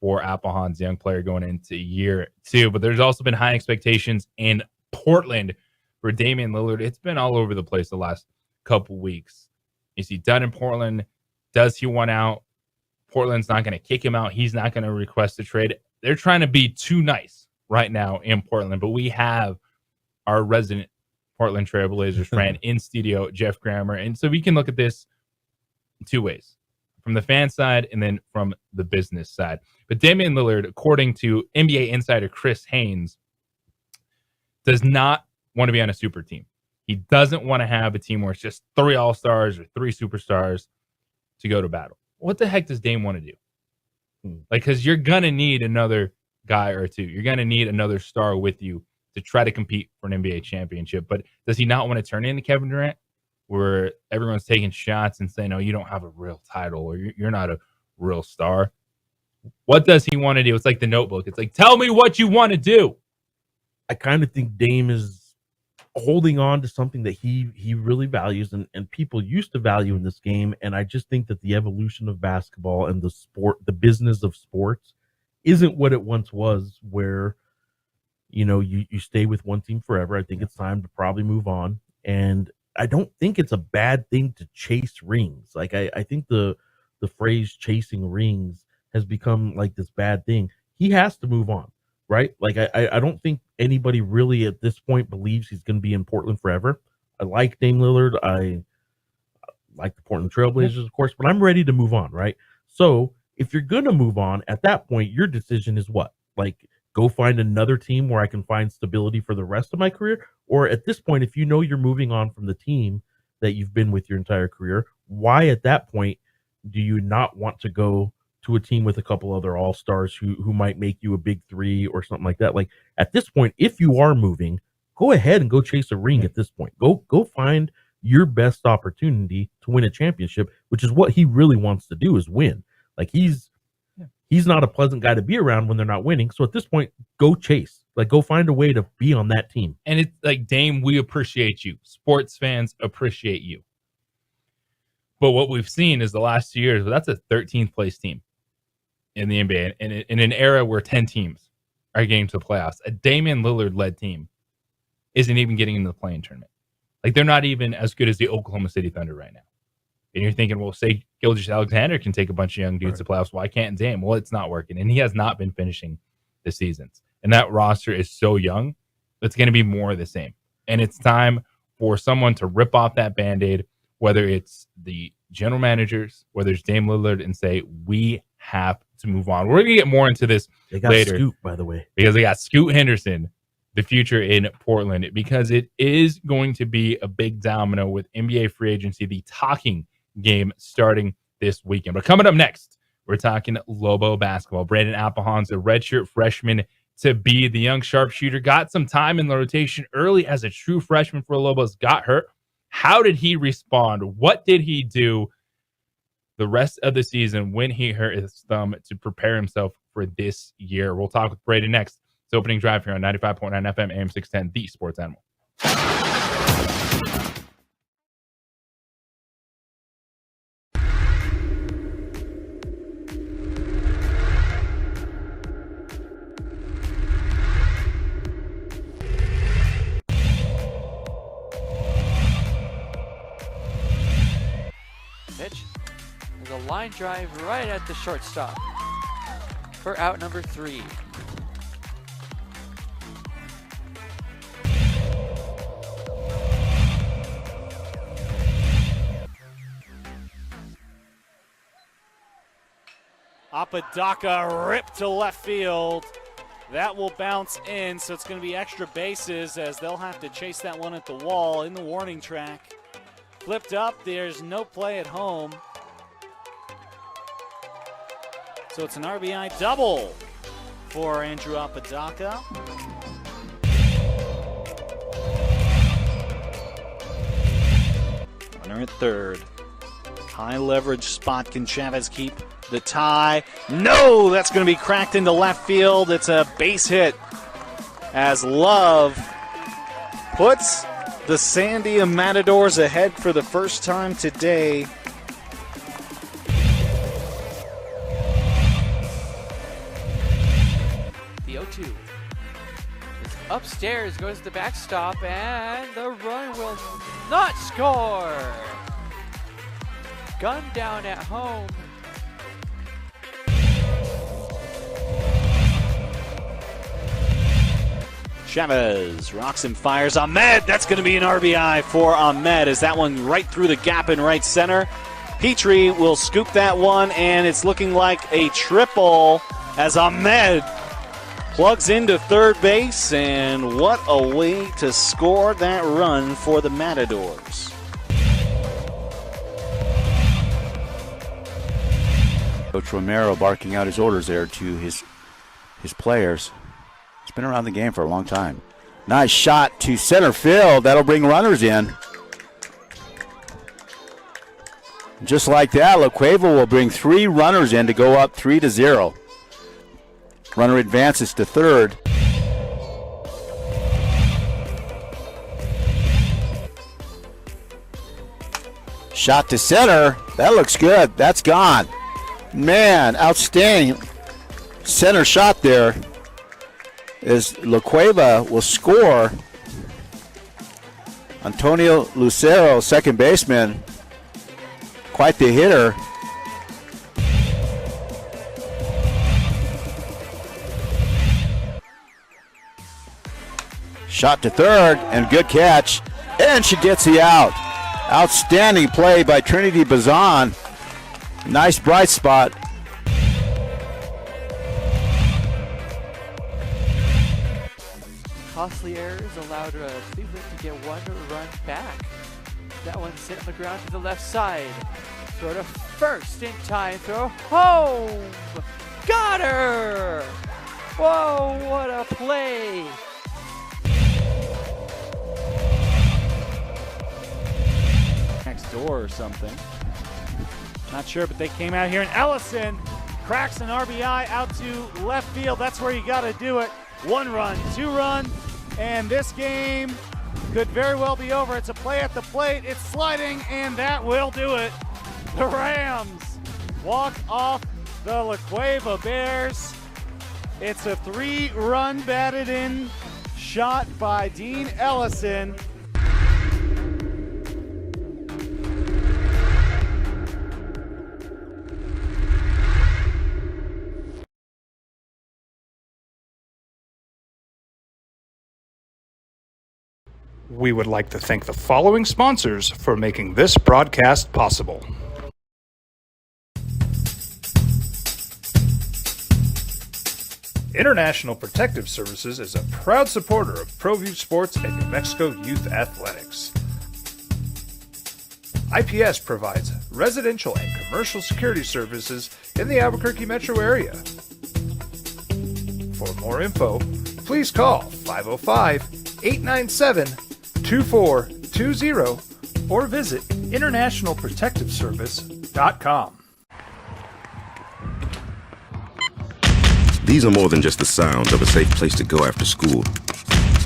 for Applehans, young player going into year 2. But there's also been high expectations in Portland for Damian Lillard. It's been all over the place the last couple weeks. Is he done in Portland? Does he want out? Portland's not going to kick him out. He's not going to request a trade. They're trying to be too nice right now in Portland. But we have our resident Portland Trailblazers friend in studio, Jeff Grammer. And so we can look at this two ways, from the fan side and then from the business side. But Damian Lillard, according to NBA insider Chris Haynes, does not want to be on a super team. He doesn't want to have a team where it's just 3 all-stars or 3 superstars to go to battle. What the heck does Dame want to do? Like, because you're going to need another guy or two. You're going to need another star with you to try to compete for an NBA championship. But does he not want to turn into Kevin Durant, where everyone's taking shots and saying, "Oh, you don't have a real title, or you're not a real star"? What does he want to do? It's like The Notebook. It's like, tell me what you want to do. I kind of think Dame is holding on to something that he really values and people used to value in this game. And I just think that the evolution of basketball and the business of sports isn't what it once was, where, you know, you stay with one team forever. I think it's time to probably move on. And I don't think it's a bad thing to chase rings. Like, I think the phrase chasing rings has become like this bad thing. He has to move on, right? Like, I don't think anybody really at this point believes he's going to be in Portland forever. I like Dame Lillard. I like the Portland Trailblazers, of course, but I'm ready to move on, right? So if you're going to move on, at that point, your decision is what? Like, go find another team where I can find stability for the rest of my career? Or at this point, if you know you're moving on from the team that you've been with your entire career, why at that point do you not want to go to a team with a couple other all-stars who might make you a big 3 or something like that? Like, at this point, if you are moving, go ahead and go chase a ring at this point. Go find your best opportunity to win a championship, which is what he really wants to do, is win. Like, he's not a pleasant guy to be around when they're not winning. So at this point, go chase. Like, go find a way to be on that team. And it's like, Dame, we appreciate you. Sports fans appreciate you. But what we've seen is the last 2 years, that's a 13th place team in the NBA. And in an era where 10 teams are getting to the playoffs, a Damian Lillard-led team isn't even getting into the play-in tournament. Like, they're not even as good as the Oklahoma City Thunder right now. And you're thinking, well, say Gilgeous-Alexander can take a bunch of young dudes to playoffs. Why can't Dame? Well, it's not working. And he has not been finishing the seasons. And that roster is so young, it's going to be more of the same. And it's time for someone to rip off that Band-Aid, whether it's the general managers, whether it's Dame Lillard, and say, we have to move on. We're going to get more into this later. Scoot, by the way. Because they got Scoot Henderson, the future in Portland, because it is going to be a big domino with NBA free agency, the talking game starting this weekend. But coming up next, we're talking Lobo basketball. Braden Applehans, a redshirt freshman to be the young sharpshooter, got some time in the rotation early as a true freshman for Lobos, got hurt. How did he respond? What did he do the rest of the season when he hurt his thumb to prepare himself for this year? We'll talk with Braden next. It's opening drive here on 95.9 FM, AM 610, The Sports Animal. Pitch. There's a line drive right at the shortstop for out number 3. Apodaca ripped to left field. That will bounce in, so it's going to be extra bases as they'll have to chase that one at the wall in the warning track. Flipped up, there's no play at home. So it's an RBI double for Andrew Apodaca. Runner at third. High leverage spot. Can Chavez keep the tie? No, that's going to be cracked into left field. It's a base hit as Love puts the Sandia Matadors ahead for the first time today. The 0-2. It's upstairs, goes to the backstop, and the run will not score. Gun down at home. Chavez rocks and fires. Ahmed, that's going to be an RBI for Ahmed as that one right through the gap in right center. Petrie will scoop that one, and it's looking like a triple as Ahmed plugs into third base, and what a way to score that run for the Matadors. Coach Romero barking out his orders there to his players. He's been around the game for a long time. Nice shot to center field. That'll bring runners in. Just like that, La Cueva will bring 3 runners in to go up 3-0. Runner advances to third. Shot to center. That looks good. That's gone. Man, outstanding center shot there. As La Cueva will score. Antonio Lucero, second baseman, quite the hitter. Shot to third, and good catch, and she gets the out. Outstanding play by Trinity Bazan. Nice bright spot. Costly errors allowed Cleveland to get 1 run back. That one sent on the ground to the left side. Throw to first in time. Throw home. Got her. Whoa, what a play. Next door or something. Not sure, but they came out here, and Ellison cracks an RBI out to left field. That's where you got to do it. 1 run, 2 run, and this game could very well be over. It's a play at the plate. It's sliding, and that will do it. The Rams walk off the La Cueva Bears. It's a 3-run batted in shot by Dean Ellison. We would like to thank the following sponsors for making this broadcast possible. International Protective Services is a proud supporter of ProView Sports and New Mexico Youth Athletics. IPS provides residential and commercial security services in the Albuquerque metro area. For more info, please call 505-897-2420 or visit internationalprotectiveservice.com. These are more than just the sounds of a safe place to go after school.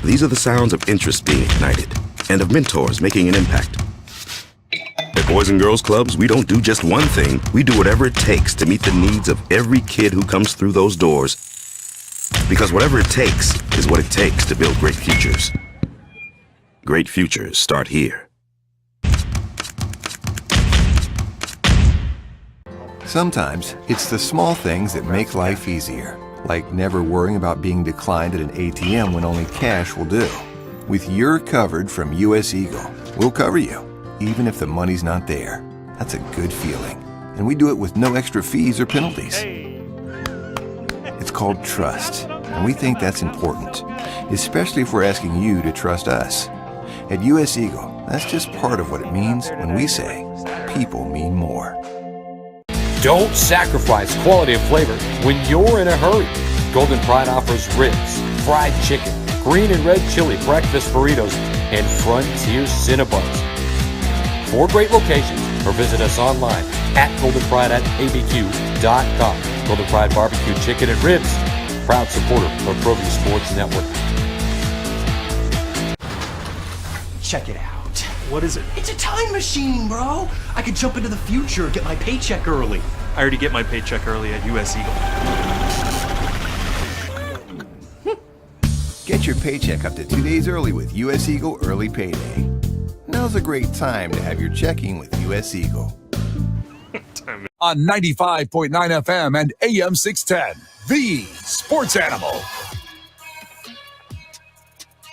These are the sounds of interest being ignited and of mentors making an impact. At Boys and Girls Clubs, we don't do just one thing. We do whatever it takes to meet the needs of every kid who comes through those doors. Because whatever it takes is what it takes to build great futures. Great futures start here. Sometimes it's the small things that make life easier, like never worrying about being declined at an ATM when only cash will do. With You're Covered from US Eagle, we'll cover you, even if the money's not there. That's a good feeling. And we do it with no extra fees or penalties. It's called trust. and we think that's important, especially if we're asking you to trust us. At U.S. Eagle, that's just part of what it means when we say people mean more. Don't sacrifice quality and flavor when you're in a hurry. Golden Pride offers ribs, fried chicken, green and red chili breakfast burritos, and Frontier Cinnabons. 4 great locations, or visit us online at goldenpride@abq.com. Golden Pride Barbecue Chicken and Ribs, proud supporter of ProView Sports Network. Check it out. What is it? It's a time machine, bro. I could jump into the future, get my paycheck early. I already get my paycheck early at US Eagle. Get your paycheck up to 2 days early with U.S. Eagle Early Payday. Now's a great time to have your checking with U.S. Eagle. On 95.9 FM and AM 610, the Sports Animal.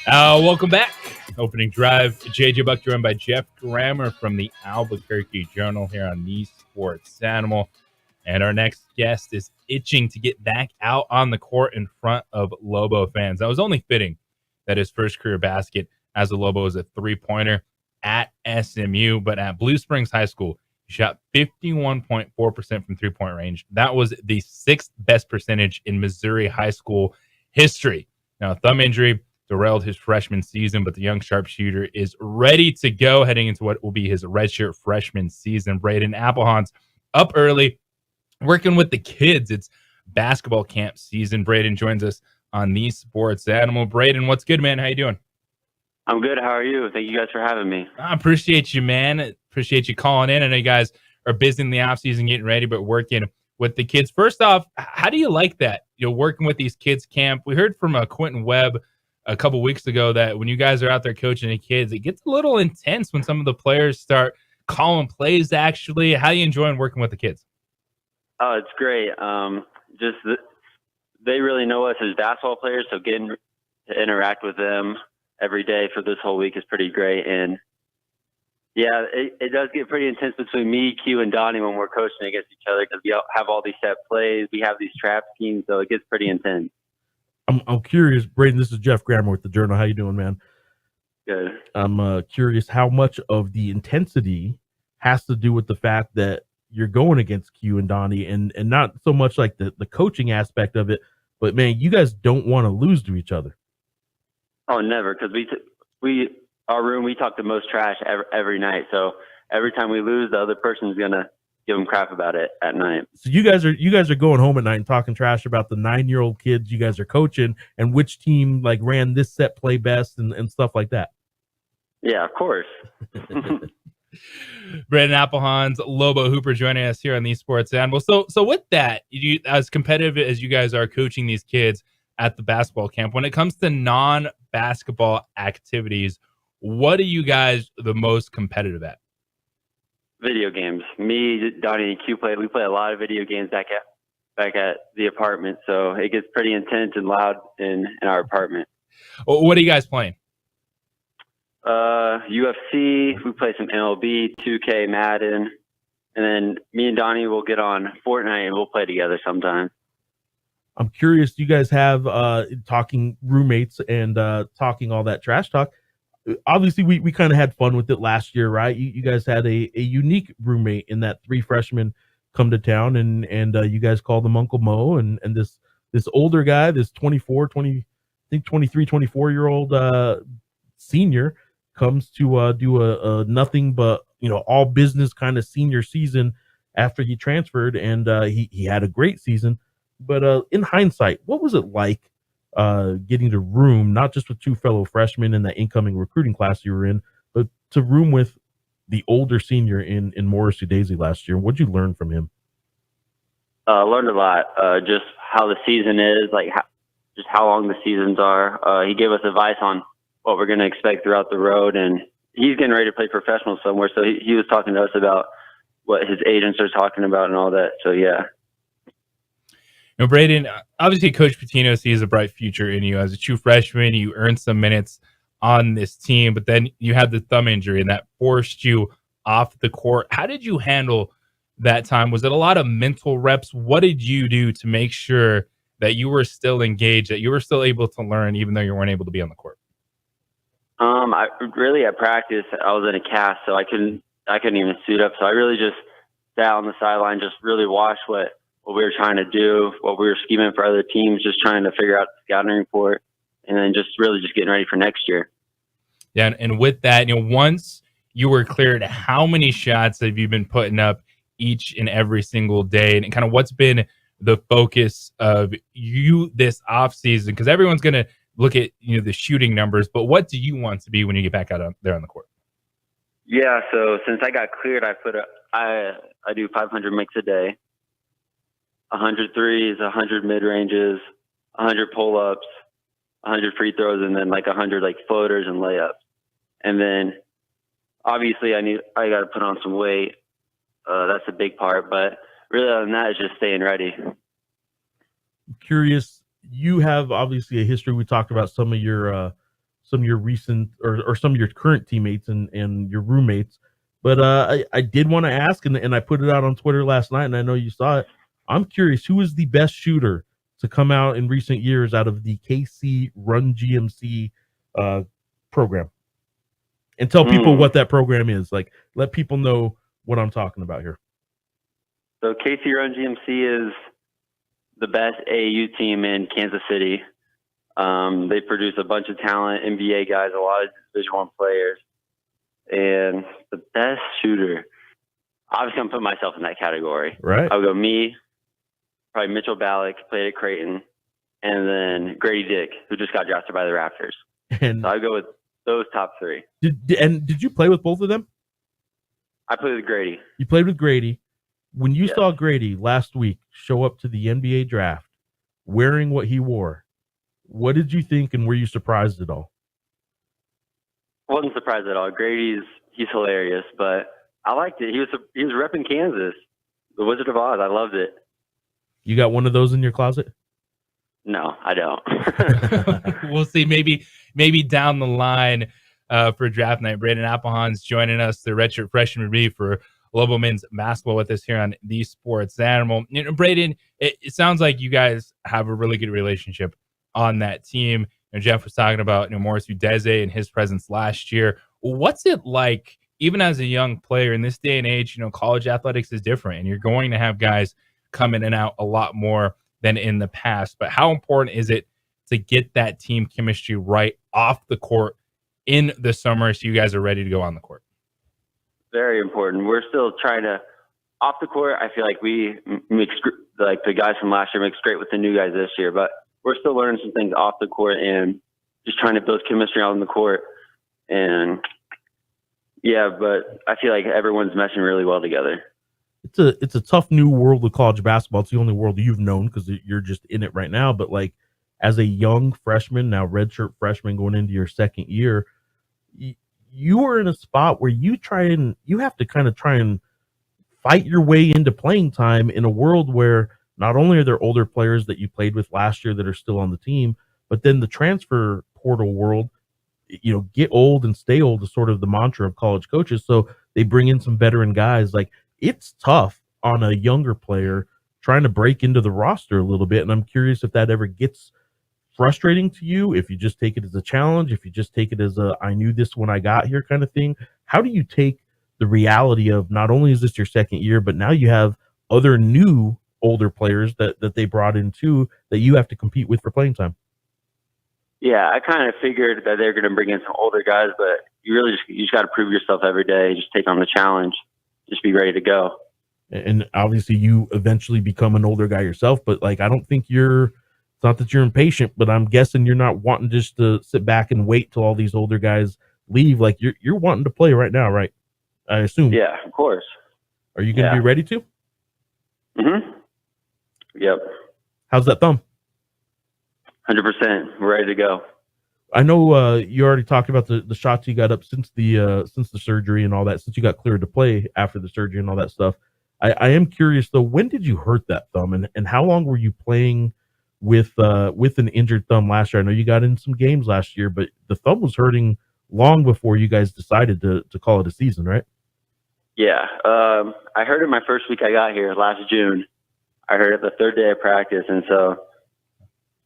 Welcome back. Opening drive, JJ Buck joined by Jeff Grammer from the Albuquerque Journal here on the Sports Animal. And our next guest is itching to get back out on the court in front of Lobo fans. That was only fitting that his first career basket as a Lobo was a three-pointer at SMU, but at Blue Springs High School, he shot 51.4% from three-point range. That was the 6th best percentage in Missouri high school history. Now, a thumb injury derailed his freshman season, but the young sharpshooter is ready to go heading into what will be his redshirt freshman season. Braden Appelhans up early, working with the kids. It's basketball camp season. Braden joins us on the Sports Animal. Braden, what's good, man? How you doing? I'm good. How are you? Thank you guys for having me. I appreciate you, man. Appreciate you calling in. I know you guys are busy in the offseason getting ready, but working with the kids. First off, how do you like that? You know, working with these kids camp. We heard from Quentin Webb a couple weeks ago that when you guys are out there coaching the kids, it gets a little intense when some of the players start calling plays. Actually, how you enjoying working with the kids? Oh, it's great. They really know us as basketball players, so getting to interact with them every day for this whole week is pretty great. And yeah, it does get pretty intense between me, Q, and Donnie when we're coaching against each other because we have all these set plays, we have these trap schemes, so it gets pretty intense. I'm curious, Braden. This is Jeff Grammer with the Journal. How you doing, man? Good. I'm curious how much of the intensity has to do with the fact that you're going against Q and Donnie, and not so much like the coaching aspect of it, but man, you guys don't want to lose to each other. Oh, never, because our room, we talk the most trash every night. So every time we lose, the other person's gonna give them crap about it at night. So you guys are going home at night and talking trash about the 9-year-old kids you guys are coaching and which team like ran this set play best and stuff like that. Yeah, of course. Braden Appelhans, Lobo Hooper joining us here on the Sports Animal. So with that, you, as competitive as you guys are coaching these kids at the basketball camp, when it comes to non-basketball activities, what are you guys the most competitive at? Video games. Me, Donnie, and Q we play a lot of video games back at the apartment, so it gets pretty intense and loud in our apartment. What are you guys playing? UFC, we play some MLB, 2K, Madden, and then me and Donnie will get on Fortnite and we'll play together sometimes. I'm curious, you guys have talking roommates and talking all that trash talk. Obviously, we kind of had fun with it last year, right? You guys had a unique roommate in that 3 freshmen come to town, and you guys called him Uncle Mo, and this older guy, this 23, 24-year-old senior comes to do a nothing but all business kind of senior season after he transferred, and he had a great season. But in hindsight, what was it like getting to room not just with 2 fellow freshmen in that incoming recruiting class you were in, but to room with the older senior in Morris Udeze last year? What'd you learn from him? Learned a lot. Just how the season is, just how long the seasons are. He gave us advice on what we're going to expect throughout the road, and he's getting ready to play professional somewhere. So he was talking to us about what his agents are talking about and all that. So yeah. Braden, obviously Coach Pitino sees a bright future in you as a true freshman. You earned some minutes on this team, but then you had the thumb injury and that forced you off the court. How did you handle that time? Was it a lot of mental reps? What did you do to make sure that you were still engaged, that you were still able to learn, even though you weren't able to be on the court? At practice, I was in a cast, so I couldn't even suit up. So I really just sat on the sideline, just really watched what we were trying to do, what we were scheming for other teams, just trying to figure out the scouting report, and then just getting ready for next year. Yeah, and with that, once you were cleared, how many shots have you been putting up each and every single day? And kind of what's been the focus of you this offseason? Because everyone's going to look at the shooting numbers, but what do you want to be when you get back out there on the court? Yeah, so since I got cleared, I do 500 makes a day, 100 threes, 100 mid-ranges, 100 pull-ups, 100 free throws, and then 100 floaters and layups. And then obviously I got to put on some weight. That's a big part, but really other than that, it's just staying ready. I'm curious, you have obviously a history. We talked about some of your recent or some of your current teammates and your roommates, but I did want to ask, and I put it out on Twitter last night, and I know you saw it. I'm curious, who is the best shooter to come out in recent years out of the KC Run GMC program? And tell people what that program is. Let people know what I'm talking about here. So KC Run GMC is the best AAU team in Kansas City. They produce a bunch of talent, NBA guys, a lot of Division I players. And the best shooter, obviously I'm putting myself in that category. Right. I would go me, probably Mitchell Ballack, played at Creighton, and then Grady Dick, who just got drafted by the Raptors. And so I'd go with those top three. Did you play with both of them? I played with Grady. You played with Grady. When you saw Grady last week show up to the NBA draft wearing what he wore, what did you think, and were you surprised at all? I wasn't surprised at all. He's hilarious, but I liked it. He was repping Kansas, the Wizard of Oz. I loved it. You got one of those in your closet? No, I don't. We'll see. Maybe down the line for draft night. Braden Appelhahn's joining us, the redshirt freshman me for Global Men's Basketball with us here on The Sports Animal. Braden, it sounds like you guys have a really good relationship on that team. Jeff was talking about Morris Udeze and his presence last year. What's it like, even as a young player in this day and age? College athletics is different, and you're going to have guys come in and out a lot more than in the past. But how important is it to get that team chemistry right off the court in the summer so you guys are ready to go on the court? Very important. We're still trying to, off the court, I feel like we mix, the guys from last year mix great with the new guys this year, but we're still learning some things off the court and just trying to build chemistry on the court. And yeah, but I feel like everyone's meshing really well together. It's a tough new world of college basketball. It's the only world you've known because you're just in it right now. But as a young freshman, now redshirt freshman going into your second year, you are in a spot where you have to kind of try and fight your way into playing time in a world where not only are there older players that you played with last year that are still on the team, but then the transfer portal world, get old and stay old is sort of the mantra of college coaches. So they bring in some veteran guys. It's tough on a younger player trying to break into the roster a little bit. And I'm curious if that ever gets frustrating to you, if you just take it as a challenge, if you just take it as I knew this when I got here kind of thing. How do you take the reality of not only is this your second year, but now you have other new older players that they brought in too that you have to compete with for playing time? Yeah, I kind of figured that they're going to bring in some older guys, but you just got to prove yourself every day. Just take on the challenge. Just be ready to go. And obviously you eventually become an older guy yourself, but I don't think it's not that you're impatient, but I'm guessing you're not wanting just to sit back and wait till all these older guys leave. You're wanting to play right now, right? I assume. Yeah, of course. Are you going to be ready to? Mm-hmm. Yep. How's that thumb? 100%. We're ready to go. I know you already talked about the shots you got up since the surgery and all that, since you got cleared to play after the surgery and all that stuff. I am curious though, when did you hurt that thumb, and how long were you playing with an injured thumb last year? I know you got in some games last year, but the thumb was hurting long before you guys decided to call it a season, right? Yeah. I hurt it my first week I got here last June. I hurt it the third day of practice, and so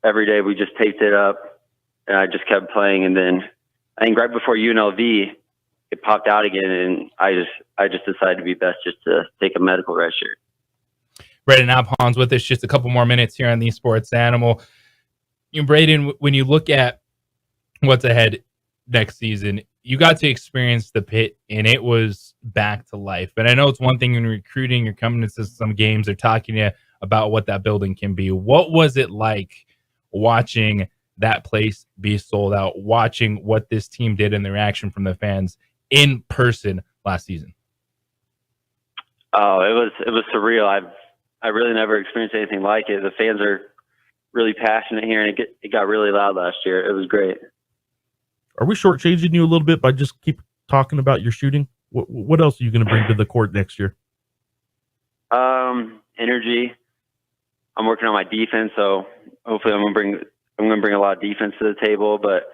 every day we just taped it up, and I just kept playing. And then I think right before UNLV, it popped out again, and I just decided to be best just to take a medical red shirt. Braden Alphonse with us, just a couple more minutes here on the Sports Animal. Braden, when you look at what's ahead next season, you got to experience the pit, and it was back to life. And I know it's one thing in recruiting, you're coming into some games, they're talking to you about what that building can be. What was it like watching that place be sold out, watching what this team did and the reaction from the fans in person last season? Oh, it was surreal. I really never experienced anything like it. The fans are really passionate here, and it got really loud last year. It was great. Are we shortchanging you a little bit by just keep talking about your shooting? What else are you going to bring to the court next year? Energy. I'm working on my defense, so hopefully I'm going to bring a lot of defense to the table. But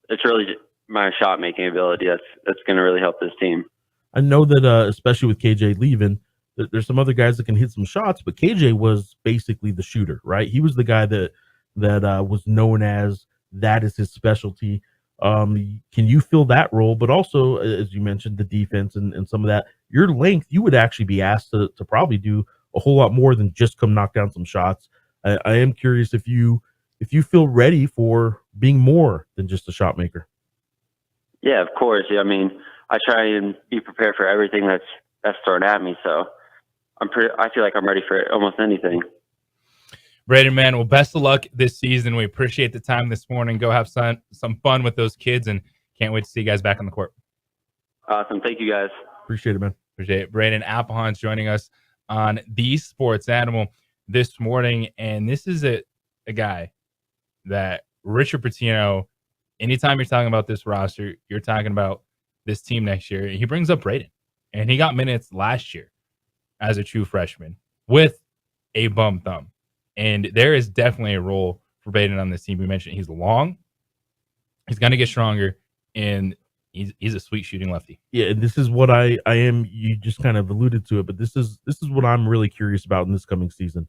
it's really my shot making ability that's going to really help this team. I know that especially with KJ leaving, there's some other guys that can hit some shots, but KJ was basically the shooter, right? He was the guy that was known as that is his specialty. Can you fill that role? But also, as you mentioned, the defense and some of that, your length, you would actually be asked to probably do a whole lot more than just come knock down some shots. I am curious if you feel ready for being more than just a shot maker. Yeah, of course. Yeah, I mean, I try and be prepared for everything that's thrown at me. So I feel like I'm ready for almost anything. Braden, man, well, best of luck this season. We appreciate the time this morning. Go have some fun with those kids, and can't wait to see you guys back on the court. Awesome. Thank you, guys. Appreciate it, man. Appreciate it. Braden Alphonse joining us on the Sports Animal this morning, and this is a guy that Richard Pitino, anytime you're talking about this roster, you're talking about this team next year. He brings up Braden, and he got minutes last year as a true freshman with a bum thumb. And there is definitely a role for Braden on this team. We mentioned he's long, he's going to get stronger, and he's a sweet shooting lefty. Yeah, and this is what I am. You just kind of alluded to it, but this is what I'm really curious about in this coming season.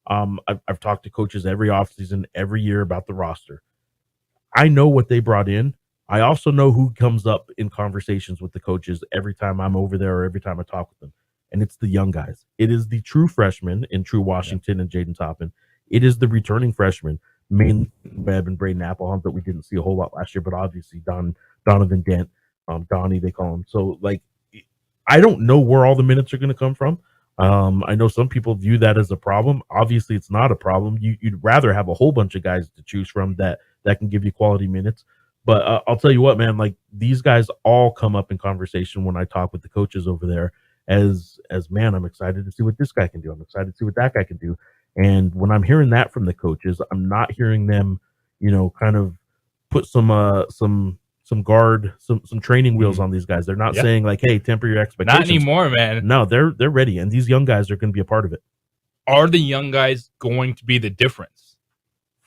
I've talked to coaches every offseason, every year about the roster. I know what they brought in. I also know who comes up in conversations with the coaches every time I'm over there or every time I talk with them. And it's the young guys. It is the true freshmen in True Washington and Jaden Toppin. It is the returning freshmen, mainly Webb and Braden Alphonse, that we didn't see a whole lot last year, but obviously Donovan Dent, Donnie, they call him. So, like, I don't know where all the minutes are going to come from. I know some people view that as a problem. Obviously, it's not a problem. You'd rather have a whole bunch of guys to choose from that can give you quality minutes. But I'll tell you what, man, like, these guys all come up in conversation when I talk with the coaches over there. As man, I'm excited to see what this guy can do. I'm excited to see what that guy can do. And when I'm hearing that from the coaches, I'm not hearing them, kind of put some guard, some training wheels on these guys. They're not saying like, hey, temper your expectations. Not anymore, man. No, they're ready. And these young guys are going to be a part of it. Are the young guys going to be the difference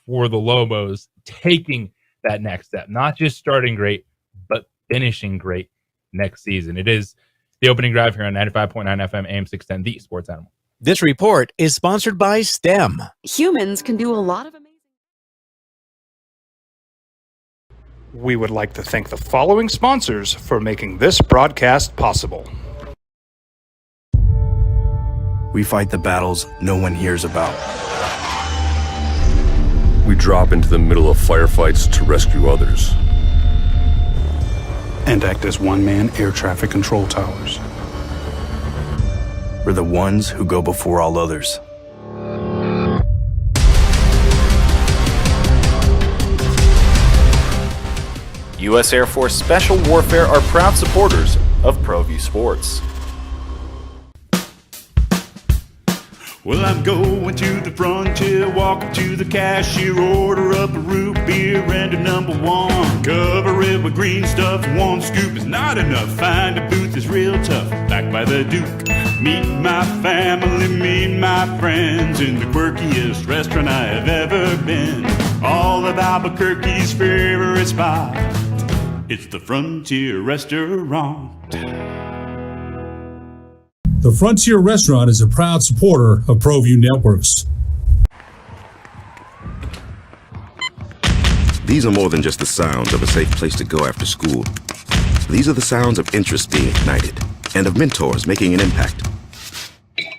for the Lobos taking that next step? Not just starting great, but finishing great next season. It is the opening drive here on 95.9 FM, AM 610, the Sports Animal. This report is sponsored by STEM. Humans can do a lot of amazing. We would like to thank the following sponsors for making this broadcast possible. We fight the battles no one hears about. We drop into the middle of firefights to rescue others. And act as one-man air traffic control towers. We're the ones who go before all others. U.S. Air Force Special Warfare are proud supporters of ProView Sports. Well, I'm going to the frontier, walk up to the cashier, order up a root beer and a number one. Cover it with green stuff, one scoop is not enough. Find a booth is real tough, back by the Duke. Meet my family, meet my friends in the quirkiest restaurant I have ever been. All of Albuquerque's favorite spot, it's the Frontier Restaurant. The Frontier Restaurant is a proud supporter of ProView Networks. These are more than just the sounds of a safe place to go after school. These are the sounds of interest being ignited and of mentors making an impact.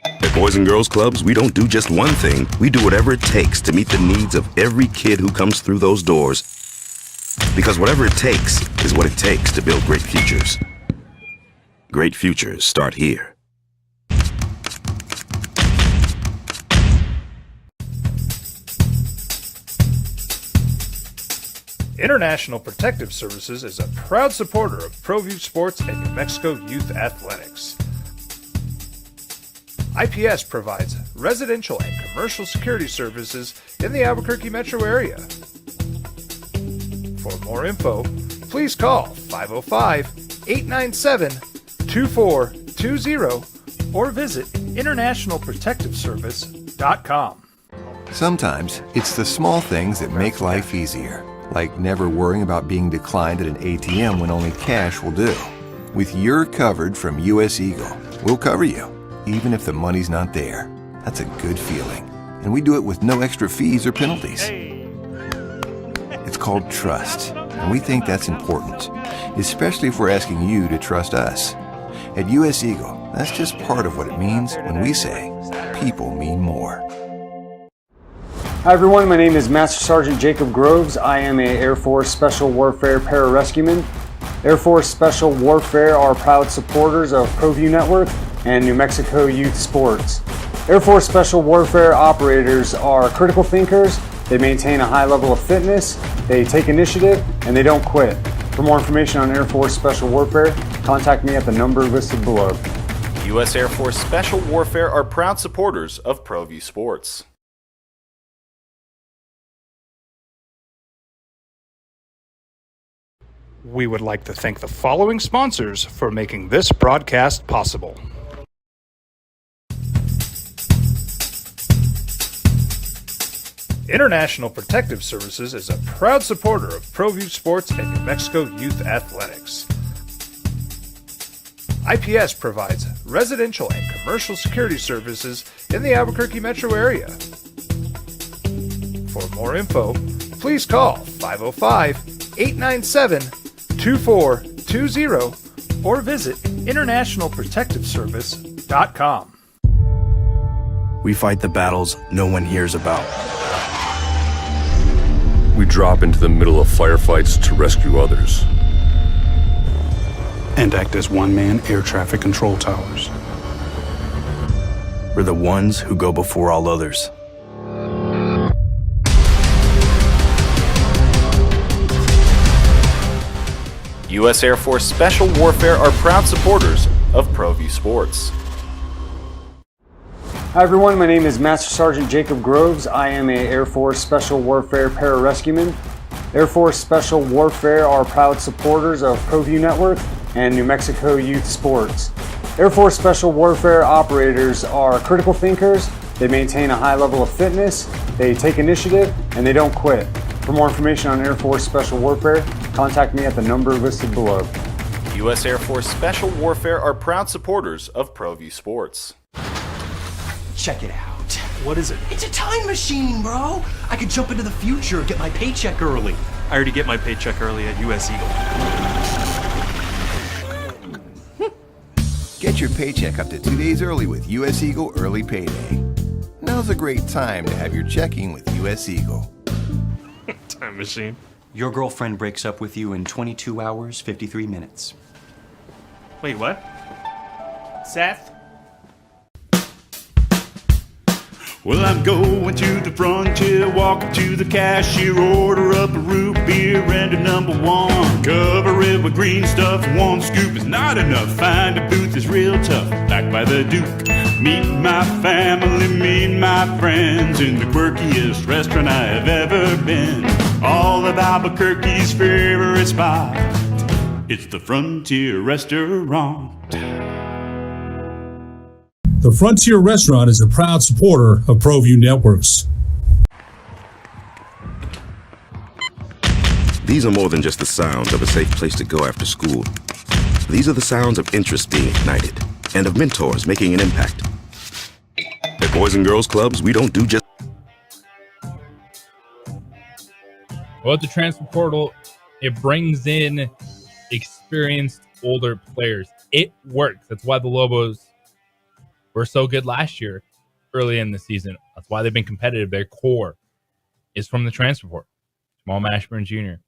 At Boys and Girls Clubs, we don't do just one thing. We do whatever it takes to meet the needs of every kid who comes through those doors. Because whatever it takes is what it takes to build great futures. Great futures start here. International Protective Services is a proud supporter of ProView Sports and New Mexico Youth Athletics. IPS provides residential and commercial security services in the Albuquerque metro area. For more info, please call 505-897-2420 or visit internationalprotectiveservice.com. Sometimes it's the small things that make life easier, like never worrying about being declined at an ATM when only cash will do. With You're Covered from US Eagle, we'll cover you, even if the money's not there. That's a good feeling. And we do it with no extra fees or penalties. It's called trust, and we think that's important, especially if we're asking you to trust us. At US Eagle, that's just part of what it means when we say, people mean more. Hi everyone, my name is Master Sergeant Jacob Groves. I am a Air Force Special Warfare Pararescueman. Air Force Special Warfare are proud supporters of ProView Network and New Mexico Youth Sports. Air Force Special Warfare operators are critical thinkers. They maintain a high level of fitness, they take initiative, and they don't quit. For more information on Air Force Special Warfare, contact me at the number listed below. U.S. Air Force Special Warfare are proud supporters of ProView Sports. We would like to thank the following sponsors for making this broadcast possible. International Protective Services is a proud supporter of ProView Sports and New Mexico Youth Athletics. IPS provides residential and commercial security services in the Albuquerque metro area. For more info, please call 505-897-2420 or visit internationalprotectiveservice.com. We fight the battles no one hears about. We drop into the middle of firefights to rescue others. And act as one-man air traffic control towers. We're the ones who go before all others. U.S. Air Force Special Warfare are proud supporters of ProView Sports. Hi everyone, my name is Master Sergeant Jacob Groves. I am a Air Force Special Warfare Pararescueman. Air Force Special Warfare are proud supporters of ProView Network and New Mexico Youth Sports. Air Force Special Warfare operators are critical thinkers. They maintain a high level of fitness, they take initiative, and they don't quit. For more information on Air Force Special Warfare, contact me at the number listed below. U.S. Air Force Special Warfare are proud supporters of ProView Sports. Check it out. What is it? It's a time machine, bro. I could jump into the future, get my paycheck early. I already get my paycheck early at US Eagle. Get your paycheck up to 2 days early with US Eagle Early Payday. Now's a great time to have your checking with US Eagle. Time machine. Your girlfriend breaks up with you in 22 hours, 53 minutes. Wait, what? Seth? Well, I'm going to the frontier, walk up to the cashier, order up a root beer and a number one. Cover it with green stuff, one scoop is not enough. Find a booth is real tough, back by the Duke. Meet my family, meet my friends in the quirkiest restaurant I have ever been. All of Albuquerque's favorite spot, it's the Frontier Restaurant. The Frontier Restaurant is a proud supporter of ProView Networks. These are more than just the sounds of a safe place to go after school. These are the sounds of interest being ignited and of mentors making an impact. At Boys and Girls Clubs, we don't do just... Well, at the transfer portal, it brings in experienced older players. It works. That's why the Lobos were so good last year early in the season. That's why they've been competitive. Their core is from the transfer portal. Jamal Mashburn Jr.,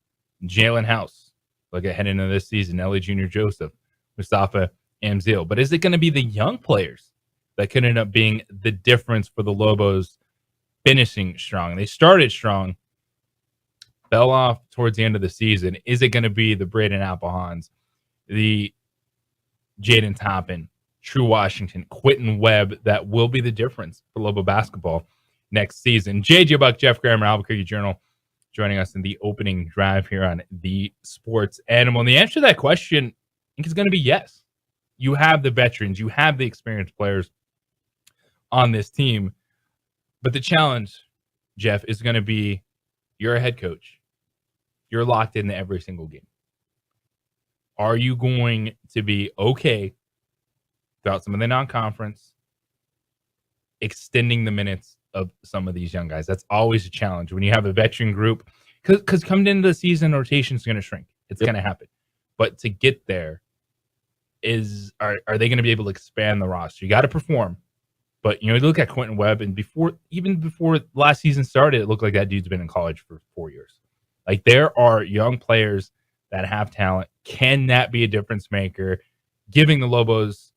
Jalen House. Look ahead into this season, Ellie Jr. Joseph, Mustafa Amzil. But is it going to be the young players that could end up being the difference for the Lobos finishing strong? They started strong, fell off towards the end of the season. Is it going to be the Braden Applehans, the Jaden Toppin, True Washington, Quentin Webb that will be the difference for Lobo basketball next season? JJ Buck, Jeff Graham, Albuquerque Journal, joining us in the opening drive here on The Sports Animal. And the answer to that question, I think, is going to be yes. You have the veterans, you have the experienced players on this team. But the challenge, Jeff, is going to be you're a head coach. You're locked into every single game. Are you going to be okay throughout some of the non-conference, extending the minutes of some of these young guys? That's always a challenge when you have a veteran group, because coming into the season, rotation is going to shrink. It's going to happen. But to get there, are they going to be able to expand the roster? You got to perform. But, you look at Quentin Webb, and even before last season started, it looked like that dude's been in college for 4 years. Like, there are young players that have talent. Can that be a difference maker? Giving the Lobos,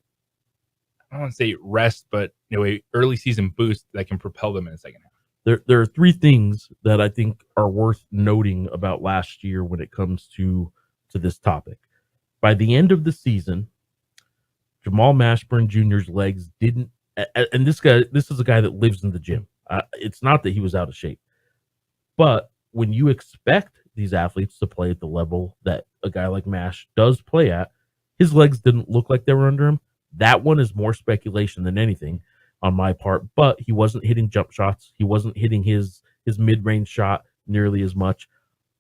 I don't want to say rest, but a early season boost that can propel them in the second half. There are three things that I think are worth noting about last year when it comes to this topic. By the end of the season, Jamal Mashburn Jr.'s legs didn't, and this is a guy that lives in the gym. It's not that he was out of shape, but when you expect these athletes to play at the level that a guy like Mash does play at, his legs didn't look like they were under him. That one is more speculation than anything on my part, but he wasn't hitting jump shots. He wasn't hitting his mid-range shot nearly as much.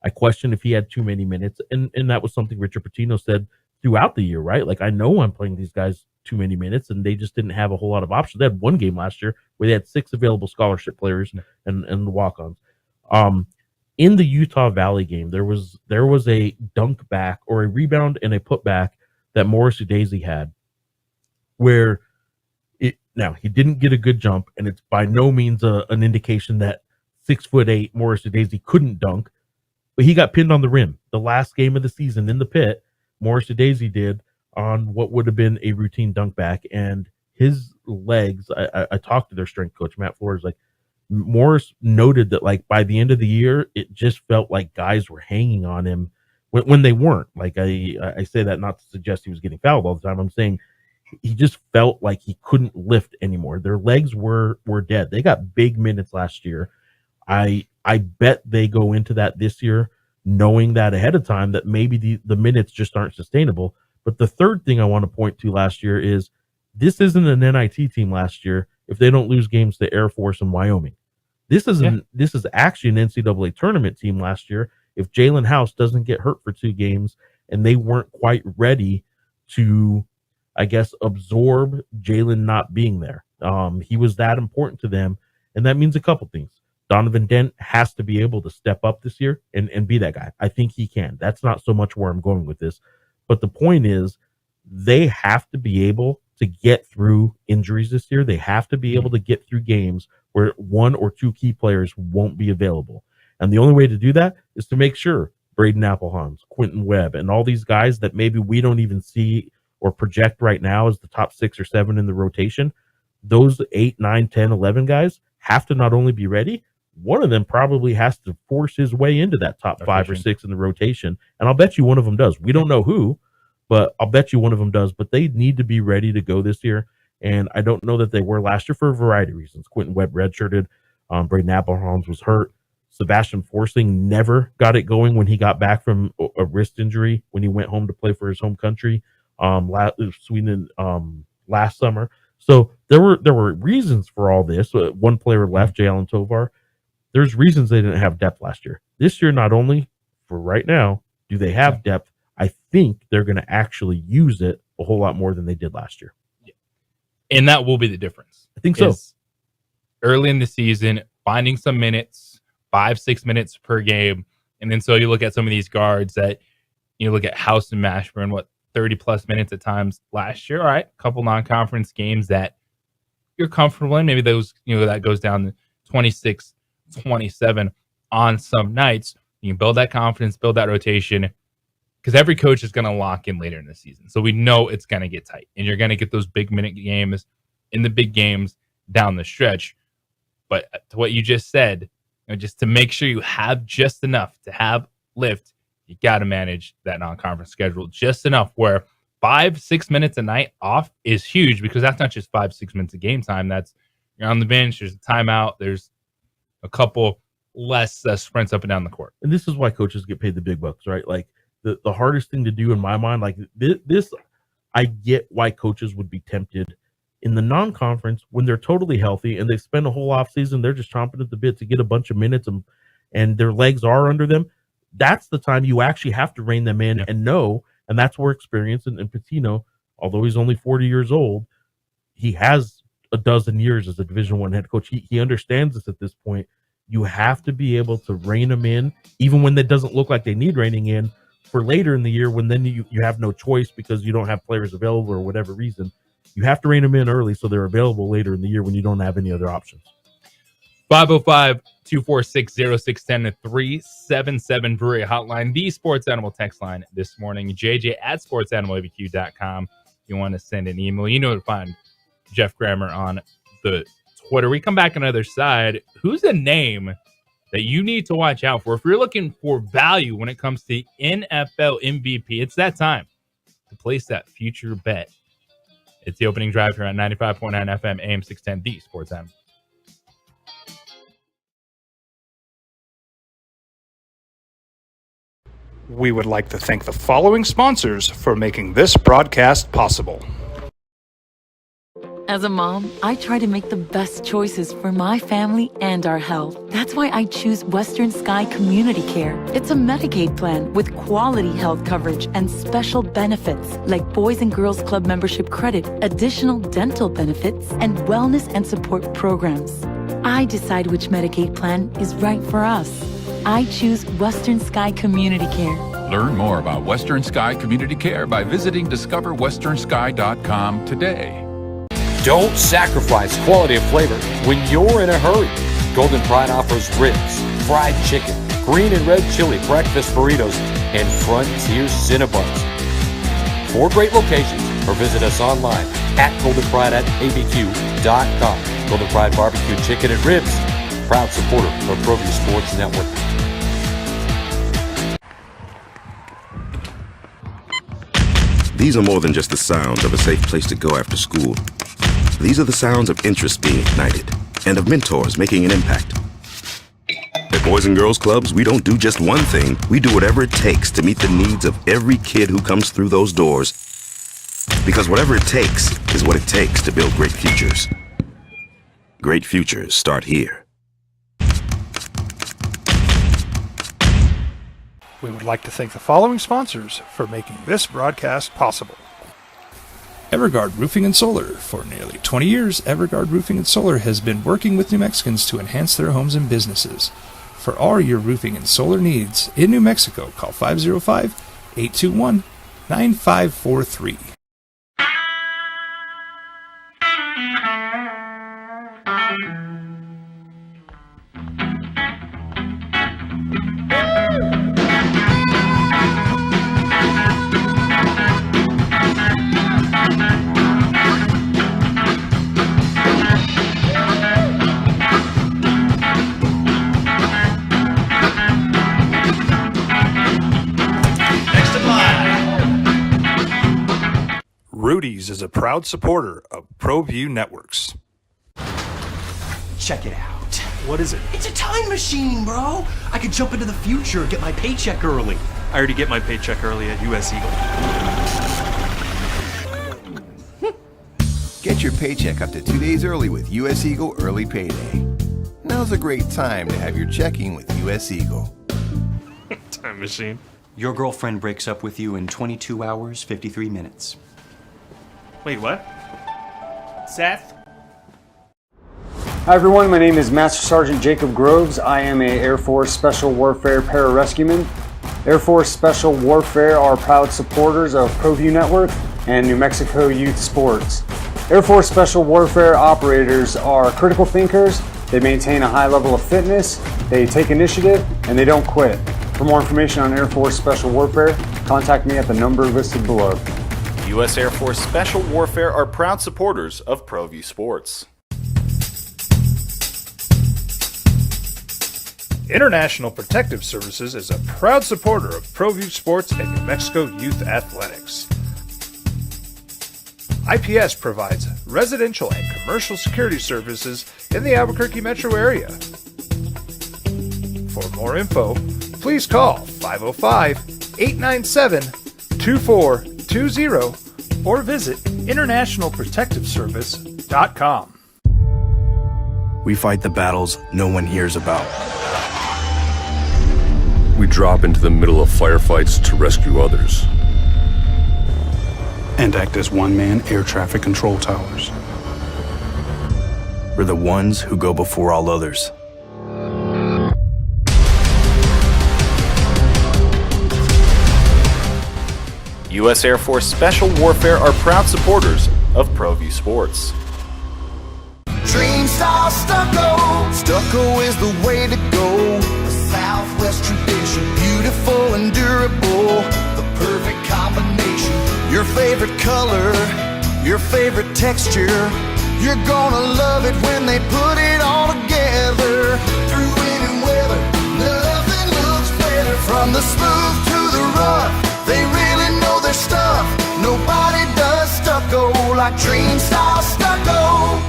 I question if he had too many minutes, and that was something Richard Pitino said throughout the year, right? Like, I know I'm playing these guys too many minutes, and they just didn't have a whole lot of options. They had one game last year where they had 6 available scholarship players and the walk-ons. In the Utah Valley game, there was a dunk back or a rebound and a putback that Morris Udeze had, where he didn't get a good jump, and it's by no means an indication that 6'8" Morris Udeze couldn't dunk, but he got pinned on the rim. The last game of the season in the pit, Morris Udeze did on what would have been a routine dunk back, and his legs. I talked to their strength coach, Matt Flores, like, Morris noted that, like, by the end of the year, it just felt like guys were hanging on him when they weren't. Like, I say that not to suggest he was getting fouled all the time. I'm saying he just felt like he couldn't lift anymore. Their legs were dead. They got big minutes last year. I bet they go into that this year knowing that ahead of time, that maybe the minutes just aren't sustainable. But the third thing I want to point to last year is this isn't an NIT team last year if they don't lose games to Air Force and Wyoming. This is actually an NCAA tournament team last year if Jalen House doesn't get hurt for 2 games and they weren't quite ready to, I guess, absorb Jalen not being there. He was that important to them, and that means a couple things. Donovan Dent has to be able to step up this year and be that guy. I think he can. That's not so much where I'm going with this. But the point is, they have to be able to get through injuries this year. They have to be able to get through games where 1 or 2 key players won't be available. And the only way to do that is to make sure Braden Applehans, Quentin Webb, and all these guys that maybe we don't even see or project right now as the top 6 or 7 in the rotation, those 8, 9, 10, 11 guys have to not only be ready, one of them probably has to force his way into that top 5 or 6 in the rotation. And I'll bet you one of them does. We don't know who, but I'll bet you one of them does. But they need to be ready to go this year. And I don't know that they were last year for a variety of reasons. Quentin Webb redshirted. Braden Applehans was hurt. Sebastian Forsing never got it going when he got back from a wrist injury when he went home to play for his home country, Sweden, last summer. So there were reasons for all this. One player left, Jalen Tovar. There's reasons they didn't have depth last year. This year, not only for right now do they have depth, I think they're going to actually use it a whole lot more than they did last year. And that will be the difference. I think so. Early in the season, finding some minutes, 5-6 minutes per game, And then so you look at some of these guards that you look at House and Mashburn, 30 plus minutes at times last year. All right, a couple non-conference games that you're comfortable in. Maybe those, that goes down to 26, 27 on some nights. You can build that confidence, build that rotation, because every coach is going to lock in later in the season. So we know it's going to get tight, and you're going to get those big minute games in the big games down the stretch. But to what you just said, just to make sure you have just enough to have lift, you got to manage that non-conference schedule just enough where 5-6 minutes a night off is huge, because that's not just 5-6 minutes of game time. That's you're on the bench, there's a timeout, there's a couple less sprints up and down the court. And this is why coaches get paid the big bucks, right? Like the hardest thing to do in my mind, like this, I get why coaches would be tempted in the non-conference when they're totally healthy and they spend a whole off season, they're just chomping at the bit to get a bunch of minutes and their legs are under them. That's the time you actually have to rein them in and know. And that's where experience and Pitino, although he's only 40 years old, he has a dozen years as a Division I head coach. He understands this at this point. You have to be able to rein them in, even when it doesn't look like they need reining in, for later in the year when then you have no choice because you don't have players available or whatever reason. You have to rein them in early so they're available later in the year when you don't have any other options. 505-246-0610 to 377 Brewery Hotline, the Sports Animal text line this morning. JJ at sportsanimalabq.com. If you want to send an email, you know to find Jeff Grammer on the Twitter. We come back on the other side. Who's a name that you need to watch out for if you're looking for value when it comes to NFL MVP? It's that time to place that future bet. It's the opening drive here on 95.9 FM, AM 610, the Sports Animal. We would like to thank the following sponsors for making this broadcast possible. As a mom, I try to make the best choices for my family and our health. That's why I choose Western Sky Community Care. It's a Medicaid plan with quality health coverage and special benefits like Boys and Girls Club membership credit, additional dental benefits, and wellness and support programs. I decide which Medicaid plan is right for us. I choose Western Sky Community Care. Learn more about Western Sky Community Care by visiting discoverwesternsky.com today. Don't sacrifice quality of flavor when you're in a hurry. Golden Pride offers ribs, fried chicken, green and red chili breakfast burritos, and Frontier Cinnabons. 4 great locations, or visit us online at goldenpride@abq.com. Golden Pride Barbecue Chicken and Ribs, proud supporter of ProView Sports Network. These are more than just the sounds of a safe place to go after school. These are the sounds of interest being ignited and of mentors making an impact. At Boys and Girls Clubs, we don't do just one thing. We do whatever it takes to meet the needs of every kid who comes through those doors. Because whatever it takes is what it takes to build great futures. Great futures start here. We would like to thank the following sponsors for making this broadcast possible. Everguard Roofing and Solar. For nearly 20 years, Everguard Roofing and Solar has been working with New Mexicans to enhance their homes and businesses. For all your roofing and solar needs in New Mexico, call 505-821-9543. Rudy's is a proud supporter of ProView Networks. Check it out. What is it? It's a time machine, bro. I could jump into the future, get my paycheck early. I already get my paycheck early at US Eagle. Get your paycheck up to 2 days early with US Eagle Early Payday. Now's a great time to have your checking with US Eagle. Time machine. Your girlfriend breaks up with you in 22 hours, 53 minutes. Wait, what? Seth? Hi everyone, my name is Master Sergeant Jacob Groves. I am a Air Force Special Warfare Pararescueman. Air Force Special Warfare are proud supporters of ProView Network and New Mexico Youth Sports. Air Force Special Warfare operators are critical thinkers. They maintain a high level of fitness, they take initiative, and they don't quit. For more information on Air Force Special Warfare, contact me at the number listed below. U.S. Air Force Special Warfare are proud supporters of ProView Sports. International Protective Services is a proud supporter of ProView Sports and New Mexico Youth Athletics. IPS provides residential and commercial security services in the Albuquerque metro area. For more info, please call 505-897-2420 or visit internationalprotectiveservice.com. We fight the battles no one hears about. We drop into the middle of firefights to rescue others. And act as one-man air traffic control towers. We're the ones who go before all others. U.S. Air Force Special Warfare are proud supporters of ProView Sports. Dream style stucco. Stucco is the way to go. The Southwest tradition, beautiful and durable. The perfect combination. Your favorite color, your favorite texture. You're gonna love it when they put it all together. Through any weather, nothing looks better. From the smooth to the rough, they really know their stuff. Nobody does stucco like Dream style stucco.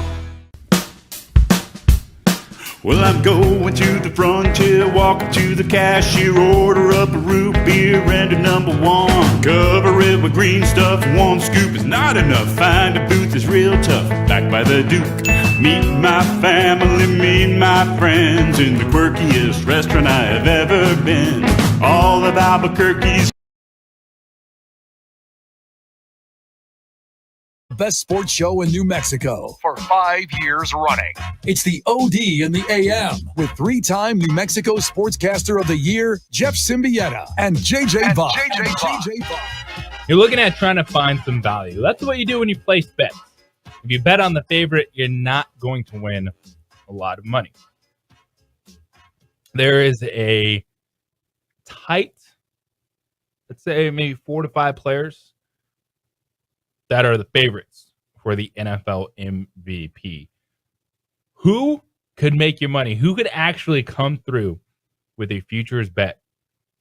Well, I'm going to the frontier, walking to the cashier, order up a root beer and a number one. Cover it with green stuff, one scoop is not enough. Find a booth is real tough, back by the Duke. Meet my family, meet my friends in the quirkiest restaurant I have ever been. All of Albuquerque's best sports show in New Mexico for 5 years running. It's the OD in the AM with 3-time New Mexico Sportscaster of the Year, Jeff Symbieta and JJ Vaughn. You're looking at trying to find some value. That's what you do when you place bets. If you bet on the favorite, you're not going to win a lot of money. There is a tight, let's say maybe 4 to 5 players that are the favorites for the NFL MVP. Who could make you money? Who could actually come through with a futures bet?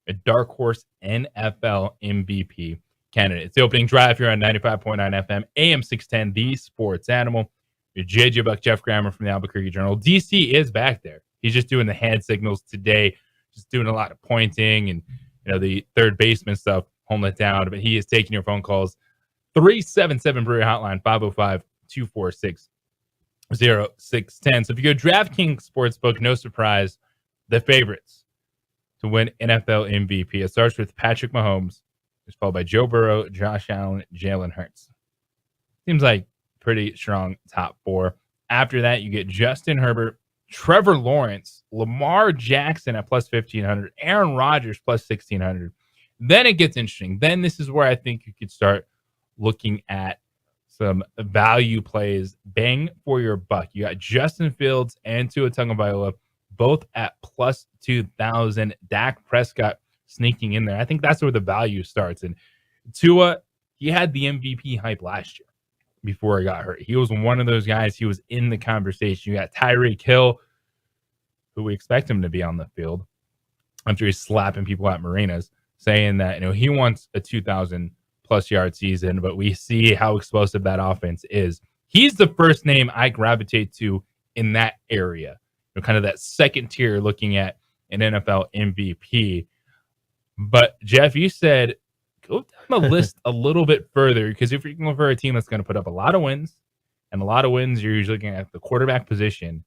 A dark horse NFL MVP candidate. It's the opening drive here on 95.9 FM, AM 610, the sports animal. Your JJ Buck, Jeff Grammer from the Albuquerque Journal. DC is back there. He's just doing the hand signals today, just doing a lot of pointing and the third baseman stuff, holding it down. But he is taking your phone calls. 377 Brewery Hotline, 505-246-0610. So if you go DraftKings Sportsbook, no surprise, the favorites to win NFL MVP. It starts with Patrick Mahomes. It's followed by Joe Burrow, Josh Allen, Jalen Hurts. Seems like pretty strong top 4. After that, you get Justin Herbert, Trevor Lawrence, Lamar Jackson at plus 1,500, Aaron Rodgers plus 1,600. Then it gets interesting. Then this is where I think you could start looking at some value plays, bang for your buck. You got Justin Fields and Tua Tagovailoa both at plus 2,000. Dak Prescott sneaking in there. I think that's where the value starts. And Tua, he had the MVP hype last year before he got hurt. He was one of those guys. He was in the conversation. You got Tyreek Hill, who we expect him to be on the field after he's slapping people at marinas, saying that he wants a 2,000 plus yard season, but we see how explosive that offense is. He's the first name I gravitate to in that area, kind of that second tier looking at an NFL MVP. But Jeff, you said go down the list a little bit further, because if you're going for a team that's going to put up a lot of wins, and a lot of wins, you're usually looking at the quarterback position,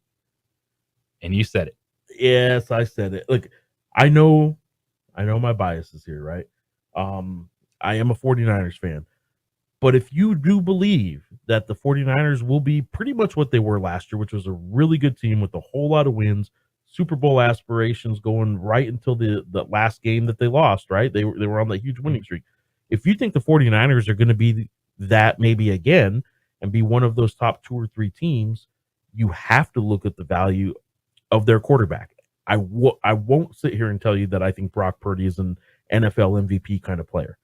and you said it. Yes, I said it. Look, I know my biases here, right? I am a 49ers fan. But if you do believe that the 49ers will be pretty much what they were last year, which was a really good team with a whole lot of wins, Super Bowl aspirations going right until the last game that they lost, right? They were on that huge winning streak. If you think the 49ers are going to be that maybe again and be one of those top 2 or 3 teams, you have to look at the value of their quarterback. I won't sit here and tell you that I think Brock Purdy is an NFL MVP kind of player.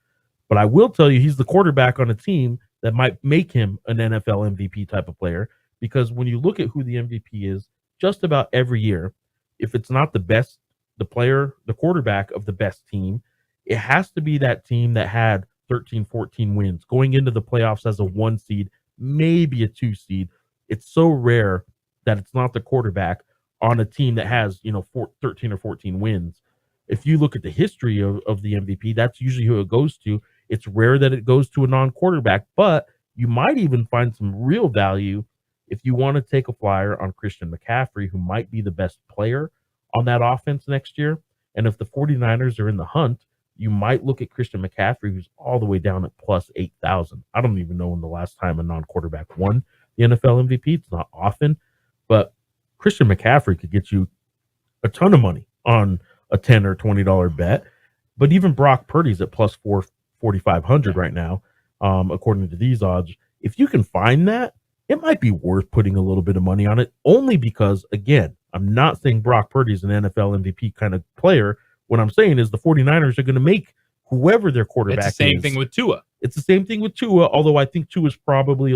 But I will tell you he's the quarterback on a team that might make him an NFL MVP type of player, because when you look at who the MVP is, just about every year, if it's not the best, the quarterback of the best team, it has to be that team that had 13, 14 wins going into the playoffs as a 1 seed, maybe a 2 seed. It's so rare that it's not the quarterback on a team that has, 13 or 14 wins. If you look at the history of the MVP, that's usually who it goes to. It's rare that it goes to a non-quarterback, but you might even find some real value if you want to take a flyer on Christian McCaffrey, who might be the best player on that offense next year. And if the 49ers are in the hunt, you might look at Christian McCaffrey, who's all the way down at plus 8,000. I don't even know when the last time a non-quarterback won the NFL MVP. It's not often, but Christian McCaffrey could get you a ton of money on a $10 or $20 bet. But even Brock Purdy's at plus 4,500 right now, according to these odds. If you can find that, it might be worth putting a little bit of money on it, only because, again, I'm not saying Brock Purdy's an NFL MVP kind of player. What I'm saying is the 49ers are going to make whoever their quarterback is. It's the same thing with Tua. It's the same thing with Tua, although I think Tua's probably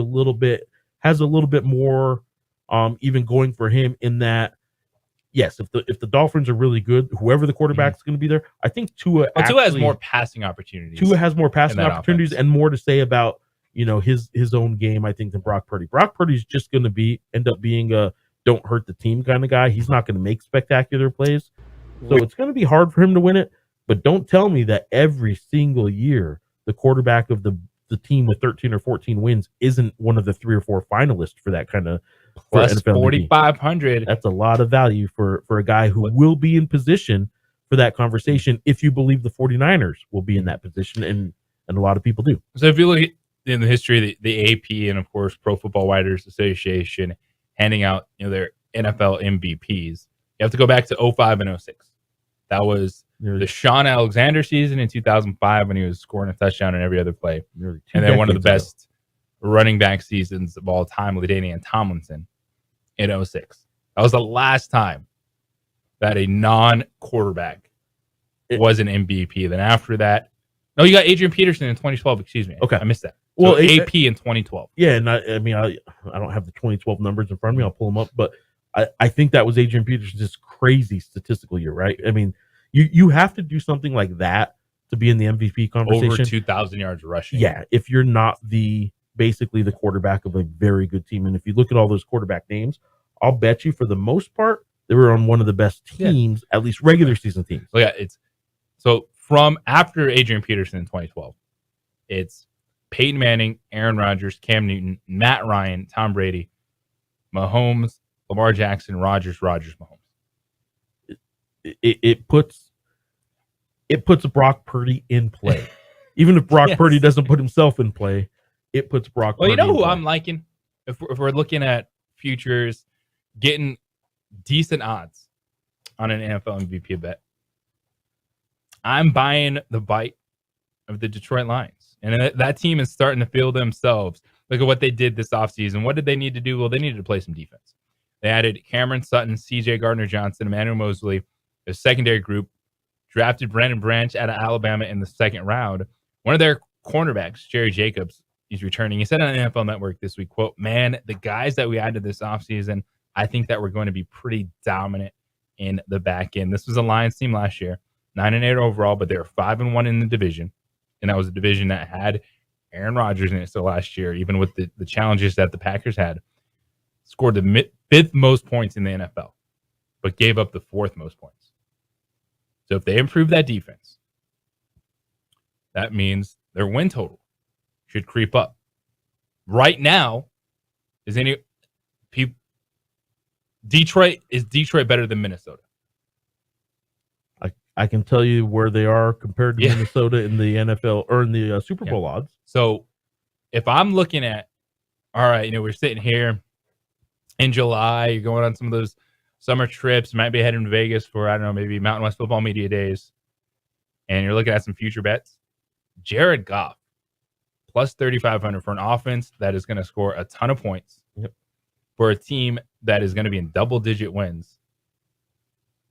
has a little bit more even going for him in that, yes, if the Dolphins are really good, whoever the quarterback's going to be there, I think Tua has more passing opportunities. Tua has more passing opportunities and more to say about, his own game, I think, than Brock Purdy. Brock Purdy's just going to end up being a don't hurt the team kind of guy. He's not going to make spectacular plays. So it's going to be hard for him to win it, but don't tell me that every single year the quarterback of the team with 13 or 14 wins isn't one of the 3 or 4 finalists for that kind of plus 4,500. That's a lot of value for a guy who will be in position for that conversation if you believe the 49ers will be in that position, and a lot of people do. So if you look in the history of the AP and, of course, Pro Football Writers Association handing out their NFL MVPs, you have to go back to 05 and 06. That was the Sean Alexander season in 2005 when he was scoring a touchdown in every other play. And then one of the best running back seasons of all time with LaDainian Tomlinson in 06. That was the last time that a non-quarterback was an MVP. Then after that, no, you got Adrian Peterson in 2012. Excuse me. Okay. I missed that. Well, so AP in 2012. Yeah, and I don't have the 2012 numbers in front of me. I'll pull them up, but I think that was Adrian Peterson's crazy statistical year, right? I mean, you have to do something like that to be in the MVP conversation. Over 2,000 yards rushing. Yeah, if you're not basically the quarterback of a very good team. And if you look at all those quarterback names, I'll bet you for the most part, they were on one of the best teams, at least regular season teams. So so from after Adrian Peterson in 2012, it's Peyton Manning, Aaron Rodgers, Cam Newton, Matt Ryan, Tom Brady, Mahomes, Lamar Jackson, Rodgers, Mahomes. It puts Brock Purdy in play. Even if Brock Purdy doesn't put himself in play, it puts Brock Purdy in play. Well, you know who I'm liking? If we're looking at futures, getting decent odds on an NFL MVP bet, I'm buying the bite of the Detroit Lions. And that team is starting to feel themselves. Look at what they did this offseason. What did they need to do? Well, they needed to play some defense. They added Cameron Sutton, CJ Gardner-Johnson, Emmanuel Mosley, a secondary group, drafted Brandon Branch out of Alabama in the second round. One of their cornerbacks, Jerry Jacobs, is returning. He said on NFL Network this week, quote, "Man, the guys that we added this offseason, I think that we're going to be pretty dominant in the back end." This was a Lions team last year, 9-8 overall, but they were 5-1 in the division. And that was a division that had Aaron Rodgers in it still last year, even with the challenges that the Packers had. Scored the 5th most points in the NFL, but gave up the 4th most points. So if they improve that defense, that means their win total should creep up. Right now, is Detroit better than Minnesota? I can tell you where they are compared to Minnesota in the NFL or in the Super Bowl odds. So if I'm looking at, all right, we're sitting here in July, you're going on some of those summer trips, might be heading to Vegas for, I don't know, maybe Mountain West Football Media Days, and you're looking at some future bets. Jared Goff, plus 3,500 for an offense that is going to score a ton of points for a team that is going to be in double-digit wins.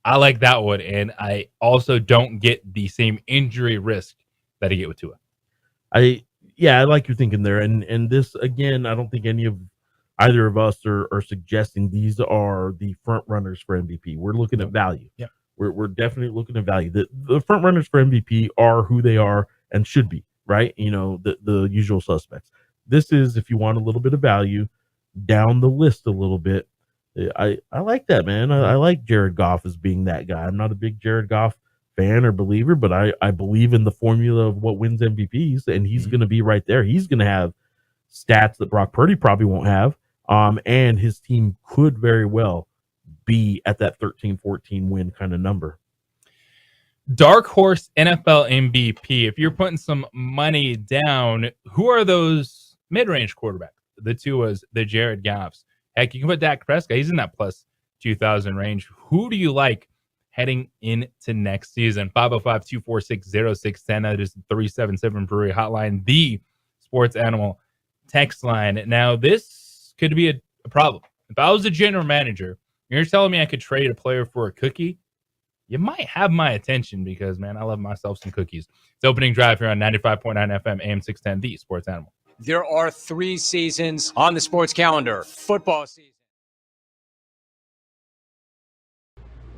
I like that one, and I also don't get the same injury risk that I get with Tua. I like your thinking there, and this again, I don't think either of us are suggesting these are the front runners for MVP. We're looking at value. Yeah, we're definitely looking at value. The front runners for MVP are who they are and should be, right? The usual suspects. This is, if you want a little bit of value, down the list a little bit. I like that, man. I like Jared Goff as being that guy. I'm not a big Jared Goff fan or believer, but I believe in the formula of what wins MVPs, and he's going to be right there. He's going to have stats that Brock Purdy probably won't have, and his team could very well be at that 13-14 win kind of number. Dark horse NFL MVP. If you're putting some money down, who are those mid-range quarterbacks? The Tuas, the Jared Goffs. Heck, you can put Dak Prescott. He's in that plus 2,000 range. Who do you like heading into next season? 505-246-0610. That is the 377 Brewery Hotline, the sports animal text line. Now, this could be a problem. If I was a general manager, you're telling me I could trade a player for a cookie, you might have my attention because, man, I love myself some cookies. It's opening drive here on 95.9 FM, AM 610, the sports animal. There are 3 seasons on the sports calendar. Football season.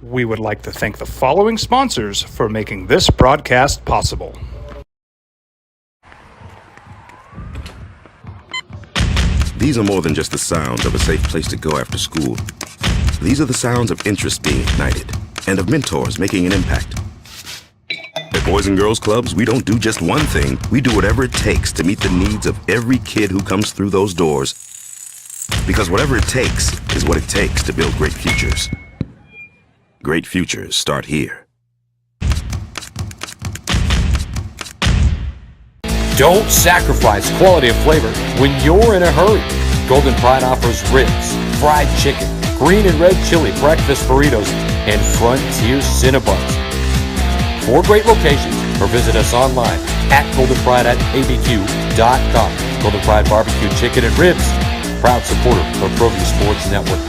We would like to thank the following sponsors for making this broadcast possible. These are more than just the sounds of a safe place to go after school. These are the sounds of interest being ignited and of mentors making an impact. At Boys and Girls Clubs, we don't do just one thing. We do whatever it takes to meet the needs of every kid who comes through those doors. Because whatever it takes is what it takes to build great futures. Great futures start here. Don't sacrifice quality of flavor when you're in a hurry. Golden Pride offers ribs, fried chicken, green and red chili breakfast burritos, and Frontier Cinnabons. 4 great locations, or visit us online at goldenpride@abq.com. Golden Pride Barbecue Chicken and Ribs, proud supporter of ProView Sports Network.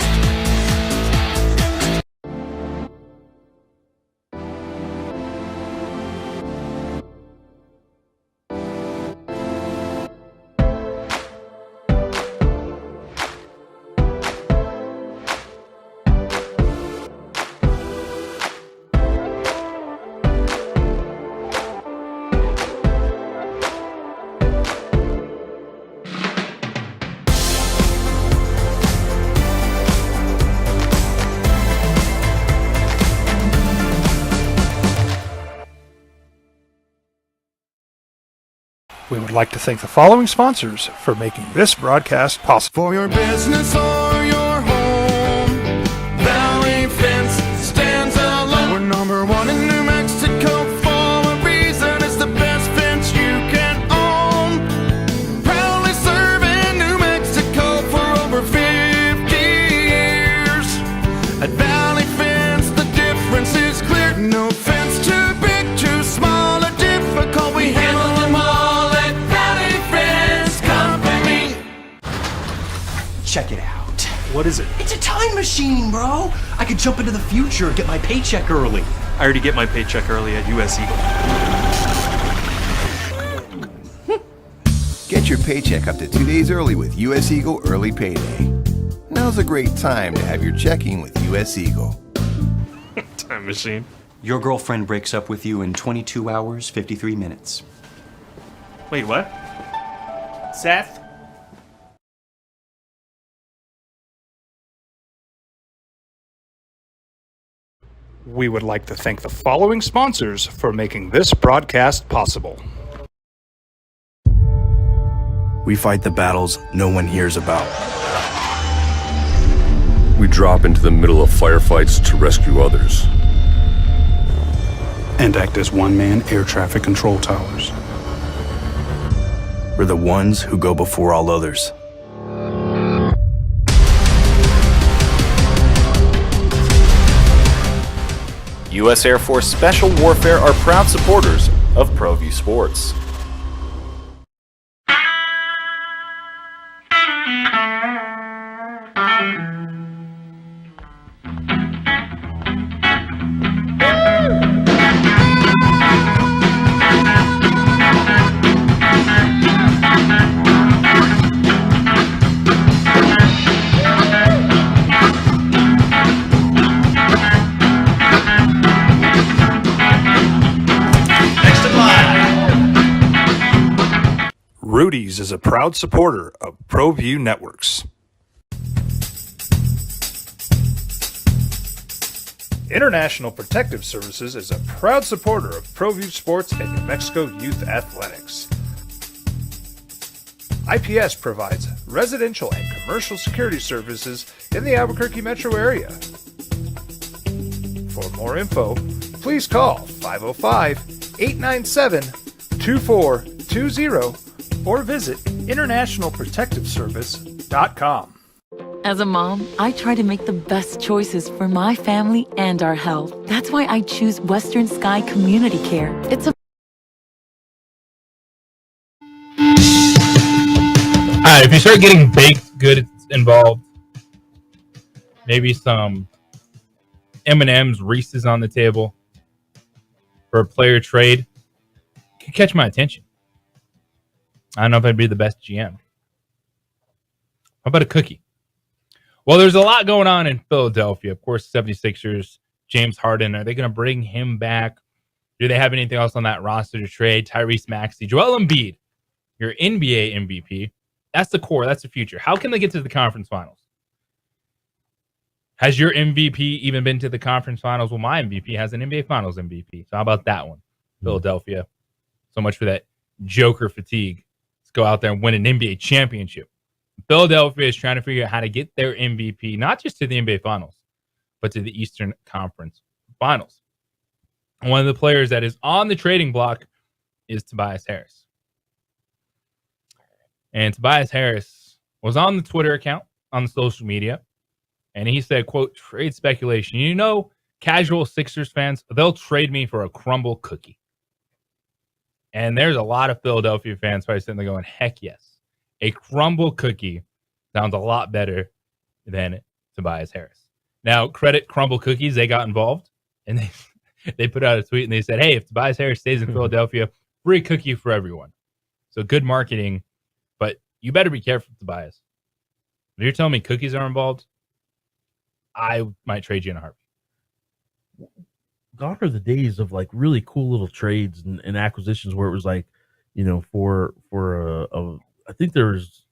We would like to thank the following sponsors for making this broadcast possible. For your business or your home, Valley Fence stands alone. We're number 1 in New Mexico for a reason. It's the best fence you can own. Proudly serving New Mexico for over 50 years. At Valley Fence, the difference is clear. No fence too big, too small, or difficult. We handle them all. Check it out. What is it? It's a time machine, bro. I could jump into the future and get my paycheck early. I already get my paycheck early at US Eagle. Get your paycheck up to 2 days early with US Eagle Early Payday. Now's a great time to have your checking with US Eagle. Time machine. Your girlfriend breaks up with you in 22 hours, 53 minutes. Wait, what? Seth? We would like to thank the following sponsors for making this broadcast possible. We fight the battles no one hears about. We drop into the middle of firefights to rescue others. And act as one-man air traffic control towers. We're the ones who go before all others. U.S. Air Force Special Warfare are proud supporters of ProView Sports. Rudy's is a proud supporter of ProView Networks. International Protective Services is a proud supporter of ProView Sports and New Mexico Youth Athletics. IPS provides residential and commercial security services in the Albuquerque metro area. For more info, please call 505-897-2420 or visit internationalprotectiveservice.com. As a mom, I try to make the best choices for my family and our health. That's why I choose Western Sky Community Care. It's a if you start getting baked goods involved, maybe some M&M's, Reese's on the table for a player trade, could catch my attention. I don't know if I'd be the best GM. How about a cookie? Well, there's a lot going on in Philadelphia. Of course, 76ers, James Harden, are they going to bring him back? Do they have anything else on that roster to trade? Tyrese Maxey, Joel Embiid, your NBA MVP. That's the core. That's the future. How can they get to the conference finals? Has your MVP even been to the conference finals? Well, my MVP has an NBA Finals MVP. So how about that one? Philadelphia. So much for that Joker fatigue. Let's go out there and win an NBA championship. Philadelphia is trying to figure out how to get their MVP, not just to the NBA Finals, but to the Eastern Conference Finals. And one of the players that is on the trading block is Tobias Harris. And Tobias Harris was on the Twitter account, on the social media, and he said, quote, trade speculation. You know, casual Sixers fans, they'll trade me for a crumble cookie. And there's a lot of Philadelphia fans probably sitting there going, heck yes. A crumble cookie sounds a lot better than Tobias Harris. Now, credit Crumble Cookies, they got involved, and they put out a tweet, and they said, hey, if Tobias Harris stays in Philadelphia, free cookie for everyone. So good marketing, but you better be careful, Tobias. If you're telling me cookies are involved, I might trade you in a heartbeat. Gone are the days of like really cool little trades and acquisitions where it was like, you know, for I think there's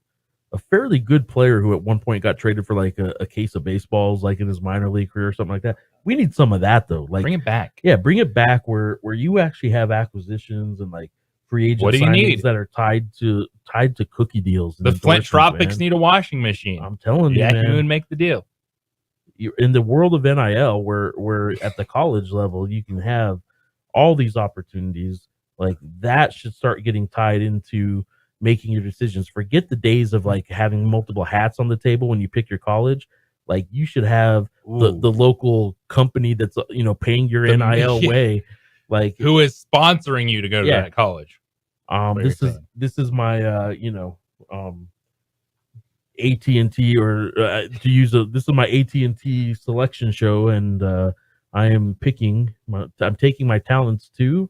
a fairly good player who at one point got traded for like a case of baseballs, like in his minor league career or something like that. We need some of that though. Like bring it back. Yeah, bring it back where you actually have acquisitions and like free agent signings that are tied to cookie deals. The Flint Tropics need a washing machine. I'm telling you, man. You would make the deal. In the world of NIL, where at the college level you can have all these opportunities, like that should start getting tied into making your decisions. Forget the days of like having multiple hats on the table when you pick your college. Like you should have the local company that's paying your NIL way, like who is sponsoring you to go to that college. This is my AT&T or this is my AT&T selection show, and I am taking my talents to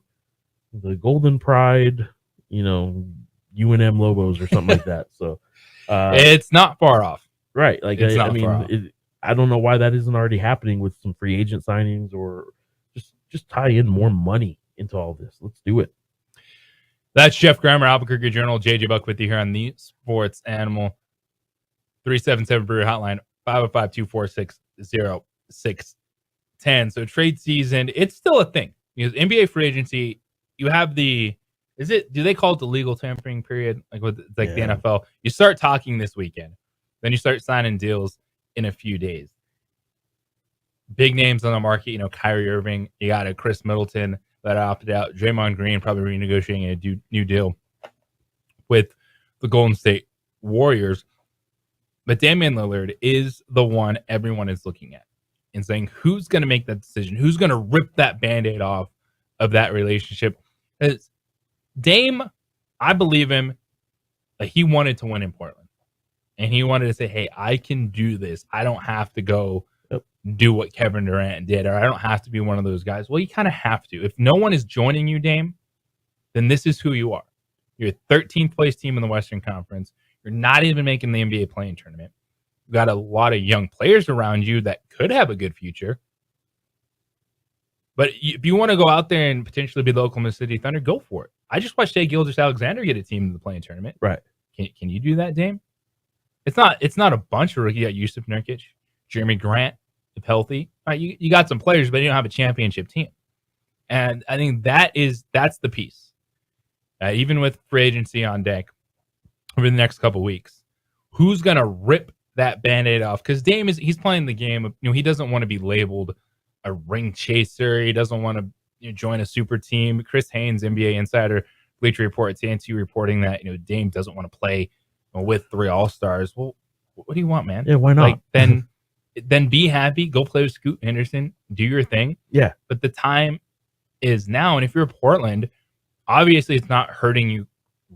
the Golden Pride, UNM Lobos or something like that. So it's not far off, right? Like I don't know why that isn't already happening with some free agent signings, or just tie in more money into all this. Let's do it. That's Jeff Grammer, Albuquerque Journal. JJ Buck with you here on the Sports Animal. 377 Brewer Hotline, 505-246-0610. So trade season, it's still a thing. Because NBA free agency, you have do they call it the legal tampering period? Like the NFL. You start talking this weekend. Then you start signing deals in a few days. Big names on the market, Kyrie Irving. You got a Chris Middleton that opted out. Draymond Green probably renegotiating a new deal with the Golden State Warriors. But Damian Lillard is the one everyone is looking at and saying, who's going to make that decision? Who's going to rip that Band-Aid off of that relationship? Because Dame, I believe him, that he wanted to win in Portland. And he wanted to say, hey, I can do this. I don't have to go do what Kevin Durant did, or I don't have to be one of those guys. Well, you kind of have to. If no one is joining you, Dame, then this is who you are. You're a 13th place team in the Western Conference. You're not even making the NBA play-in tournament. You've got a lot of young players around you that could have a good future. But if you want to go out there and potentially be the Oklahoma City Thunder, go for it. I just watched Shai Gilgeous-Alexander get a team to the play-in tournament. Right. Can you do that, Dame? It's not a bunch of rookies. You got Yusuf Nurkic, Jeremy Grant, if healthy. Right, you got some players, but you don't have a championship team. And I think that's the piece. Even with free agency on deck over the next couple weeks, who's going to rip that Band-Aid off? Because Dame he's playing the game. He doesn't want to be labeled a ring chaser. He doesn't want to join a super team. Chris Haynes, NBA insider, Bleacher Report, TNT reporting that Dame doesn't want to play with 3 All-Stars. Well, what do you want, man? Yeah, why not? Like, then be happy. Go play with Scoot Henderson. Do your thing. Yeah. But the time is now. And if you're Portland, obviously it's not hurting you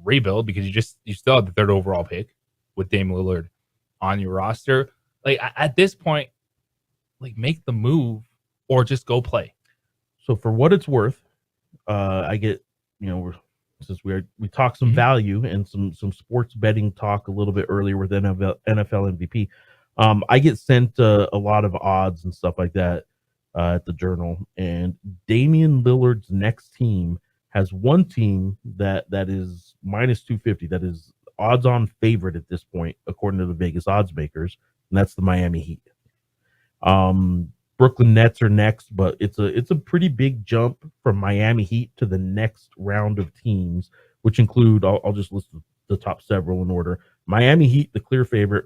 rebuild because you still have the 3rd overall pick with Dame Lillard on your roster. Like at this point, like make the move or just go play. So for what it's worth, I get since we talked some value and some sports betting talk a little bit earlier with NFL MVP. I get sent a lot of odds and stuff like that at the Journal, and Damian Lillard's next team has one team that is minus 250. That is odds-on favorite at this point, according to the Vegas odds makers, and that's the Miami Heat. Brooklyn Nets are next, but it's a pretty big jump from Miami Heat to the next round of teams, which include I'll just list the top several in order. Miami Heat, the clear favorite.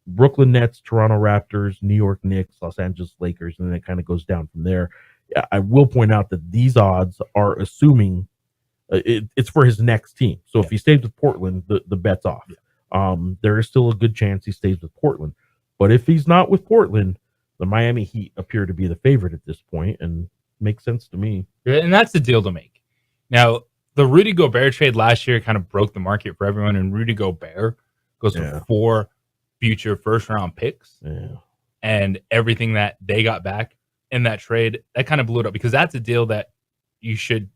Brooklyn Nets, Toronto Raptors, New York Knicks, Los Angeles Lakers, and then it kind of goes down from there. I will point out that these odds are assuming it's for his next team. So if he stays with Portland, the bet's off. There is still a good chance he stays with Portland. But if he's not with Portland, the Miami Heat appear to be the favorite at this point, and makes sense to me. And that's the deal to make. Now, the Rudy Gobert trade last year kind of broke the market for everyone, and Rudy Gobert goes for 4 future first-round picks. And everything that they got back in that trade, that kind of blew it up because that's a deal that you should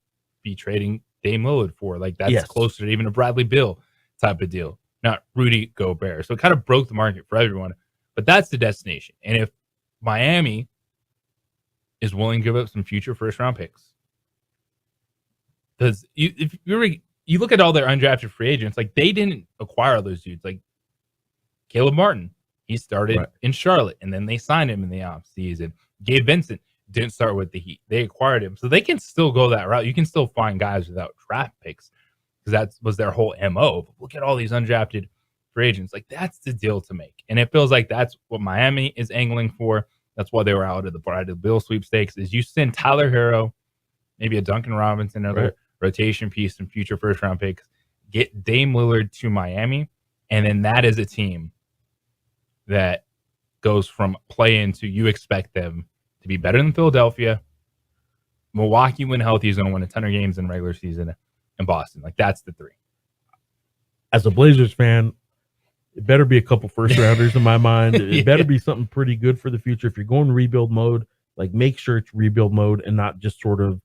be trading Dame Lillard for. Like, that's closer to even a Bradley Beal type of deal, not Rudy Gobert. So it kind of broke the market for everyone. But that's the destination. And if Miami is willing to give up some future first-round picks, because if you look at all their undrafted free agents, like they didn't acquire those dudes. Like Caleb Martin, he started in Charlotte, and then they signed him in the offseason. Gabe Vincent didn't start with the Heat. They acquired him. So they can still go that route. You can still find guys without draft picks because that was their whole MO. Look at all these undrafted free agents. Like, that's the deal to make. And it feels like that's what Miami is angling for. That's why they were out of the Bradley Beal sweepstakes, is you send Tyler Hero, maybe a Duncan Robinson, another rotation piece, and future first-round picks, get Dame Lillard to Miami, and then that is a team that goes from play-in to you expect them to be better than Philadelphia. Milwaukee, when healthy, is going to win a ton of games in regular season, and Boston. Like, that's the 3. As a Blazers fan, it better be a couple first-rounders in my mind. It better be something pretty good for the future. If you're going rebuild mode, like, make sure it's rebuild mode and not just sort of,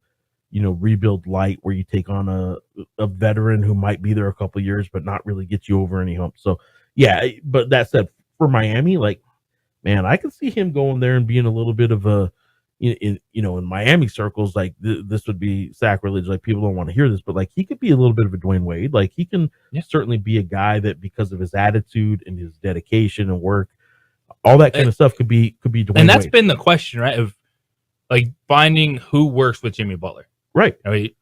rebuild light where you take on a veteran who might be there a couple years but not really get you over any hump. So, yeah, but that said, for Miami, like, man, I can see him going there and being a little bit of a, in Miami circles, like this would be sacrilege. Like, people don't want to hear this, but like he could be a little bit of a Dwayne Wade. Like, he can certainly be a guy that, because of his attitude and his dedication and work, all that kind of stuff could be Dwayne Wade. And that's been the question, right? Of like finding who works with Jimmy Butler. Right.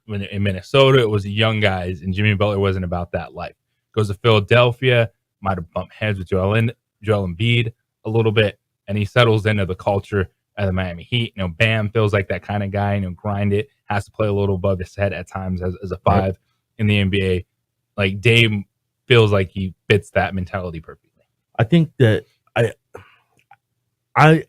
When in Minnesota, it was the young guys, and Jimmy Butler wasn't about that life. Goes to Philadelphia, might have bumped heads with Joel Embiid a little bit, and he settles into the culture of the Miami Heat. Bam feels like that kind of guy, grind it, has to play a little above his head at times as a 5 in the NBA. Like, Dame feels like he fits that mentality perfectly. I think that I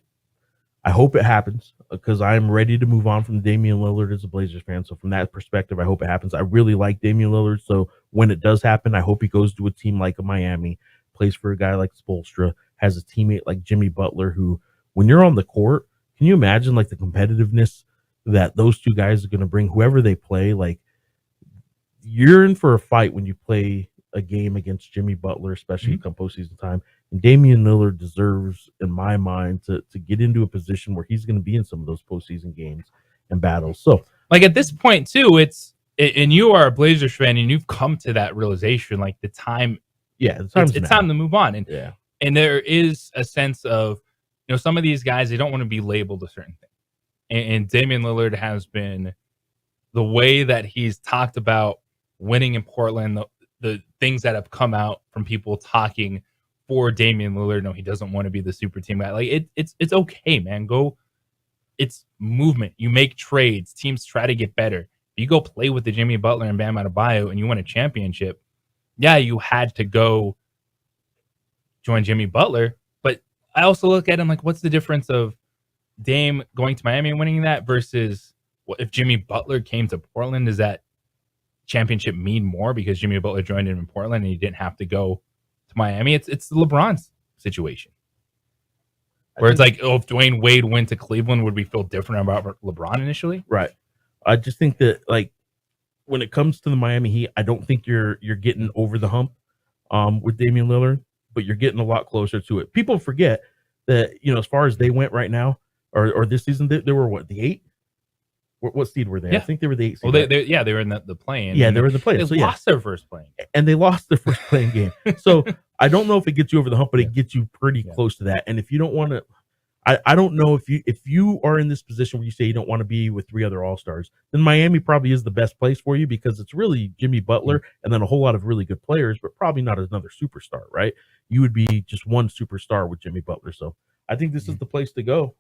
hope it happens because I'm ready to move on from Damian Lillard as a Blazers fan. So from that perspective, I hope it happens. I really like Damian Lillard. So when it does happen, I hope he goes to a team like a Miami, plays for a guy like Spoelstra, has a teammate like Jimmy Butler, who when you're on the court, can you imagine like the competitiveness that those two guys are going to bring, whoever they play? Like, you're in for a fight when you play a game against Jimmy Butler, especially come postseason time. And Damian Lillard deserves, in my mind, to get into a position where he's going to be in some of those postseason games and battles. So, like at this point too, and you are a Blazers fan, and you've come to that realization. Like the time, it's time to move on. And there is a sense of, some of these guys, they don't want to be labeled a certain thing. And Damian Lillard has been, the way that he's talked about winning in Portland, the things that have come out from people talking for Damian Lillard. No, he doesn't want to be the super team guy. Like it's okay, man. It's movement. You make trades. Teams try to get better. You go play with the Jimmy Butler and Bam Adebayo and you win a championship. Yeah, you had to go join Jimmy Butler, but I also look at him like, what's the difference of Dame going to Miami and winning that versus what if Jimmy Butler came to Portland? Does that championship mean more because Jimmy Butler joined him in Portland and he didn't have to go to Miami? It's the LeBron's situation where it's like, if Dwayne Wade went to Cleveland, would we feel different about LeBron initially? Right. I just think that, like, when it comes to the Miami Heat, I don't think you're getting over the hump with Damian Lillard, but you're getting a lot closer to it. People forget that, as far as they went right now or this season, they were what, the 8? What seed were they? Yeah. I think they were the 8 seed. Well, they were in the play-in. Yeah, they were in the play-in. They lost their first play-in. And they lost their first play-in game. So I don't know if it gets you over the hump, but it gets you pretty close to that. And if you don't want to, I don't know if you are in this position where you say you don't want to be with 3 other All-Stars, then Miami probably is the best place for you because it's really Jimmy Butler and then a whole lot of really good players, but probably not another superstar, right? You would be just one superstar with Jimmy Butler. So I think this is the place to go.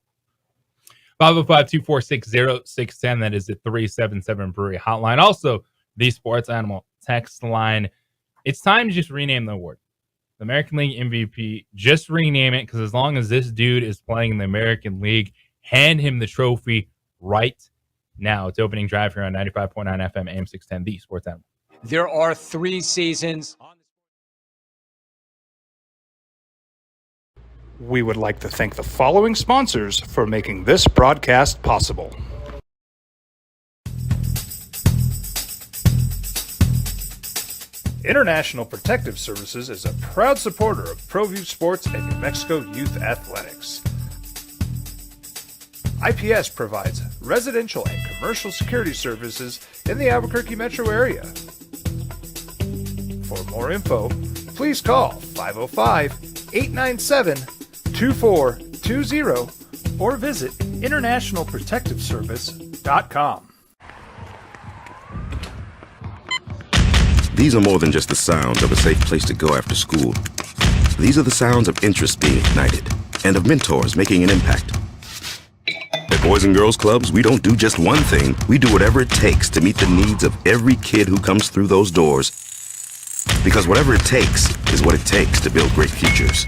505-246-0610. That is the 377 Brewery hotline. Also, the Sports Animal text line. It's time to just rename the award. The American League MVP, just rename it, because as long as this dude is playing in the American League, hand him the trophy right now. It's opening drive here on 95.9 FM, AM 610, the Sports Animal. There are 3 seasons. We would like to thank the following sponsors for making this broadcast possible. International Protective Services is a proud supporter of ProView Sports and New Mexico Youth Athletics. IPS provides residential and commercial security services in the Albuquerque metro area. For more info, please call 505-897-2420 or visit internationalprotectiveservice.com. These are more than just the sounds of a safe place to go after school. These are the sounds of interest being ignited and of mentors making an impact. At Boys and Girls Clubs, we don't do just one thing. We do whatever it takes to meet the needs of every kid who comes through those doors. Because whatever it takes is what it takes to build great futures.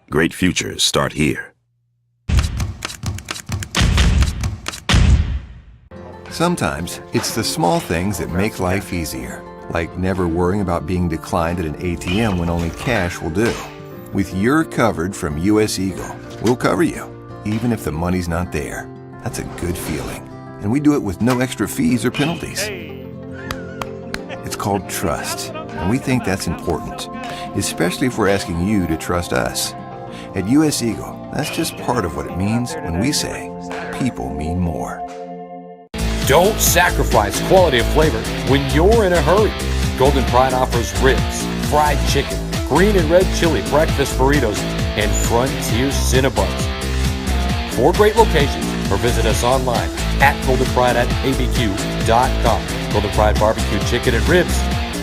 Great futures start here. Sometimes it's the small things that make life easier, like never worrying about being declined at an ATM when only cash will do. With You're Covered from US Eagle, we'll cover you, even if the money's not there. That's a good feeling. And we do it with no extra fees or penalties. It's called trust, and we think that's important, especially if we're asking you to trust us. At US Eagle, that's just part of what it means when we say people mean more. Don't sacrifice quality of flavor when you're in a hurry. Golden Pride offers ribs, fried chicken, green and red chili breakfast burritos, and Frontier Cinnabons. 4 great locations, or visit us online at goldenpride@abq.com. Golden Pride Barbecue Chicken and Ribs,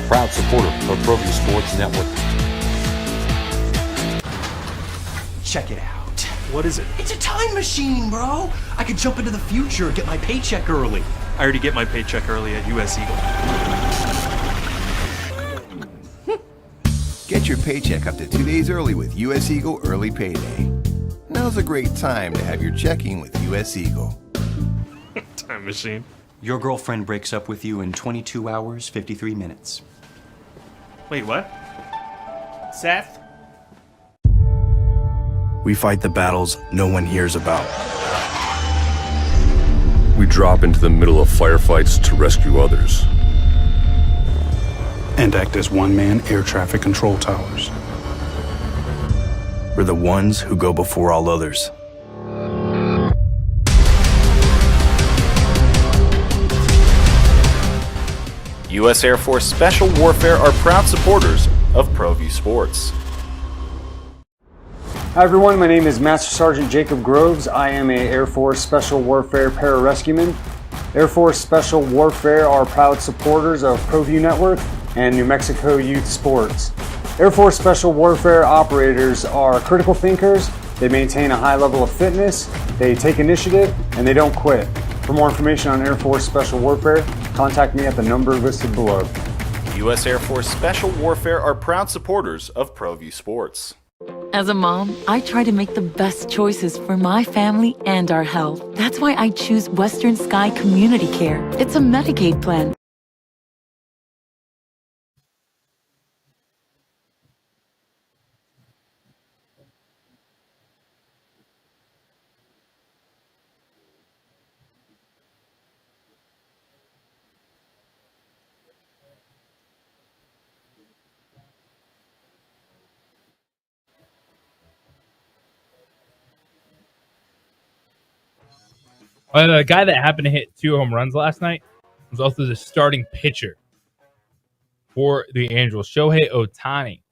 proud supporter of ProView Sports Network. Check it out. What is it? It's a time machine, bro. I could jump into the future, get my paycheck early. I already get my paycheck early at US Eagle. Get your paycheck up to 2 days early with U.S. Eagle Early Payday. Now's a great time to have your checking with U.S. Eagle. Time machine. Your girlfriend breaks up with you in 22 hours, 53 minutes. Wait, what? Seth? We fight the battles no one hears about. We drop into the middle of firefights to rescue others. And act as one-man air traffic control towers. We're the ones who go before all others. U.S. Air Force Special Warfare are proud supporters of ProView Sports. Hi everyone, my name is Master Sergeant Jacob Groves. I am a Air Force Special Warfare Pararescueman. Air Force Special Warfare are proud supporters of ProView Network and New Mexico Youth Sports. Air Force Special Warfare operators are critical thinkers. They maintain a high level of fitness, they take initiative, and they don't quit. For more information on Air Force Special Warfare, contact me at the number listed below. U.S. Air Force Special Warfare are proud supporters of ProView Sports. As a mom, I try to make the best choices for my family and our health. That's why I choose Western Sky Community Care. It's a Medicaid plan. The guy that happened to hit 2 home runs last night was also the starting pitcher for the Angels. Shohei Ohtani,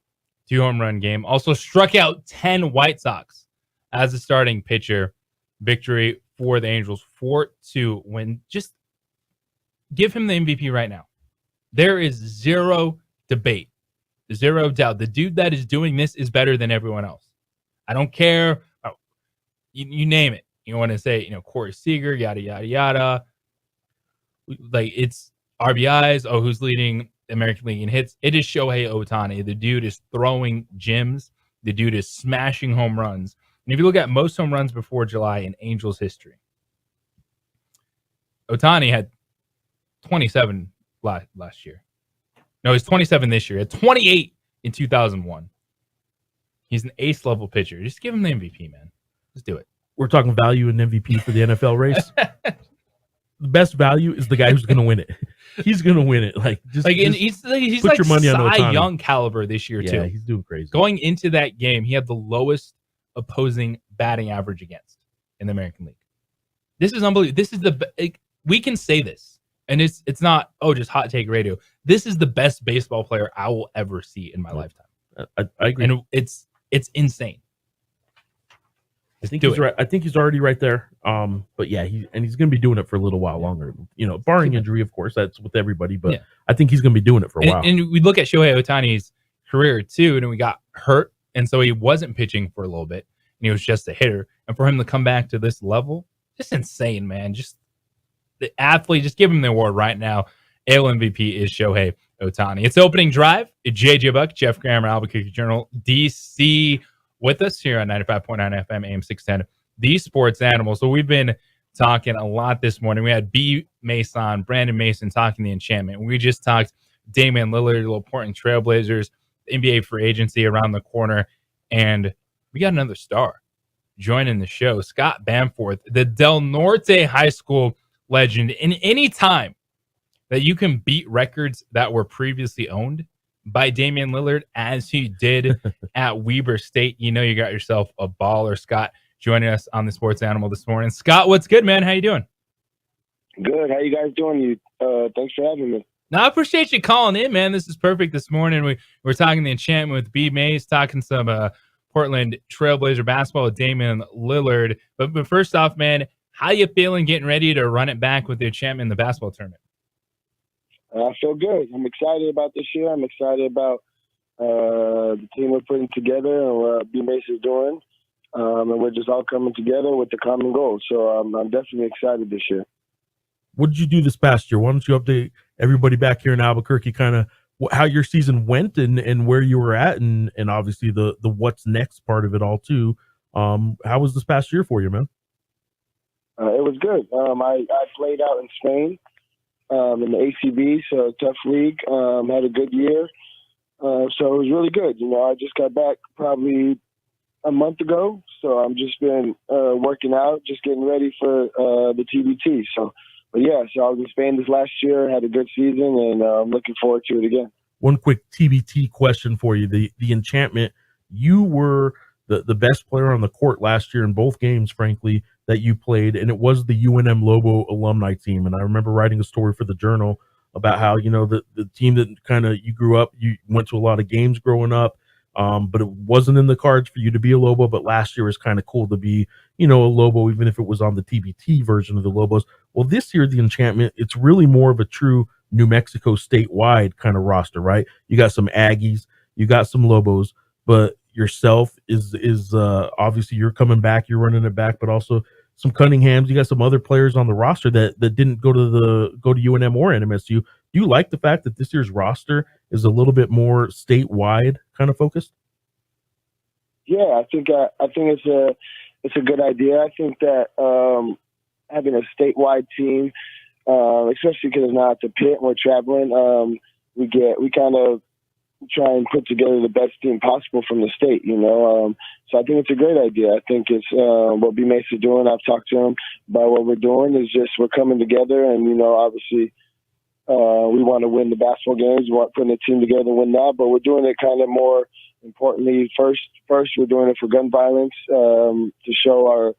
2 home run game. Also struck out 10 White Sox as a starting pitcher. Victory for the Angels, 4-2 win. Just give him the MVP right now. There is zero debate, zero doubt. The dude that is doing this is better than everyone else. I don't care. You name it. You want to say, Corey Seager, yada, yada, yada. Like, it's RBIs. Oh, who's leading the American League in hits? It is Shohei Ohtani. The dude is throwing gems. The dude is smashing home runs. And if you look at most home runs before July in Angels history, Ohtani had 27 last year. No, he's 27 this year. He had 28 in 2001. He's an ace-level pitcher. Just give him the MVP, man. Just do it. We're talking value and MVP for the NFL race. The best value is the guy who's going to win it. He's going to win it. He's put like your money on Cy Ohtani. Young caliber this year too. Yeah, he's doing crazy. Going into that game, he had the lowest opposing batting average against in the American League. This is unbelievable. This is we can say this, and it's not just hot take radio. This is the best baseball player I will ever see in my lifetime. I agree, and it's insane. I think he's right. I think he's already right there. But yeah, he's going to be doing it for a little while longer. Barring injury, of course, that's with everybody. But yeah. I think he's going to be doing it for a while. And we look at Shohei Ohtani's career too, and we got hurt, and so he wasn't pitching for a little bit, and he was just a hitter. And for him to come back to this level, just insane, man. Just the athlete. Just give him the award right now. AL MVP is Shohei Ohtani. It's opening drive. JJ Buck, Jeff Grammer, Albuquerque Journal, DC. With us here on 95.9 FM, AM 610, The Sports Animal. So we've been talking a lot this morning. We had B. Mason, Brandon Mason talking the enchantment. We just talked Damian Lillard, little Portland Trailblazers, NBA free agency around the corner. And we got another star joining the show, Scott Bamforth, the Del Norte High School legend. In any time that you can beat records that were previously owned by Damian Lillard, as he did at Weber State, you got yourself a baller. Scott joining us on the Sports Animal this morning. Scott, what's good, man? How you doing? Good. How you guys doing? Thanks for having me. No, I appreciate you calling in, man. This is perfect this morning. We're talking the enchantment with B. Mays, talking some Portland Trailblazer basketball with Damian Lillard. But first off, man, how you feeling getting ready to run it back with the enchantment in the basketball tournament? I feel good. I'm excited about this year. I'm excited about the team we're putting together and what B-Mace is doing. And we're just all coming together with the common goal. So I'm definitely excited this year. What did you do this past year? Why don't you update everybody back here in Albuquerque kind of how your season went and where you were at, and obviously the what's next part of it all too. How was this past year for you, man? It was good. I played out in Spain in the ACB, so a tough league. Had a good year. So it was really good. I just got back probably a month ago, so I'm just been working out, just getting ready for the TBT. So I was in Spain this last year, had a good season, and I'm looking forward to it again. One quick TBT question for you. The Enchantment, you were the best player on the court last year in both games, frankly, that you played, and it was the UNM Lobo alumni team. And I remember writing a story for the Journal about how, the team that kind of you grew up, you went to a lot of games growing up, but it wasn't in the cards for you to be a Lobo. But last year was kind of cool to be, a Lobo, even if it was on the TBT version of the Lobos. Well, this year, the Enchantment, it's really more of a true New Mexico statewide kind of roster, right? You got some Aggies, you got some Lobos, but yourself is obviously you're coming back, you're running it back, but also some Cunninghams. You got some other players on the roster that didn't go to UNM or NMSU. Do you like the fact that this year's roster is a little bit more statewide kind of focused? Yeah, I think it's a good idea. I think that having a statewide team, especially because it's not at the pit and we're traveling, we kind of try and put together the best team possible from the state, so I think it's a great idea. I think it's what B Mace is doing. I've talked to him about what we're doing. Is just we're coming together, and obviously we want to win the basketball games. We want putting a team together and win that, but we're doing it kind of more importantly. First we're doing it for gun violence to show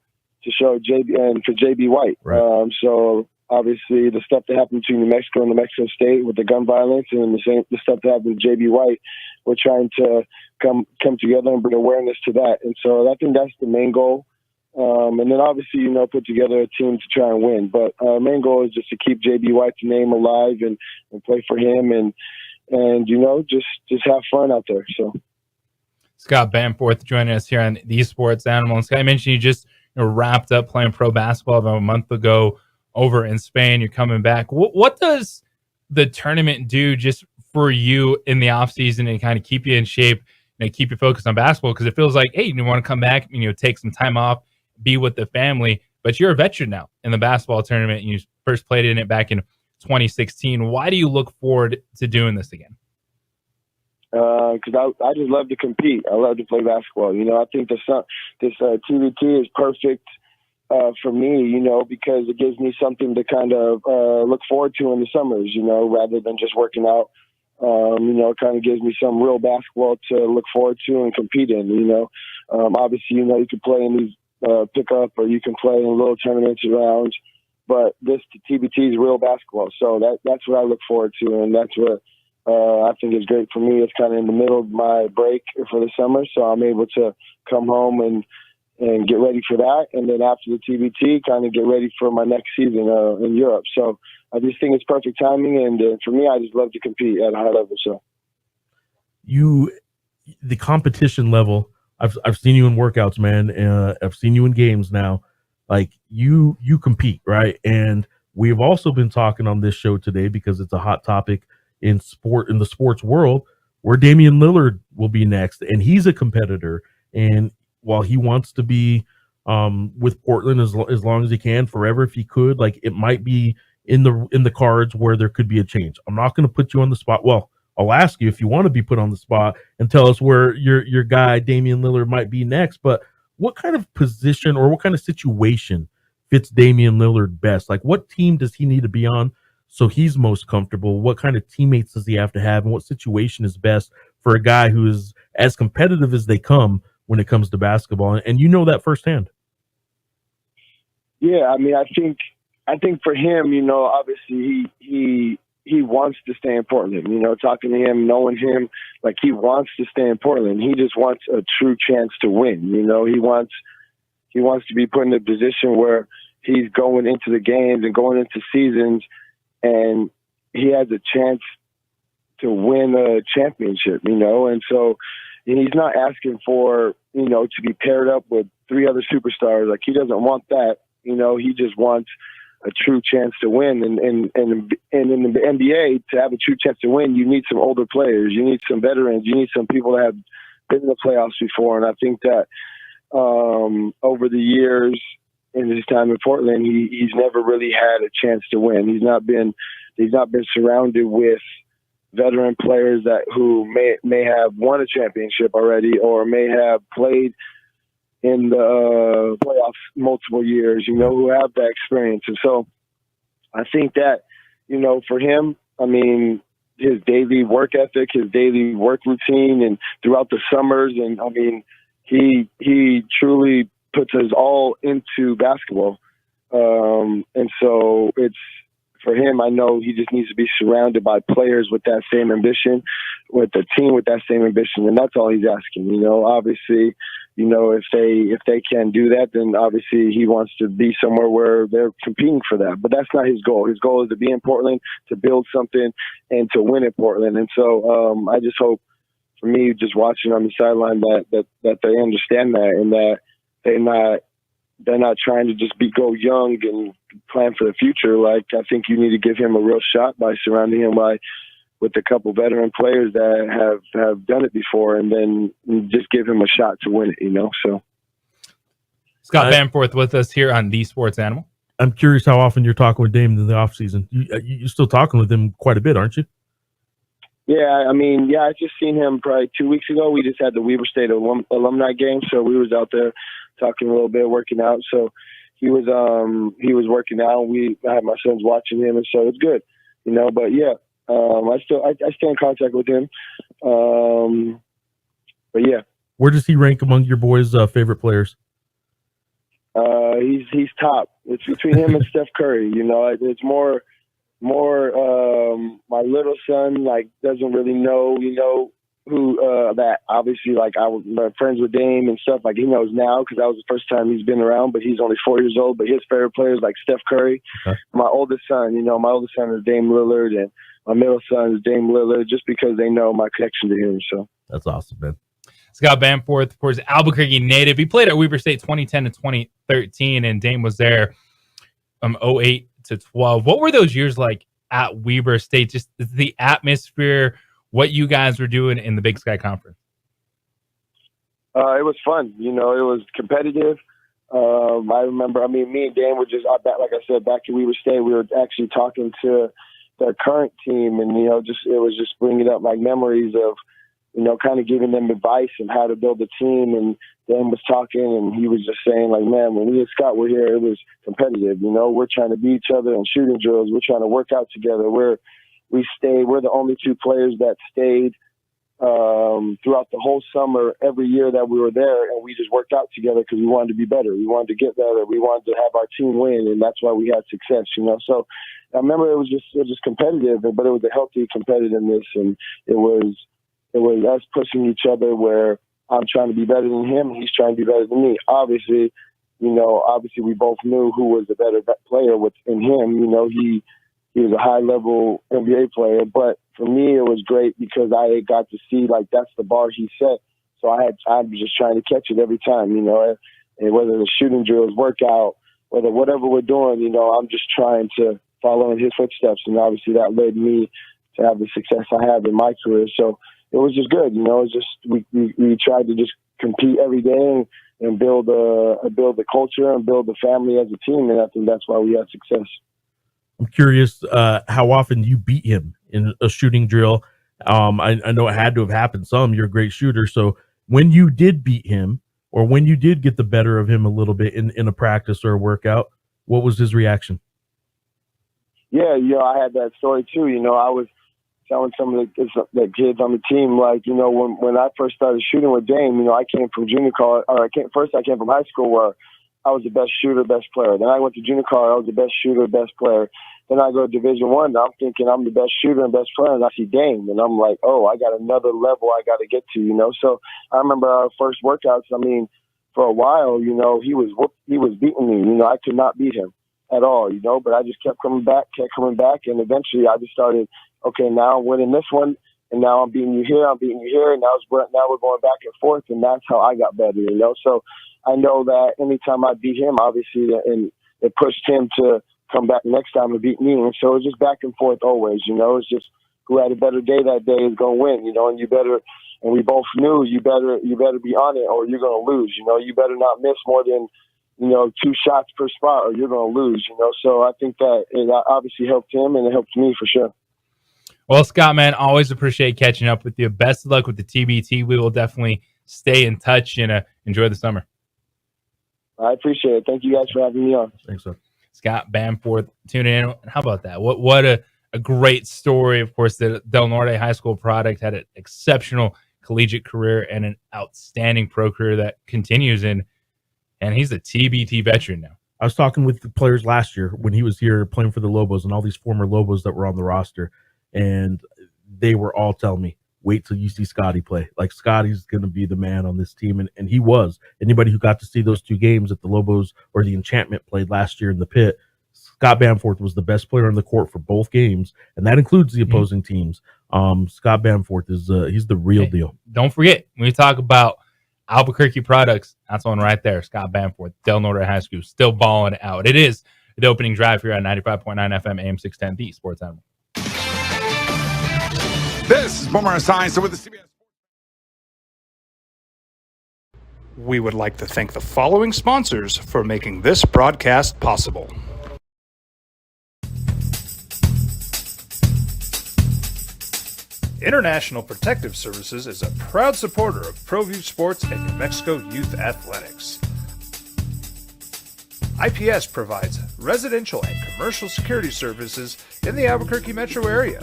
JB and for JB White. Right. So obviously the stuff that happened between New Mexico and New Mexico State with the gun violence, and the stuff that happened with JB White, we're trying to come together and bring awareness to that. And so I think that's the main goal. And then obviously, put together a team to try and win. But our main goal is just to keep JB White's name alive and play for him and just have fun out there. So Scott Bamforth joining us here on the Esports Animal. And Scott, I mentioned you just wrapped up playing pro basketball about a month ago over in Spain. You're coming back. What does the tournament do just for you in the off season and kind of keep you in shape, keep you focused on basketball? Because it feels like, hey, you want to come back, take some time off, be with the family, but you're a veteran now in the basketball tournament. You first played in it back in 2016. Why do you look forward to doing this again? Because I just love to compete. I love to play basketball. I think this TBT is perfect for me, because it gives me something to kind of look forward to in the summers, rather than just working out. It kind of gives me some real basketball to look forward to and compete in. Obviously, you can play in these pickup or you can play in little tournaments around, but this TBT is real basketball. So that's what I look forward to, and that's what I think is great for me. It's kind of in the middle of my break for the summer, so I'm able to come home and get ready for that. And then after the TBT, kind of get ready for my next season in Europe. So I just think it's perfect timing. And for me, I just love to compete at a high level. So the competition level, I've seen you in workouts, man. I've seen you in games now. Like you compete, right? And we've also been talking on this show today because it's a hot topic in the sports world, where Damian Lillard will be next. And he's a competitor. And while he wants to be with Portland as long as he can, forever if he could, like it might be in the cards where there could be a change. I'm not going to put you on the spot. Well, I'll ask you if you want to be put on the spot and tell us where your guy Damian Lillard might be next. But what kind of position or what kind of situation fits Damian Lillard best? Like what team does he need to be on so he's most comfortable? What kind of teammates does he have to have, and what situation is best for a guy who is as competitive as they come when it comes to basketball? And you know that firsthand. Yeah, I mean, I think for him, obviously he wants to stay in Portland. Talking to him, knowing him, like he wants to stay in Portland. He just wants a true chance to win. He wants to be put in a position where he's going into the games and going into seasons, and he has a chance to win a championship. And so he's not asking for to be paired up with three other superstars. Like he doesn't want that. He just wants a true chance to win. And in the NBA, to have a true chance to win, you need some older players. You need some veterans. You need some people that have been in the playoffs before. And I think that over the years in his time in Portland, he's never really had a chance to win. He's not been surrounded with veteran players who may have won a championship already or may have played in the playoffs multiple years, who have that experience. And so I think that, for him, I mean, his daily work ethic, his daily work routine, and throughout the summers, and I mean, he truly puts his all into basketball. And so it's, for him, I know he just needs to be surrounded by players with that same ambition, with the team with that same ambition, and that's all he's asking. Obviously, if they can do that, then obviously he wants to be somewhere where they're competing for that. But that's not his goal. His goal is to be in Portland, to build something, and to win in Portland. And so I just hope, for me, just watching on the sideline, that they understand that, and that they're not trying to just go young and plan for the future. Like, I think you need to give him a real shot by surrounding him with a couple veteran players that have done it before, and then just give him a shot to win it, So Scott Bamforth with us here on The Sports Animal. I'm curious how often you're talking with Dame in the offseason. You're still talking with him quite a bit, aren't you? Yeah, I mean, I just seen him probably 2 weeks ago. We just had the Weber State alumni game, so we was out there talking a little bit, working out. So he was working out. I had my sons watching him, and so it's good, But yeah, I stay in contact with him. But yeah, where does he rank among your boys' favorite players? He's top. It's between him and Steph Curry. It's more. My little son doesn't really know, who that obviously I'm friends with Dame and stuff. He knows now because that was the first time he's been around. But he's only 4 years old. But his favorite players like Steph Curry. Okay. My oldest son, my oldest son is Dame Lillard, and my middle son is Dame Lillard, just because they know my connection to him. So that's awesome, man. Scott Bamforth, of course, Albuquerque native. He played at Weber State 2010 to 2013, and Dame was there from 2008 to 2012. What were those years like at Weber State? Just the atmosphere, what you guys were doing in the Big Sky Conference. It was fun. It was competitive. I remember, me and Dan were just, like I said, back at Weber State, we were actually talking to their current team, and, it was just bringing up memories of, kind of giving them advice on how to build a team. And Dan was talking, and he was just saying, man, when we and Scott were here, it was competitive. We're trying to beat each other in shooting drills. We're trying to work out together. We're the only two players that stayed throughout the whole summer, every year that we were there, and we just worked out together because we wanted to be better. We wanted to get better. We wanted to have our team win, and that's why we had success. So I remember it was just competitive, but it was a healthy competitiveness, and it was us pushing each other where I'm trying to be better than him, and he's trying to be better than me. Obviously, we both knew who was the better player within him. He was a high-level NBA player, but for me, it was great because I got to see, that's the bar he set. So I was just trying to catch it every time, and whether the shooting drills, workout, whatever we're doing, I'm just trying to follow in his footsteps, and obviously that led me to have the success I have in my career. So it was just good, It was just we tried to just compete every day and build the culture and build the family as a team, and I think that's why we had success. I'm curious how often you beat him in a shooting drill. I know it had to have happened some. You're a great shooter, so when you did beat him, or when you did get the better of him a little bit in a practice or a workout, what was his reaction? Yeah, I had that story too. I was telling some of the kids on the team, when I first started shooting with Dame, I came from junior college, or I came from high school where I was the best shooter, best player. Then I went to junior college, I was the best shooter, best player. Then I go to Division I, I'm thinking I'm the best shooter and best player, and I see Dame, and I'm like, oh, I got another level I got to get to, So I remember our first workouts. For a while, he was beating me. I could not beat him at all, But I just kept coming back, and eventually I just started. Okay, now I'm winning this one, and now I'm beating you here, and now we're going back and forth, and that's how I got better, So I know that anytime I beat him, obviously, and it pushed him to come back next time and beat me. And so it's just back and forth always, you know. It's just who had a better day that day is going to win, you know, and we both knew you better be on it or you're going to lose, you know. You better not miss more than, you know, 2 shots per spot or you're going to lose, you know. So I think that it obviously helped him and it helped me for sure. Well, Scott, man, always appreciate catching up with you. Best of luck with the TBT. We will definitely stay in touch and enjoy the summer. I appreciate it. Thank you guys for having me on. Thanks, sir. Scott Bamforth tuning in. How about that? What a great story. Of course, the Del Norte High School product had an exceptional collegiate career and an outstanding pro career that continues in, and he's a TBT veteran now. I was talking with the players last year when he was here playing for the Lobos and all these former Lobos that were on the roster, and they were all telling me, wait till you see Scotty play. Like, Scotty's going to be the man on this team, and he was. Anybody who got to see those 2 games that the Lobos or the Enchantment played last year in the pit, Scott Bamforth was the best player on the court for both games, and that includes the opposing teams. Scott Bamforth is he's the real deal. Don't forget, when we talk about Albuquerque products, that's one right there. Scott Bamforth, Del Norte High School, still balling it out. It is the opening drive here on 95.9 FM, AM 610, the Sports Animal. This is Boomer Esiason with the CBS. We would like to thank the following sponsors for making this broadcast possible. International Protective Services is a proud supporter of ProView Sports and New Mexico Youth Athletics. IPS provides residential and commercial security services in the Albuquerque metro area.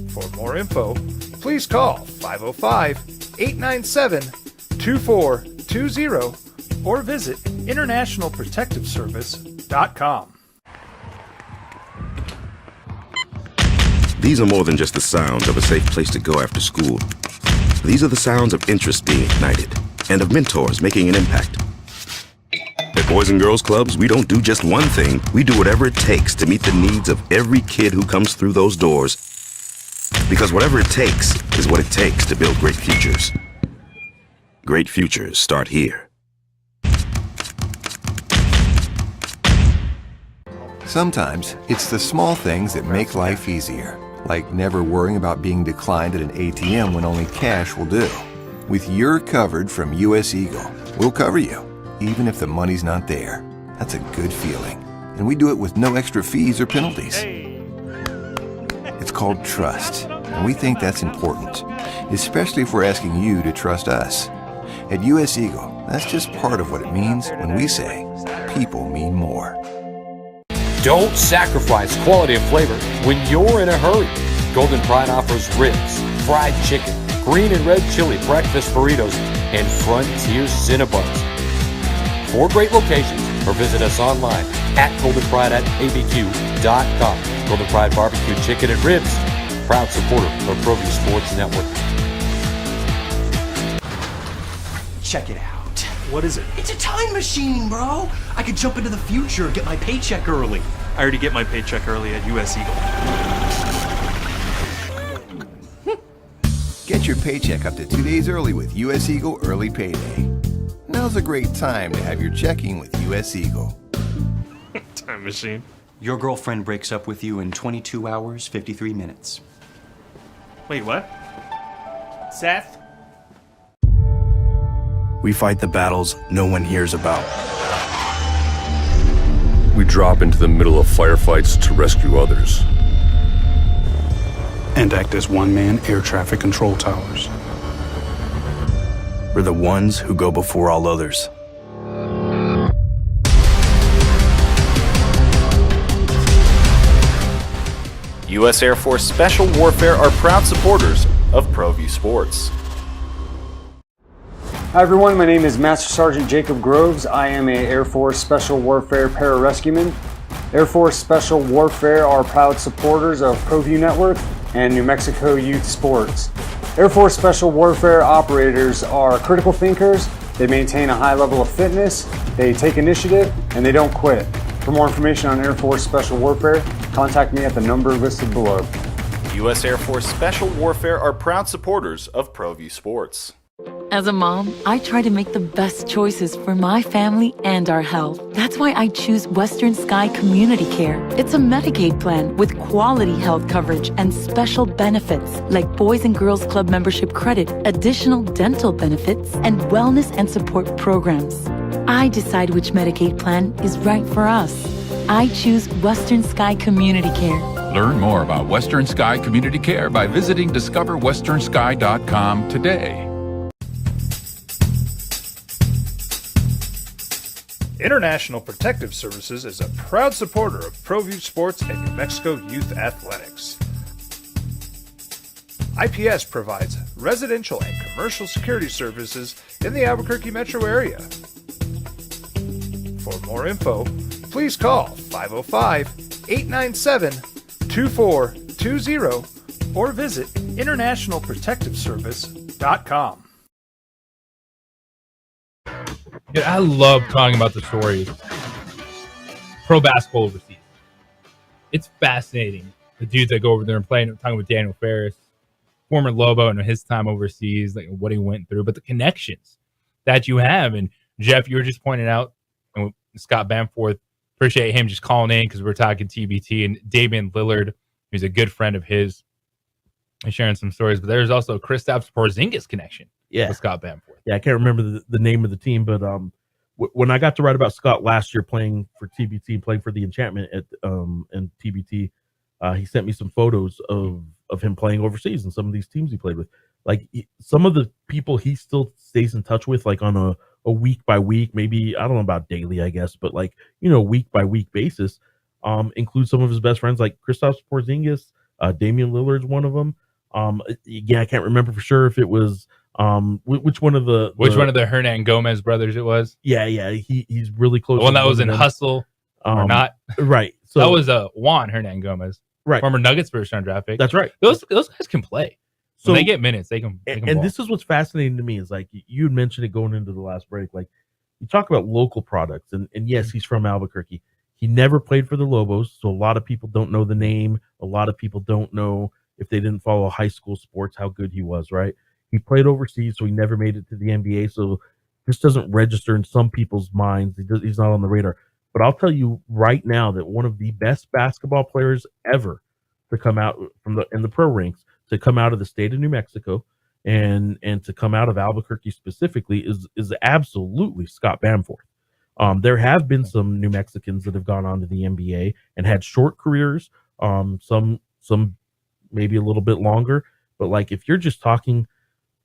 For more info, please call 505-897-2420 or visit internationalprotectiveservice.com. These are more than just the sounds of a safe place to go after school. These are the sounds of interest being ignited and of mentors making an impact. At Boys and Girls Clubs, we don't do just one thing. We do whatever it takes to meet the needs of every kid who comes through those doors. Because whatever it takes is what it takes to build great futures. Great futures start here. Sometimes it's the small things that make life easier, like never worrying about being declined at an ATM when only cash will do. With You're Covered from US Eagle, we'll cover you, even if the money's not there. That's a good feeling. And we do it with no extra fees or penalties. It's called trust, and we think that's important, especially if we're asking you to trust us. At US Eagle, that's just part of what it means when we say people mean more. Don't sacrifice quality and flavor when you're in a hurry. Golden Pride offers ribs, fried chicken, green and red chili breakfast burritos, and Frontier Cinnabons. 4 great locations, or visit us online at goldenpride@abq.com. Golden Pride Barbecue Chicken and Ribs, proud supporter of ProView Sports Network. Check it out. What is it? It's a time machine, bro. I could jump into the future, get my paycheck early. I already get my paycheck early at US Eagle. Get your paycheck up to 2 days early with US Eagle Early Payday. Now's a great time to have your checking with US Eagle. Time machine. Your girlfriend breaks up with you in 22 hours, 53 minutes. Wait, what? Seth? We fight the battles no one hears about. We drop into the middle of firefights to rescue others. And act as one-man air traffic control towers. We're the ones who go before all others. U.S. Air Force Special Warfare are proud supporters of ProView Sports. Hi everyone, my name is Master Sergeant Jacob Groves. I am a Air Force Special Warfare pararescueman. Air Force Special Warfare are proud supporters of ProView Network and New Mexico Youth Sports. Air Force Special Warfare operators are critical thinkers. They maintain a high level of fitness, they take initiative, and they don't quit. For more information on Air Force Special Warfare, contact me at the number listed below. U.S. Air Force Special Warfare are proud supporters of ProView Sports. As a mom, I try to make the best choices for my family and our health. That's why I choose Western Sky Community Care. It's a Medicaid plan with quality health coverage and special benefits like Boys and Girls Club membership credit, additional dental benefits, and wellness and support programs. I decide which Medicaid plan is right for us. I choose Western Sky Community Care. Learn more about Western Sky Community Care by visiting discoverwesternsky.com today. International Protective Services is a proud supporter of ProView Sports and New Mexico Youth Athletics. IPS provides residential and commercial security services in the Albuquerque metro area. For more info, please call 505-897-2420 or visit internationalprotectiveservice.com. Dude, I love talking about the stories. Pro basketball overseas. It's fascinating. The dudes that go over there and play, talking with Daniel Ferris, former Lobo, and his time overseas, like what he went through, but the connections that you have. And Jeff, you were just pointing out, and Scott Bamforth, appreciate him just calling in because we're talking TBT, and Damian Lillard, who's a good friend of his, and sharing some stories. But there's also Kristaps Porzingis connection with Scott Bamforth. Yeah, I can't remember the name of the team, but when I got to write about Scott last year playing for TBT, playing for the Enchantment at and TBT, he sent me some photos of him playing overseas and some of these teams he played with. Like some of the people he still stays in touch with, like on a week by week, maybe I don't know about daily, I guess, but like week by week basis, includes some of his best friends like Kristaps Porzingis, Damian Lillard's one of them. Again, I can't remember for sure if it was which one of the Hernan Gomez brothers it was. Yeah, he's really close. The one that was in Hustle or not, right? So that was Juan Hernan Gomez, right? Former Nuggets first round draft pick. That's right. Those guys can play. So when they get minutes, they can. And ball. This is what's fascinating to me is like you had mentioned it going into the last break. Like you talk about local products, and yes, he's from Albuquerque. He never played for the Lobos, so a lot of people don't know the name. A lot of people don't know, if they didn't follow high school sports, how good he was, right? He played overseas, so he never made it to the NBA. So this doesn't register in some people's minds. He's not on the radar. But I'll tell you right now that one of the best basketball players ever to come out in the pro ranks, to come out of the state of New Mexico and to come out of Albuquerque specifically is absolutely Scott Bamforth. There have been some New Mexicans that have gone on to the NBA and had short careers, some maybe a little bit longer, but like if you're just talking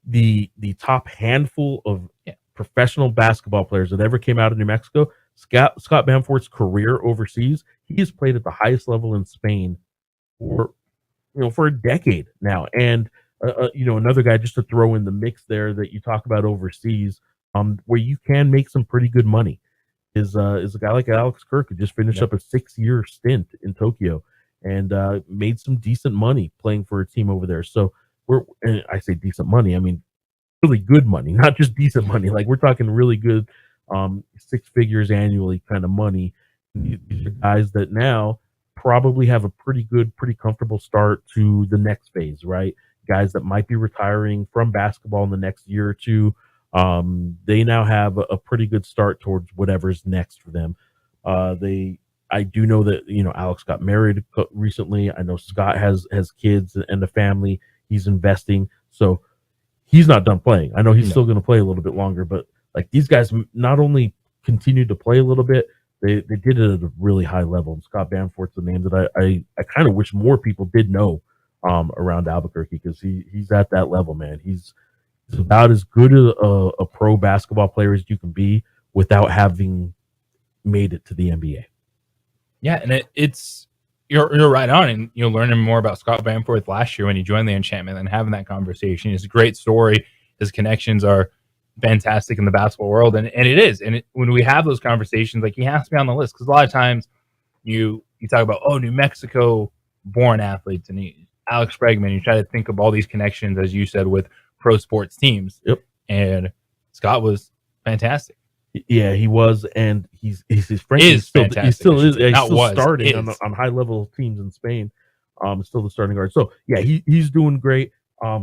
the top handful of professional basketball players that ever came out of New Mexico, Scott Bamforth's career overseas, he has played at the highest level in Spain for a decade now. And another guy just to throw in the mix there that you talk about overseas, where you can make some pretty good money is a guy like Alex Kirk, who just finished up a 6-year stint in Tokyo and made some decent money playing for a team over there. So and I say decent money, I mean really good money, not just decent money. Like we're talking really good 6 figures annually kind of money. These are guys that now probably have a pretty comfortable start to the next phase, right? Guys that might be retiring from basketball in the next year or two. They now have a pretty good start towards whatever's next for them. I do know that, Alex got married recently. I know Scott has kids and a family. He's investing. So he's not done playing. I know he's still going to play a little bit longer, but like these guys not only continued to play a little bit, they did it at a really high level. And Scott Bamforth's a name that I kind of wish more people did know around Albuquerque, because he's at that level, man. He's about as good a pro basketball player as you can be without having made it to the NBA. Yeah, and it's you're right on, and learning more about Scott Bamforth last year when he joined the Enchantment and having that conversation. It's a great story. His connections are fantastic in the basketball world, and it is. And when we have those conversations, like he has to be on the list, because a lot of times you talk about New Mexico born athletes and Alex Bregman. You try to think of all these connections, as you said, with pro sports teams. Yep. And Scott was fantastic. Yeah, he was, and he's frankly He still is. He's still starting on high level teams in Spain. Still the starting guard. So yeah, he's doing great.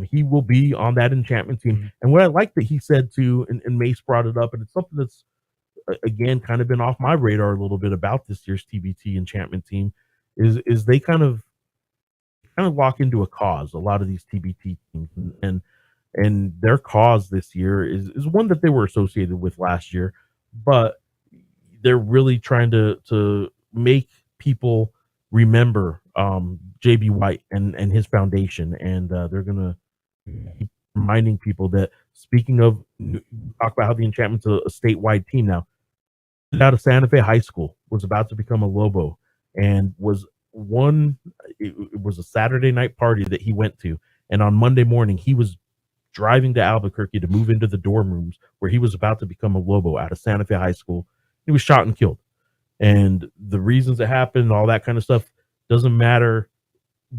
He will be on that enchantment team. And what I like that he said too, and Mace brought it up, and it's something that's again kind of been off my radar a little bit about this year's TBT enchantment team, is they kind of lock into a cause. A lot of these TBT teams, and their cause this year is one that they were associated with last year, but they're really trying to make people remember JB White and his foundation, and they're gonna keep reminding people that, speaking of, talk about how the enchantment's a statewide team now. Out of Santa Fe High School, was about to become a Lobo, and it was a Saturday night party that he went to, and on Monday morning he was driving to Albuquerque to move into the dorm rooms where he was about to become a Lobo out of Santa Fe High School. He was shot and killed. And the reasons it happened, all that kind of stuff, doesn't matter.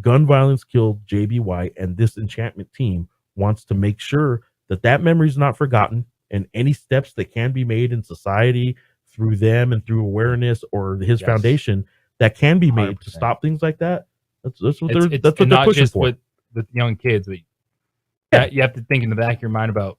Gun violence killed JB White, and this enchantment team wants to make sure that memory is not forgotten, and any steps that can be made in society through them and through awareness or his foundation that can be made 100%. To stop things like that. That's what they're pushing not just for. With young kids, but you have to think in the back of your mind about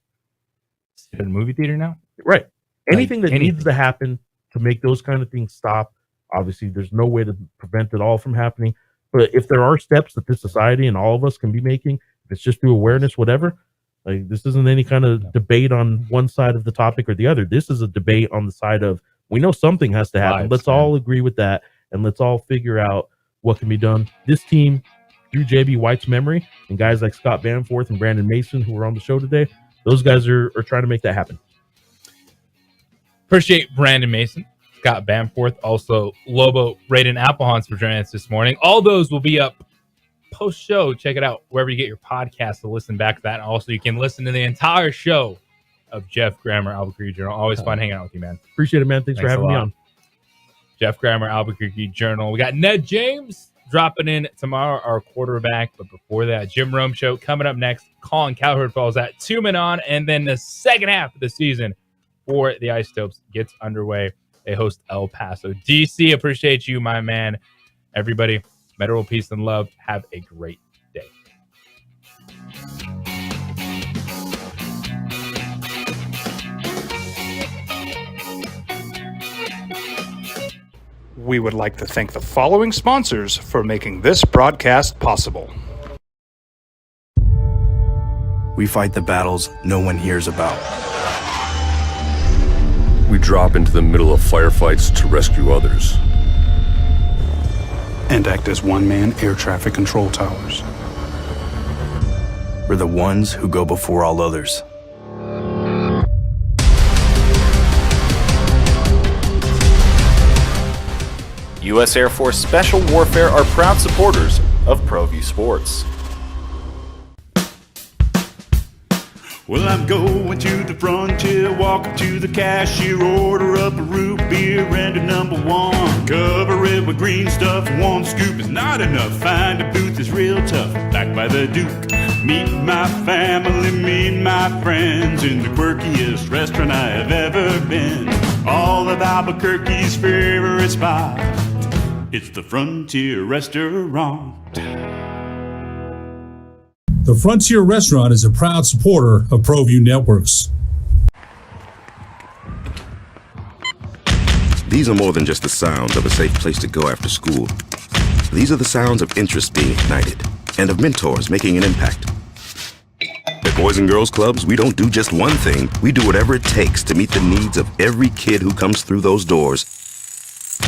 a movie theater now, right? Anything that needs to happen to make those kind of things stop. Obviously, there's no way to prevent it all from happening. But if there are steps that this society and all of us can be making, if it's just through awareness, whatever, like, this isn't any kind of debate on one side of the topic or the other. This is a debate on the side of, we know something has to happen. Let's all agree with that, and let's all figure out what can be done. This team, through JB White's memory, and guys like Scott Bamforth and Brandon Mason, who were on the show today, those guys are trying to make that happen. Appreciate Brandon Mason, Scott Bamforth, also Lobo, Raiden Applehans for joining us this morning. All those will be up post-show. Check it out wherever you get your podcast to listen back to that. And also, you can listen to the entire show of Jeff Grammer, Albuquerque Journal. Always fun hanging out with you, man. Appreciate it, man. Thanks for having me on. Jeff Grammer, Albuquerque Journal. We got Ned James dropping in tomorrow, our quarterback. But before that, Jim Rome Show coming up next. Colin Cowherd falls at 2 men on. And then the second half of the season for the Isotopes gets underway. They host El Paso. DC, appreciate you, my man. Everybody, Metro peace and love. Have a great day. We would like to thank the following sponsors for making this broadcast possible. We fight the battles no one hears about. We drop into the middle of firefights to rescue others. And act as one-man air traffic control towers. We're the ones who go before all others. U.S. Air Force Special Warfare are proud supporters of ProView Sports. Well, I'm going to the frontier, walk up to the cashier, order up a root beer and a number one. Cover it with green stuff, one scoop is not enough. Find a booth is real tough, back by the Duke. Meet my family, meet my friends in the quirkiest restaurant I have ever been. All of Albuquerque's favorite spot, it's the Frontier Restaurant. The Frontier Restaurant is a proud supporter of ProView Networks. These are more than just the sounds of a safe place to go after school. These are the sounds of interest being ignited and of mentors making an impact. At Boys and Girls Clubs, we don't do just one thing. We do whatever it takes to meet the needs of every kid who comes through those doors.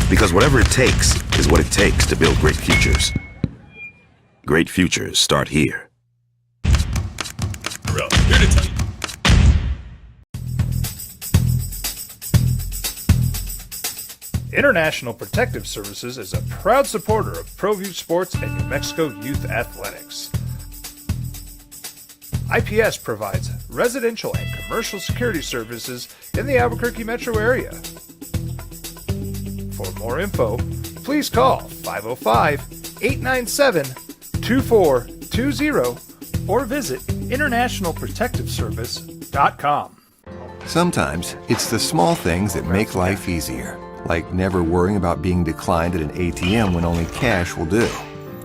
Because whatever it takes is what it takes to build great futures. Great futures start here. Here to tell you. International Protective Services is a proud supporter of ProView Sports and New Mexico Youth Athletics. IPS provides residential and commercial security services in the Albuquerque metro area. For more info, please call 505-897-2420 or visit internationalprotectiveservice.com. Sometimes it's the small things that make life easier, like never worrying about being declined at an ATM when only cash will do.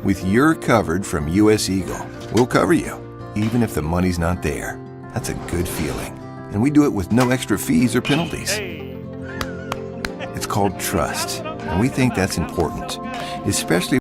With You're Covered from U.S. Eagle, we'll cover you. even if the money's not there. That's a good feeling. And we do it with no extra fees or penalties. It's called trust, and we think that's important, especially